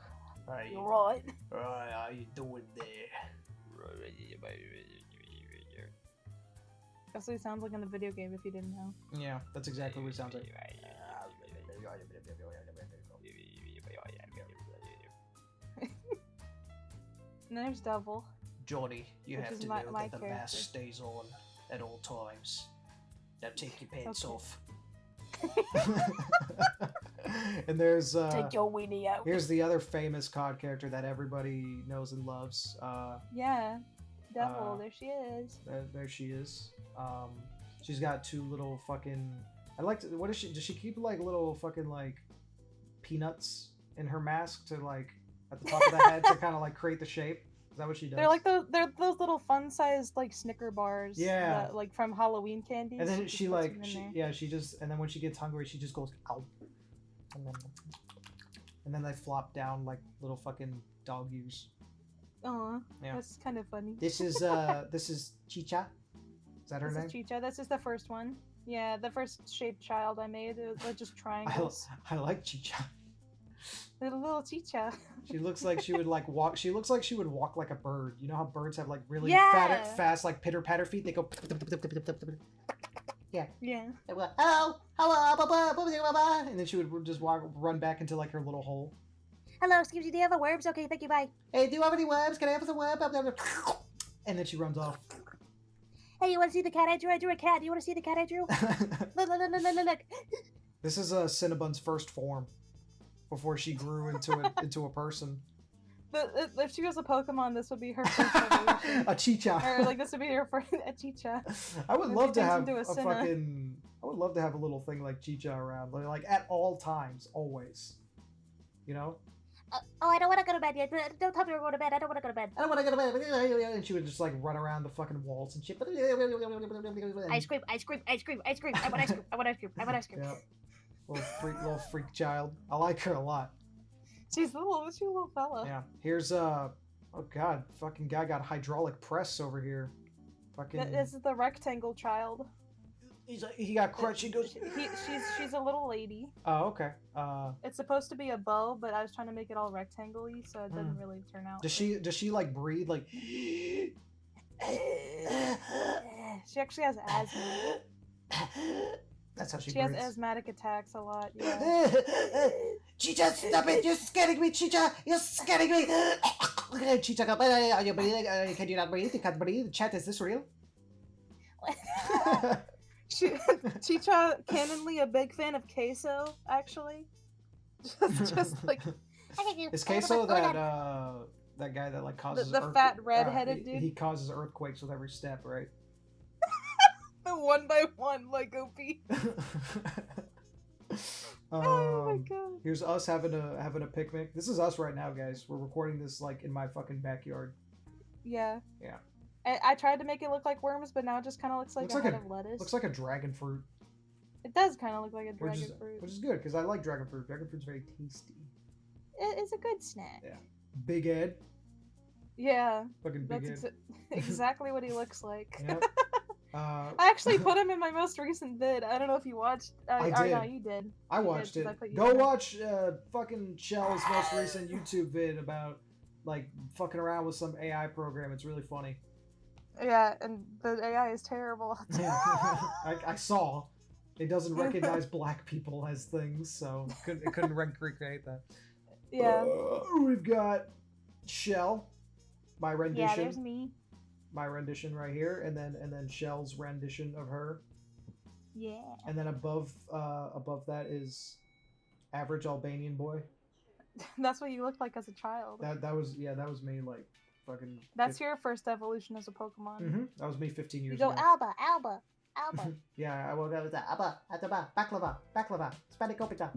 hey, you're right. right, how you doing there?" That's what he sounds like in the video game. If you didn't know. Yeah, that's exactly what it sounds like. And there's Devil. Johnny, you Which have is to my know that the character. mask stays on at all times. Now take your pants Okay. off. And there's Take your weenie out. here's the other famous COD character that everybody knows and loves. Yeah. Devil. Uh, There she is. There she is. She's got two little fucking. I like to. What is she? Does she keep like little fucking like peanuts in her mask to like at the top of the head to kind of like create the shape? Is that what she does? They're those little fun-sized like Snicker bars. Yeah. That, like from Halloween candies. And then just she puts like them in there. yeah she just and then when she gets hungry she just goes ow, and then they flop down like little fucking dog ears. Aw, Yeah. that's kind of funny. This is Chicha. Is that her This name? is Chicha. This is the first one. Yeah, the first shaped child I made. It was just triangles. I like Chicha. Little Chicha. She looks like she would like walk. She looks like she would walk like a bird. You know how birds have like really Yeah. fast like pitter patter feet. They go. Yeah. They go, hello, hello, blah, blah, blah, blah, blah. And then she would just run back into like her little hole. Hello, excuse me, do you have a worms? Okay, thank you, bye. Hey, do you have any worms? Can I have some worms? And then she runs off. Hey, you want to see the cat I drew? I drew a cat. Do you want to see the cat I drew? Look. This is Cinnabon's first form before she grew into a person. If she was a Pokemon, this would be her first evolution. A Chicha. Or like this would be her first a Chicha. I would If love she to turns have into a a Cinna. fucking. I would love to have a little thing like Chicha around, like at all times, always. You know. Oh, I don't want to go to bed yet. Don't tell me we're going to bed. I don't want to go to bed. I don't want to go to bed. And she would just like run around the fucking walls and shit. Ice cream. I want ice cream. I want ice cream. Yeah. Little freak child. I like her a lot. She's a little fella. Yeah. Here's oh god, fucking guy got hydraulic press over here. Fucking. This is the rectangle child. He's like, he got crushed. He goes. She's a little lady. Oh, okay. It's supposed to be a bow, but I was trying to make it all rectangle-y, so it doesn't really turn out. Does she like breathe like? She actually has asthma. That's how she She has breathes. asthmatic attacks a lot. Yeah. Chicha, stop it! You're scaring me, Chicha! You're scaring me! Chicha, are you breathing? Can you not breathe? You can't breathe. Chat, is this real? Chicha, canonly a big fan of queso, actually. just like Is queso that guy that like causes the fat red-headed dude? He causes earthquakes with every step, right? the one by one Lego piece. Oh my god. Here's us having a picnic. This is us right now, guys. We're recording this like in my fucking backyard. Yeah. Yeah. I tried to make it look like worms, but now it just kind of looks like Looks a like head a- of lettuce. Looks like a dragon fruit, It does kind of look like a which dragon is fruit. which is good because I like dragon fruit. Dragon fruit's very tasty. It's a good snack. Yeah. Big Ed, Yeah, fucking Big that's Ed. exactly what he looks like. Yep. I actually put him in my most recent vid. I don't know if you watched. I or no, did. you did. I You watched did, 'cause it. I put you Go in there. watch fucking Shell's most recent YouTube vid about like fucking around with some AI program. It's really funny. Yeah, and the AI is terrible. I saw. It doesn't recognize black people as things, so it couldn't recreate that. Yeah. We've got Shell, my rendition. Yeah, there's me. My rendition right here, and then Shell's rendition of her, Yeah. and then above that is average Albanian boy. That's what you looked like as a child. That was me like fucking. That's your first evolution as a Pokemon. Mm-hmm. That was me 15 You years go ago. Alba, Alba, Alba. Yeah, I woke up with that. Abba, Ataba, Baklava, Baklava, Spadicopita,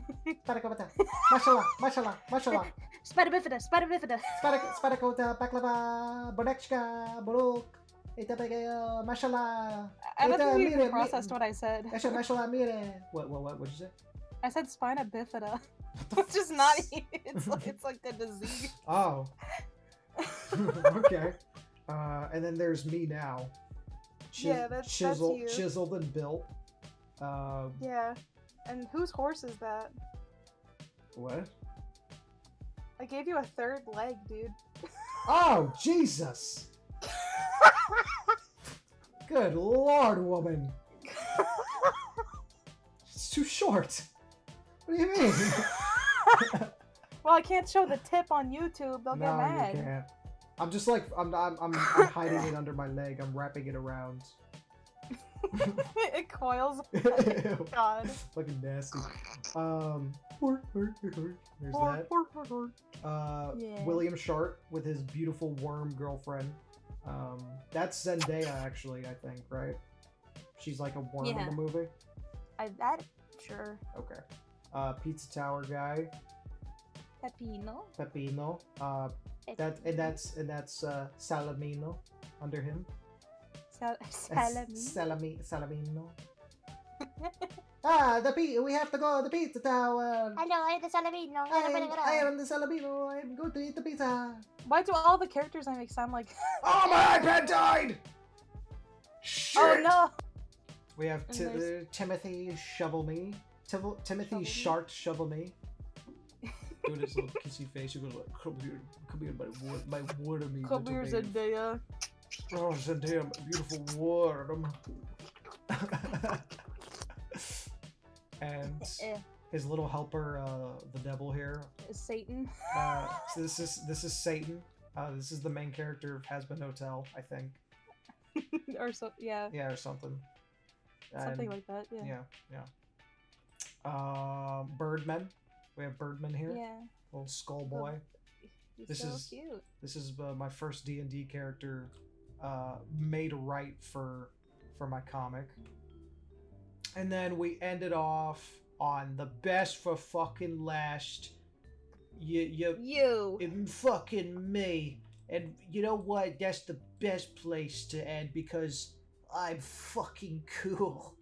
Spadicopita, Mashallah, Mashallah, Mashallah, Spider Bifida, Spider Bifida. Spadicota, Baklava, Bonechka, Borok, Itabega, Mashallah. I don't think you mire, even processed what I said. Mashallah, mire. What'd you say? I said Spina Bifida. Which is not. It's like a disease. Oh. Okay. And then there's me now. Yeah, that's chiseled, you. chiseled and built. Yeah. And whose horse is that? What? I gave you a third leg, dude. Oh, Jesus! Good lord, woman! It's too short. What do you mean? Well, I can't show the tip on YouTube. They'll get No, mad. you can't. I'm just like I'm hiding it under my leg. I'm wrapping it around. It coils. Ew. God. Fucking nasty. There's that. Yeah. William Sharp with his beautiful worm girlfriend. That's Zendaya, actually, I think, right? She's like a worm in Yeah. the movie. Sure. Okay. Pizza Tower guy, Pepino. Pepino. That's Salamino under him. Salami. Salamino. We have to go to the Pizza Tower. Hello, I'm the Salamino. I am the Salamino. I'm going to eat the pizza. Why do all the characters I make sound like? Oh, my iPad died! Shit! Oh no! We have And there's- Timothy Shovel Me. Timothy Shovel Me? Shark Shovel Me. Doing his little kissy face. He goes like, come here, my water me. Come here, little babe." Zendaya. Oh, Zendaya, my beautiful worm. And Eh. his little helper, the devil here. Satan. So this is Satan. This is the main character of Hazbin Hotel, I think. Or so, yeah. Yeah, or something. Something And- like that, yeah. Yeah. Birdman. We have Birdman here. Yeah. Little skull boy. He's This so is- cute. This is my first D&D character made right for my comic. And then we ended off on the best for fucking last. You. Fucking me. And you know what? That's the best place to end because I'm fucking cool.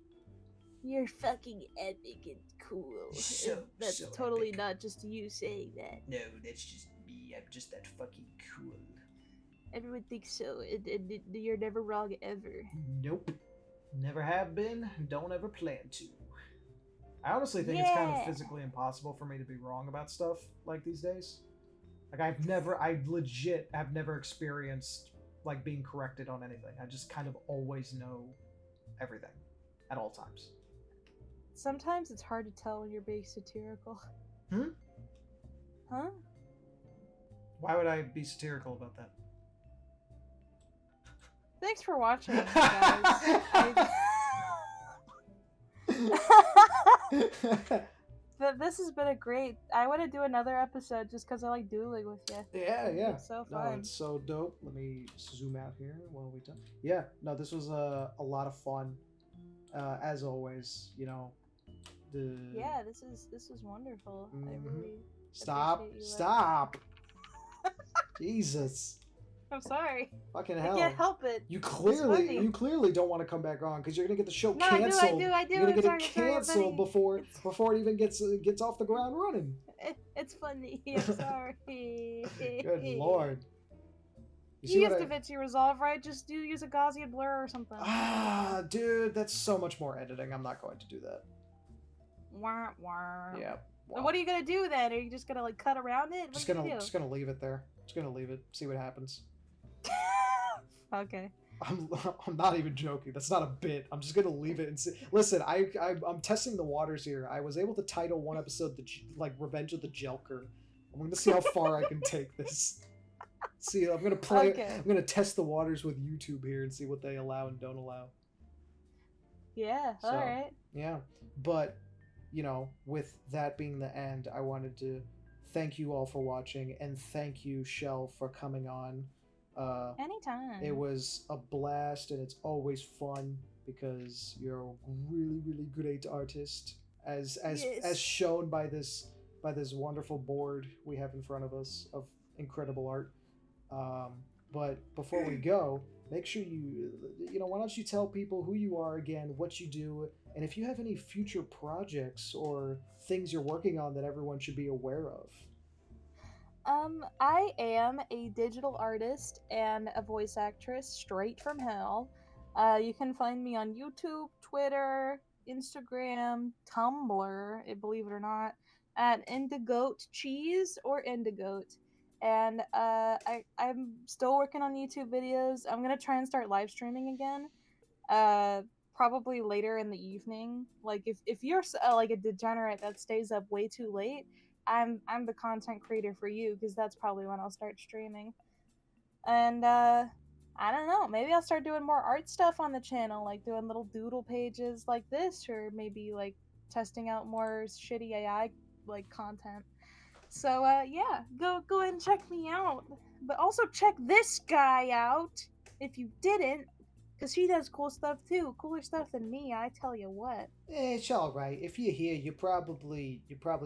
You're fucking epic and cool. So- That's so totally epic. not just you saying that. No, that's just me. I'm just that fucking cool. Everyone thinks so, and you're never wrong ever. Nope. Never have been, don't ever plan to. I honestly think it's kind of Yeah. physically impossible for me to be wrong about stuff like these days. Like I legit have never experienced like being corrected on anything. I just kind of always know everything at all times. Sometimes it's hard to tell when you're being satirical. Hmm? Huh? Why would I be satirical about that? Thanks for watching, guys. This has been a great. I want to do another episode just because I like dueling with you. Yeah, yeah. It's so No, fun. it's so dope. Let me zoom out here while we done. Yeah, no, this was a lot of fun. As always, you know. Yeah, this is wonderful. I Mhm. really. Stop! appreciate you, Stop! Jesus! I'm sorry. Fucking I hell! can't help it. You funny. clearly don't want to come back on because you're gonna get the show No, I do, canceled. I do. You're gonna I'm get sorry, it sorry, I'm canceled sorry. before it even gets off the ground running. It's funny. I'm sorry. Good lord! You used DaVinci Resolve, right? Just use a Gaussian blur or something. Ah, dude, that's so much more editing. I'm not going to do that. Wah, wah. Yeah. And what are you gonna do then? Are you just gonna like cut around it? What Just are you gonna gonna do? leave it there. Just gonna leave it. See what happens. Okay. I'm not even joking. That's not a bit. I'm just gonna leave it and see. Listen, I'm testing the waters here. I was able to title one episode like Revenge of the Jelker. I'm gonna see how far I can take this. See, I'm gonna play. Okay. I'm gonna test the waters with YouTube here and see what they allow and don't allow. Yeah. So, All right. Yeah, but you know, with that being the end, I wanted to thank you all for watching and thank you, Shell, for coming on Anytime. It was a blast, and it's always fun because you're a really, really great artist, as shown by this wonderful board we have in front of us of incredible art. Um, but before we go, make sure why don't you tell people who you are again, what you do, and if you have any future projects or things you're working on that everyone should be aware of. I am a digital artist and a voice actress straight from hell. You can find me on YouTube, Twitter, Instagram, Tumblr, believe it or not, at Indigoat Cheese or Indigoat. And I'm still working on YouTube videos. I'm gonna try and start live streaming again. Uh, Probably later in the evening. Like if you're like a degenerate that stays up way too late, I'm the content creator for you because that's probably when I'll start streaming. And I don't know, maybe I'll start doing more art stuff on the channel, like doing little doodle pages like this, or maybe like testing out more shitty AI like content. So yeah, go ahead and check me out. But also check this guy out if you didn't, because he does cool stuff too. Cooler stuff than me, I tell you what. It's all right. If you're here, you probably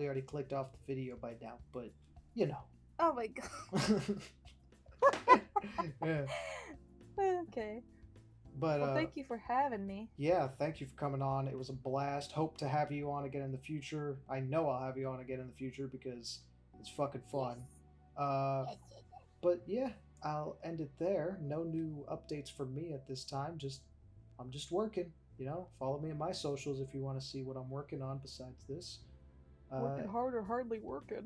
already clicked off the video by now, but you know. Oh my god. Yeah. Okay. But Well, thank you for having me. yeah, thank you for coming on. It was a blast. Hope to have you on again in the future. I know I'll have you on again in the future because it's fucking fun. But yeah, I'll end it there. No new updates from me at this time. I'm just working. Follow me on my socials if you want to see what I'm working on besides this. Working hard or hardly working.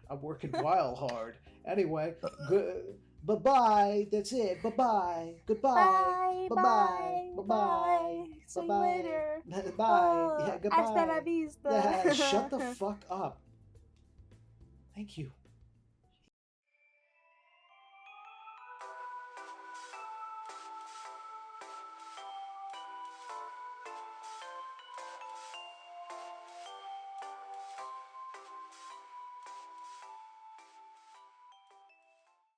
I'm working while hard. Anyway, good. Bye-bye. That's it. Bye-bye. Goodbye. Bye-bye. Bye-bye. See you Bye-bye. later. Bye. Oh, Yeah, hasta la goodbye. vista. Shut the fuck up. Thank you.